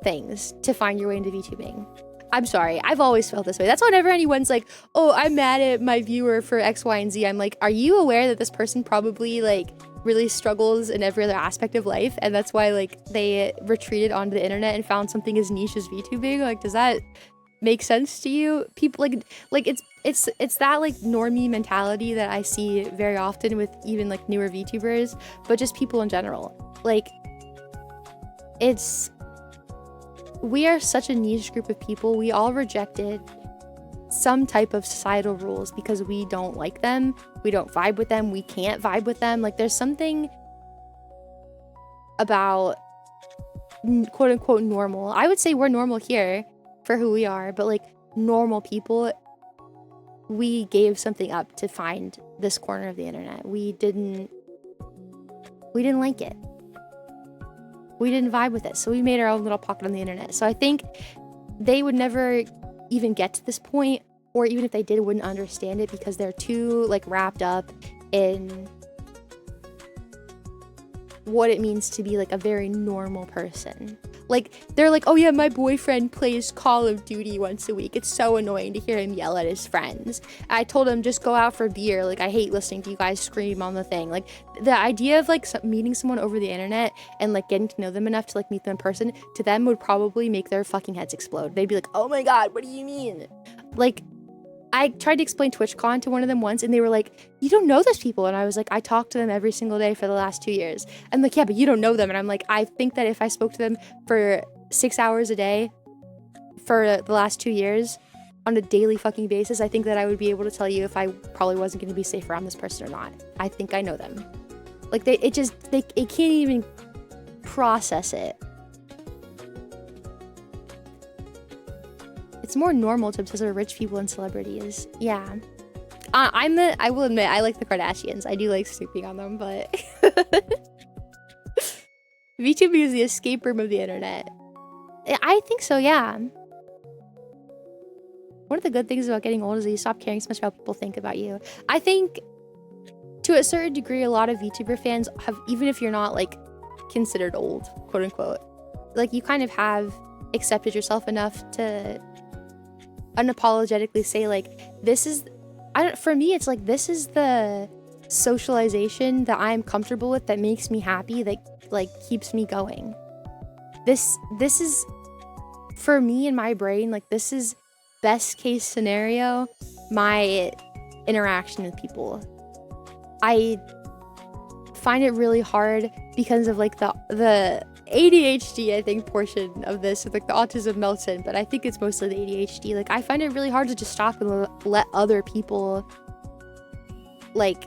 things to find your way into VTubing. I'm sorry, I've always felt this way. That's whenever anyone's like, oh, I'm mad at my viewer for X, Y, and Z. I'm like, are you aware that this person probably like really struggles in every other aspect of life, and that's why like they retreated onto the internet and found something as niche as VTubing? Like, does that make sense to you? People like it's that like normie mentality that I see very often with even like newer VTubers, but just people in general. Like, we are such a niche group of people. We all rejected some type of societal rules because we don't like them, we don't vibe with them, we can't vibe with them. Like, there's something about quote unquote normal. I would say we're normal here for who we are, but like normal people, we gave something up to find this corner of the internet. We didn't like it. We didn't vibe with it, so we made our own little pocket on the internet. So I think they would never even get to this point, or even if they did, wouldn't understand it because they're too like wrapped up in what it means to be like a very normal person. Like, they're like, oh yeah, my boyfriend plays Call of Duty once a week. It's so annoying to hear him yell at his friends. I told him, just go out for beer. Like, I hate listening to you guys scream on the thing. Like, the idea of like meeting someone over the internet and like getting to know them enough to like meet them in person, to them would probably make their fucking heads explode. They'd be like, oh my god, what do you mean? Like, I tried to explain TwitchCon to one of them once, and they were like, you don't know those people. And I was like, I talk to them every single day for the last 2 years. I'm like, yeah, but you don't know them. And I'm like, I think that if I spoke to them for 6 hours a day for the last 2 years on a daily fucking basis, I think that I would be able to tell you if I probably wasn't going to be safe around this person or not. I think I know them. Like, it can't even process it. It's more normal to obsess over rich people and celebrities. Yeah. I will admit, I like the Kardashians. I do like snooping on them, but VTuber is the escape room of the internet. I think so, yeah. One of the good things about getting old is that you stop caring so much about what people think about you. I think, to a certain degree, a lot of VTuber fans have, even if you're not like considered old, quote unquote, like, you kind of have accepted yourself enough to unapologetically say like, this is, for me it's like, this is the socialization that I'm comfortable with, that makes me happy, that like keeps me going. This is, for me in my brain, like, this is best case scenario my interaction with people. I find it really hard because of like the ADHD, I think, portion of this, with like the autism melts in, but I think it's mostly the ADHD. Like, I find it really hard to just stop and let other people like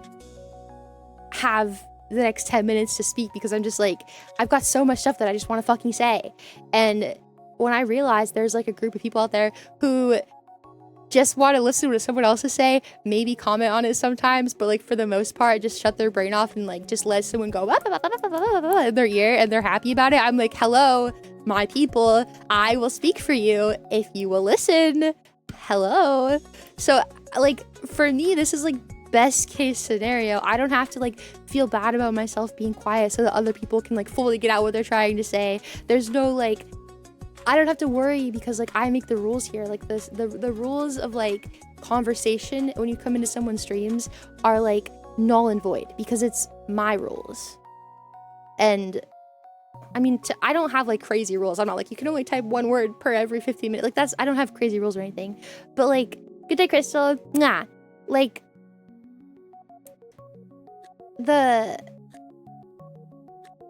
have the next 10 minutes to speak, because I'm just like, I've got so much stuff that I just want to fucking say. And when I realize there's like a group of people out there who just want to listen to what someone else to say, maybe comment on it sometimes, but like for the most part just shut their brain off and like just let someone go in their ear, and they're happy about it, I'm like, hello, my people, I will speak for you if you will listen. Hello. So like, for me, this is like best case scenario. I don't have to like feel bad about myself being quiet so that other people can like fully get out what they're trying to say. There's no like, I don't have to worry because like I make the rules here. Like the rules of like conversation when you come into someone's streams are like null and void because it's my rules. And I mean, I don't have like crazy rules. I'm not like, you can only type one word per every 15 minutes. Like, I don't have crazy rules or anything. But like, good day, Crystal. Nah, like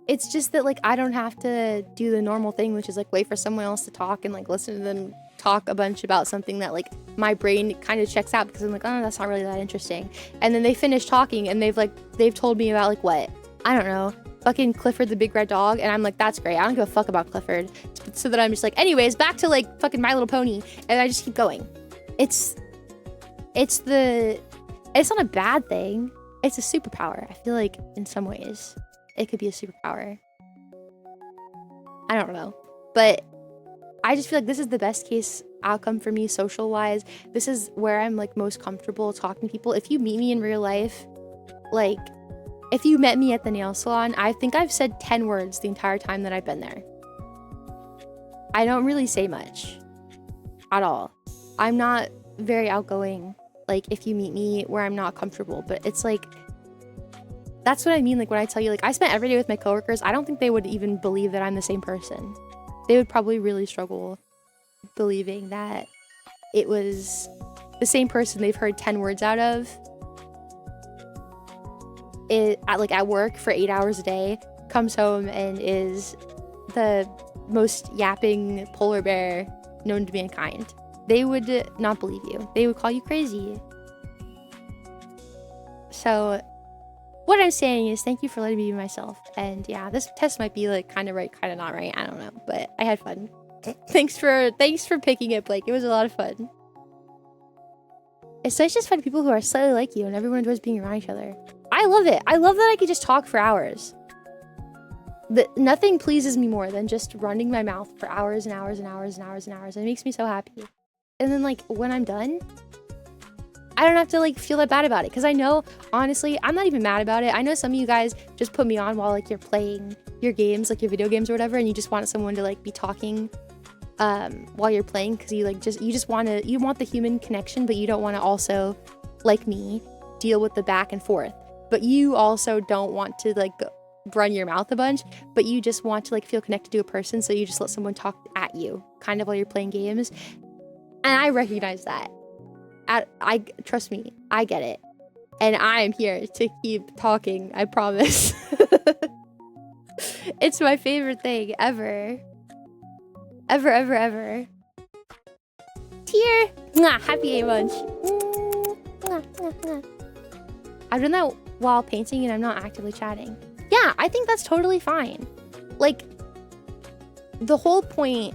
it's just that like I don't have to do the normal thing, which is like wait for someone else to talk and like listen to them talk a bunch about something that like my brain kind of checks out because I'm like, oh, that's not really that interesting. And then they finish talking and they've told me about like what? I don't know. Fucking Clifford the Big Red Dog, and I'm like, that's great. I don't give a fuck about Clifford. So that I'm just like, anyways, back to like fucking My Little Pony, and I just keep going. It's not a bad thing. It's a superpower. I feel like in some ways it could be a superpower. I don't know, but I just feel like this is the best case outcome for me social wise. This is where I'm like most comfortable talking to people. If you meet me in real life, like if you met me at the nail salon, I think I've said 10 words the entire time that I've been there. I don't really say much at all. I'm not very outgoing, like if you meet me where I'm not comfortable, but it's like, that's what I mean. Like when I tell you, like I spent every day with my coworkers, I don't think they would even believe that I'm the same person. They would probably really struggle believing that it was the same person they've heard 10 words out of at work for 8 hours a day, comes home and is the most yapping polar bear known to mankind. They would not believe you. They would call you crazy. So what I'm saying is thank you for letting me be myself. And yeah, this test might be like kind of right, kind of not right. I don't know, but I had fun. Thanks for picking it, Blake. It was a lot of fun. It's nice just find people who are slightly like you and everyone enjoys being around each other. I love it. I love that I could just talk for hours. Nothing pleases me more than just running my mouth for hours and hours and hours and hours and hours. It makes me so happy. And then like when I'm done, I don't have to like feel that bad about it. Because I know, honestly, I'm not even mad about it. I know some of you guys just put me on while like you're playing your games, like your video games or whatever, and you just want someone to like be talking while you're playing because you want the human connection, but you don't want to also, like me, deal with the back and forth. But you also don't want to like run your mouth a bunch, but you just want to like feel connected to a person, so you just let someone talk at you kind of while you're playing games. And I recognize that. I trust me, I get it. And I am here to keep talking, I promise. It's my favorite thing ever. Ever, ever, ever. Tear! Mwah, happy A-Munch. I've done that while painting and I'm not actively chatting. Yeah, I think that's totally fine. Like, the whole point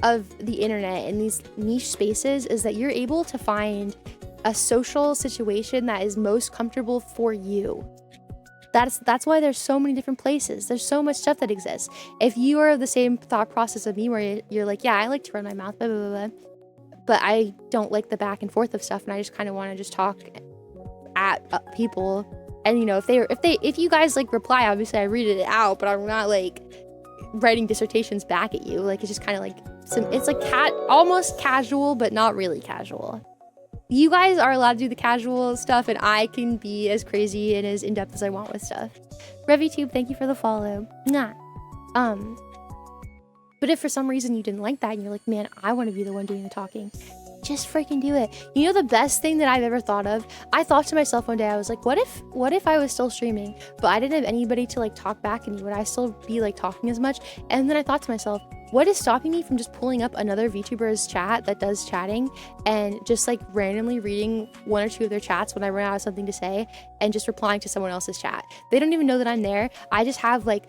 of the internet and these niche spaces is that you're able to find a social situation that is most comfortable for you. That's why there's so many different places. There's so much stuff that exists. If you are of the same thought process of me where you're like, yeah, I like to run my mouth, blah, blah, blah, blah, but I don't like the back and forth of stuff and I just kind of want to just talk at people. And you know, if you guys like reply, obviously I read it out, but I'm not like writing dissertations back at you. Like it's just kind of like it's like almost casual, but not really casual. You guys are allowed to do the casual stuff, and I can be as crazy and as in-depth as I want with stuff. ReviTube, thank you for the follow. Nah. But if for some reason you didn't like that and you're like, man, I want to be the one doing the talking, just freaking do it. You know the best thing that I've ever thought of? I thought to myself one day, I was like, what if I was still streaming, but I didn't have anybody to like talk back at me? Would I still be like talking as much? And then I thought to myself, what is stopping me from just pulling up another VTuber's chat that does chatting and just like randomly reading one or two of their chats when I run out of something to say and just replying to someone else's chat? They don't even know that I'm there. I just have like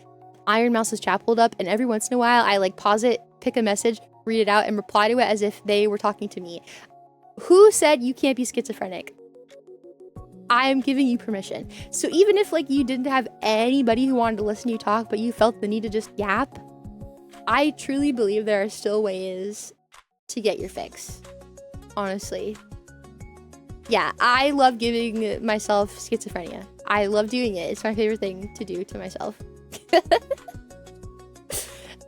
Iron Mouse's chat pulled up, and every once in a while I like pause it, pick a message, read it out, and reply to it as if they were talking to me. Who said you can't be schizophrenic? I am giving you permission. So even if like you didn't have anybody who wanted to listen to you talk, but you felt the need to just yap, I truly believe there are still ways to get your fix. Honestly. Yeah, I love giving myself schizophrenia. I love doing it. It's my favorite thing to do to myself.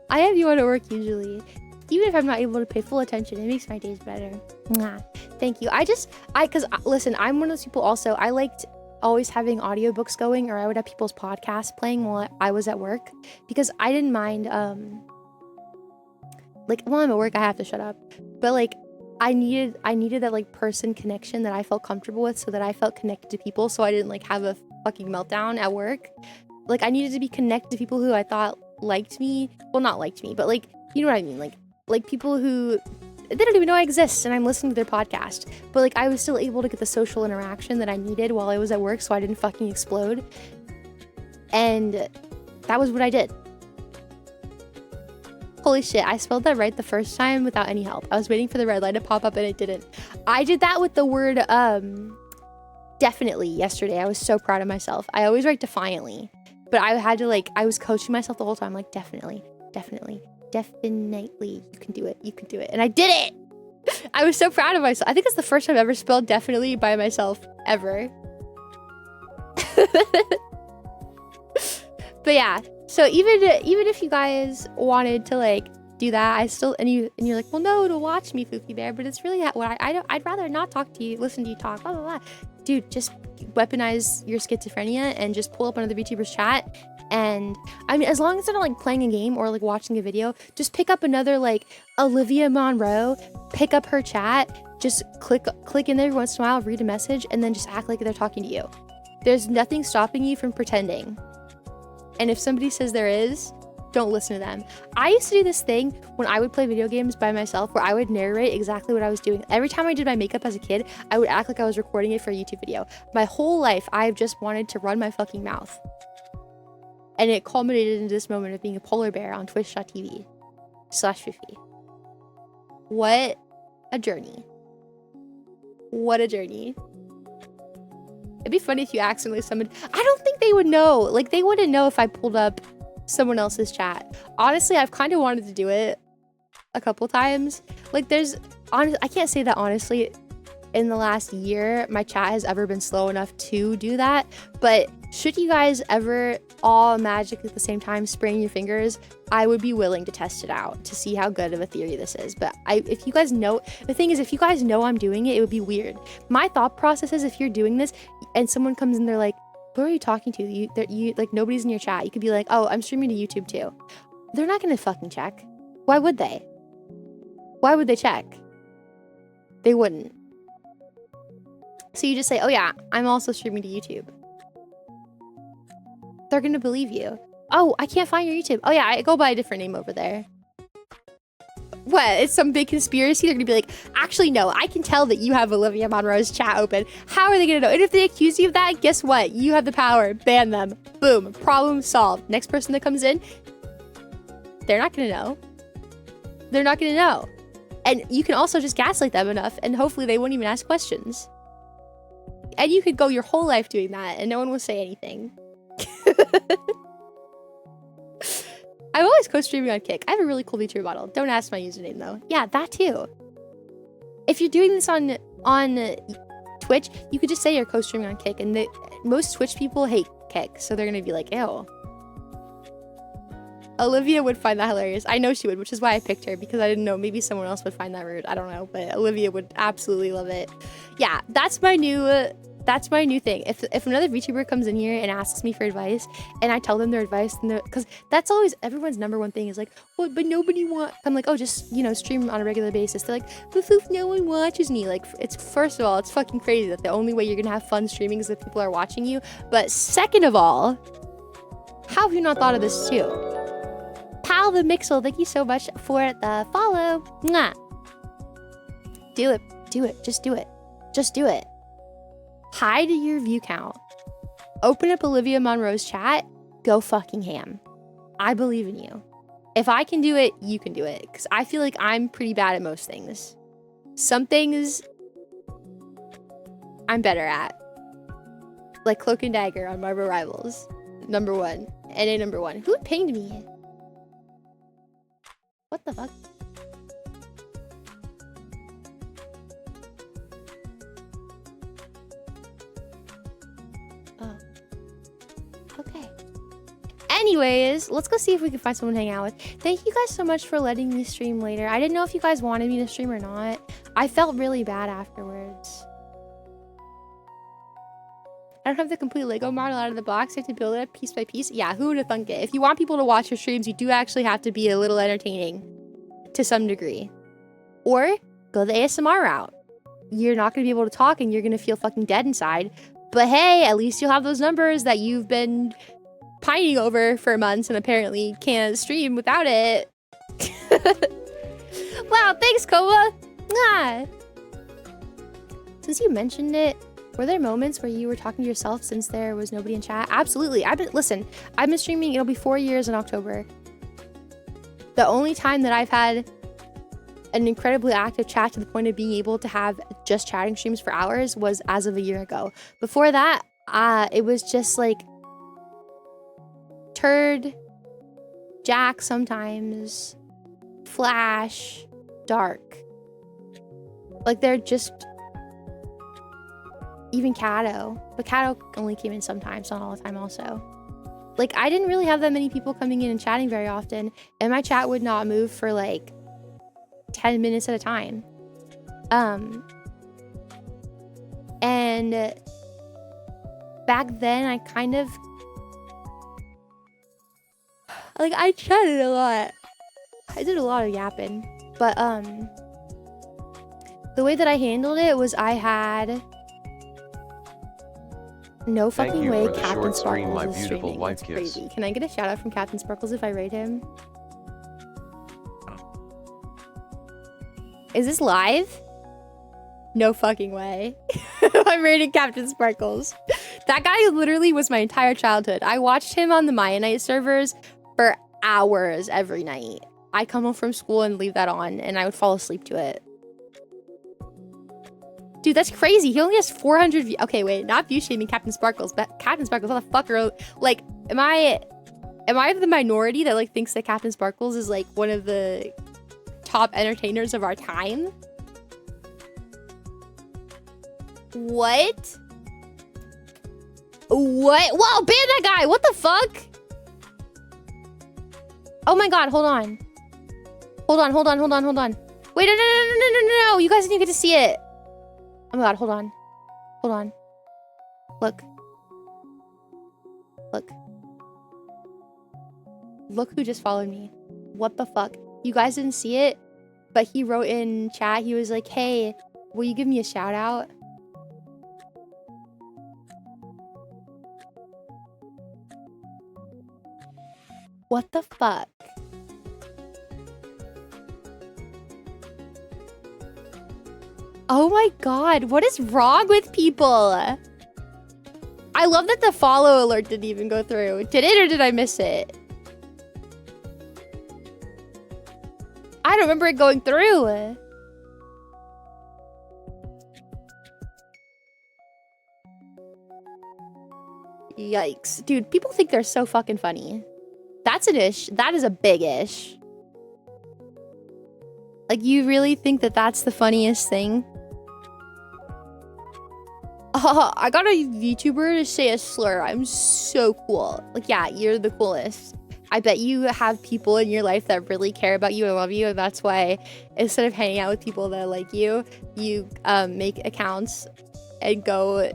I have you on at work usually. Even if I'm not able to pay full attention, it makes my days better. Mwah. Thank you. Listen, I'm one of those people also, I liked always having audiobooks going, or I would have people's podcasts playing while I was at work, because I didn't mind, like while I'm at work, I have to shut up, but like I needed that like person connection that I felt comfortable with, so that I felt connected to people, so I didn't like have a fucking meltdown at work. Like I needed to be connected to people who I thought liked me. Well, not liked me, but like, you know what I mean? Like people who they don't even know I exist and I'm listening to their podcast. But like I was still able to get the social interaction that I needed while I was at work so I didn't fucking explode. And that was what I did. Holy shit, I spelled that right the first time without any help. I was waiting for the red light to pop up and it didn't. I did that with the word definitely yesterday. I was so proud of myself. I always write defiantly, but I had to like, I was coaching myself the whole time, like definitely, definitely, definitely, you can do it, you can do it. And I did it! I was so proud of myself. I think it's the first time I've ever spelled definitely by myself, ever. But yeah, so even if you guys wanted to like do that, I still and you're like, well, no, to watch me, Fuufie Bear, but it's really what I'd rather not talk to you, listen to you talk, blah blah blah. Dude, just weaponize your schizophrenia and just pull up another VTuber's chat. And I mean, as long as they're not like playing a game or like watching a video, just pick up another like Olivia Monroe, pick up her chat, just click in there every once in a while, read a message, and then just act like they're talking to you. There's nothing stopping you from pretending. And if somebody says there is, don't listen to them. I used to do this thing when I would play video games by myself where I would narrate exactly what I was doing. Every time I did my makeup as a kid, I would act like I was recording it for a YouTube video. My whole life, I've just wanted to run my fucking mouth. And it culminated into this moment of being a polar bear on twitch.tv/Fuufie. What a journey. What a journey. It'd be funny if you accidentally summoned. I don't think they would know. Like, they wouldn't know if I pulled up someone else's chat. Honestly, I've kind of wanted to do it a couple times. Like, I can't say that honestly in the last year my chat has ever been slow enough to do that. But should you guys ever all magically at the same time spraying your fingers, I would be willing to test it out to see how good of a theory this is. But if you guys know, the thing is, if you guys know I'm doing it, it would be weird. My thought process is, if you're doing this and someone comes in, they're like, who are you talking to? You like, nobody's in your chat. You could be like, oh, I'm streaming to YouTube too. They're not gonna fucking check. Why would they? Why would they check? They wouldn't. So you just say, oh yeah, I'm also streaming to YouTube. They're gonna believe you. Oh, I can't find your YouTube. Oh yeah, I go by a different name over there. What? It's some big conspiracy? They're gonna be like, actually no, I can tell that you have Olivia Monroe's chat open. How are they gonna know? And if they accuse you of that, guess what? You have the power. Ban them. Boom. Problem solved. Next person that comes in, they're not gonna know. They're not gonna know. And you can also just gaslight them enough and hopefully they won't even ask questions. And you could go your whole life doing that and no one will say anything. I'm always co-streaming on Kick. I have a really cool VTuber model. Don't ask my username though. Yeah, that too. If you're doing this on Twitch, you could just say you're co-streaming on Kick, and most Twitch people hate Kick, so they're gonna be like, ew. Olivia would find that hilarious. I know she would, which is why I picked her, because I didn't know, maybe someone else would find that rude. I don't know, but Olivia would absolutely love it. Yeah, that's my new thing. If another VTuber comes in here and asks me for advice, and I tell them their advice, because that's always everyone's number one thing is like, well, but nobody wants. I'm like, oh, just stream on a regular basis. They're like, but Foof, no one watches me. Like, it's first of all, it's fucking crazy that the only way you're gonna have fun streaming is if people are watching you. But second of all, how have you not thought of this too? Pal the Mixel, thank you so much for the follow. Mwah. Do it. Just do it. Just do it. Hide your view count. Open up Olivia Monroe's chat. Go fucking ham. I believe in you. If I can do it, you can do it. Because I feel like I'm pretty bad at most things. Some things I'm better at. Like Cloak and Dagger on Marvel Rivals. Number 1. NA number 1. Who pinged me? What the fuck? Oh. Okay. Anyways, let's go see if we can find someone to hang out with. Thank you guys so much for letting me stream later. I didn't know if you guys wanted me to stream or not. I felt really bad afterwards. I don't have the complete Lego model out of the box. I have to build it up piece by piece. Yeah, who would have thunk it? If you want people to watch your streams, you do actually have to be a little entertaining to some degree. Or go the ASMR route. You're not going to be able to talk and you're going to feel fucking dead inside. But hey, at least you'll have those numbers that you've been pining over for months and apparently can't stream without it. Wow, thanks, Koma. Mwah. Since you mentioned it, were there moments where you were talking to yourself since there was nobody in chat? Absolutely. I've been streaming, it'll be 4 years in October. The only time that I've had an incredibly active chat to the point of being able to have just chatting streams for hours was as of a year ago. Before that, it was just like Turd, Jack sometimes, Flash, Dark. Like they're just... Even Kato. But Kato only came in sometimes, not all the time also. Like, I didn't really have that many people coming in and chatting very often. And my chat would not move for like 10 minutes at a time. And back then I kind of... Like, I chatted a lot. I did a lot of yapping. But, the way that I handled it was I had... No Thank fucking you way for the Captain short stream, Sparkles my is beautiful streaming. wife That's kiss. crazy. Can I get a shout out from Captain Sparkles if I raid him? Is this live? No fucking way. I'm raiding Captain Sparkles. That guy literally was my entire childhood. I watched him on the Maya Night servers for hours every night. I'd come home from school and leave that on, and I would fall asleep to it. Dude, that's crazy. He only has 400 views. Okay, wait, not view shaming Captain Sparkles, but Captain Sparkles, what the fuck are... Like, am I the minority that, like, thinks that Captain Sparkles is, like, one of the top entertainers of our time? What? What? Whoa, ban that guy! What the fuck? Oh my god, hold on. Hold on. Wait, no. You guys didn't get to see it. Oh my god, hold on. Look. Look who just followed me. What the fuck? You guys didn't see it? But he wrote in chat, he was like, hey, will you give me a shout out? What the fuck? Oh my god, what is wrong with people? I love that the follow alert didn't even go through. Did it or did I miss it? I don't remember it going through. Yikes. Dude, people think they're so fucking funny. That's an ish. That is a big ish. Like, you really think that that's the funniest thing? I got a VTuber to say a slur. I'm so cool. Like, yeah, you're the coolest. I bet you have people in your life that really care about you and love you, and that's why instead of hanging out with people that like you make accounts and go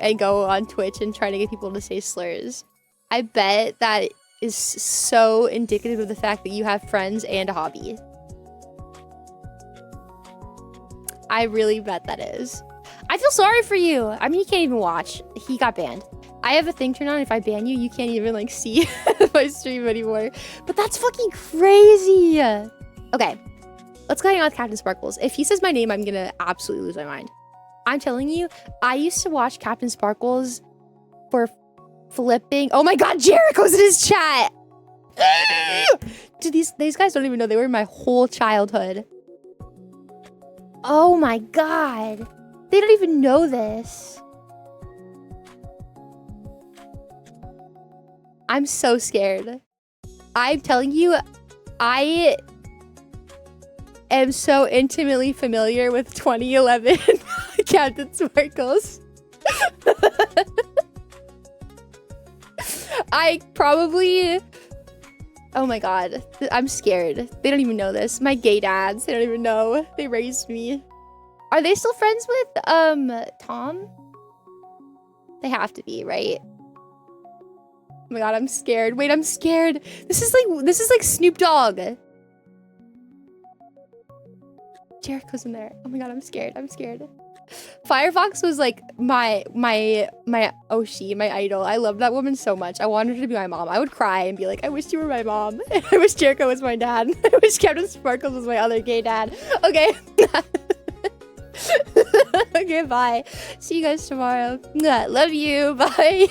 on Twitch and try to get people to say slurs. I bet that is so indicative of the fact that you have friends and a hobby. I really bet that is. I feel sorry for you. I mean, you can't even watch. He got banned. I have a thing turned on. If I ban you, you can't even like see my stream anymore. But that's fucking crazy. Okay, let's go hang out with Captain Sparkles. If he says my name, I'm gonna absolutely lose my mind. I'm telling you, I used to watch Captain Sparkles for flipping. Oh my god, Jericho's in his chat. Dude, these guys don't even know they were my whole childhood. Oh my god. They don't even know this. I'm so scared. I'm telling you, I am so intimately familiar with 2011 Captain Sparkles. I probably... Oh my god. I'm scared. They don't even know this. My gay dads, they don't even know. They raised me. Are they still friends with, Tom? They have to be, right? Oh my god, I'm scared. Wait, I'm scared. This is like Snoop Dogg. Jericho's in there. Oh my god, I'm scared. I'm scared. Firefox was like my Oshi, my idol. I loved that woman so much. I wanted her to be my mom. I would cry and be like, I wish you were my mom. I wish Jericho was my dad. I wish Captain Sparkles was my other gay dad. Okay. Okay, bye. See you guys tomorrow. Love you. Bye.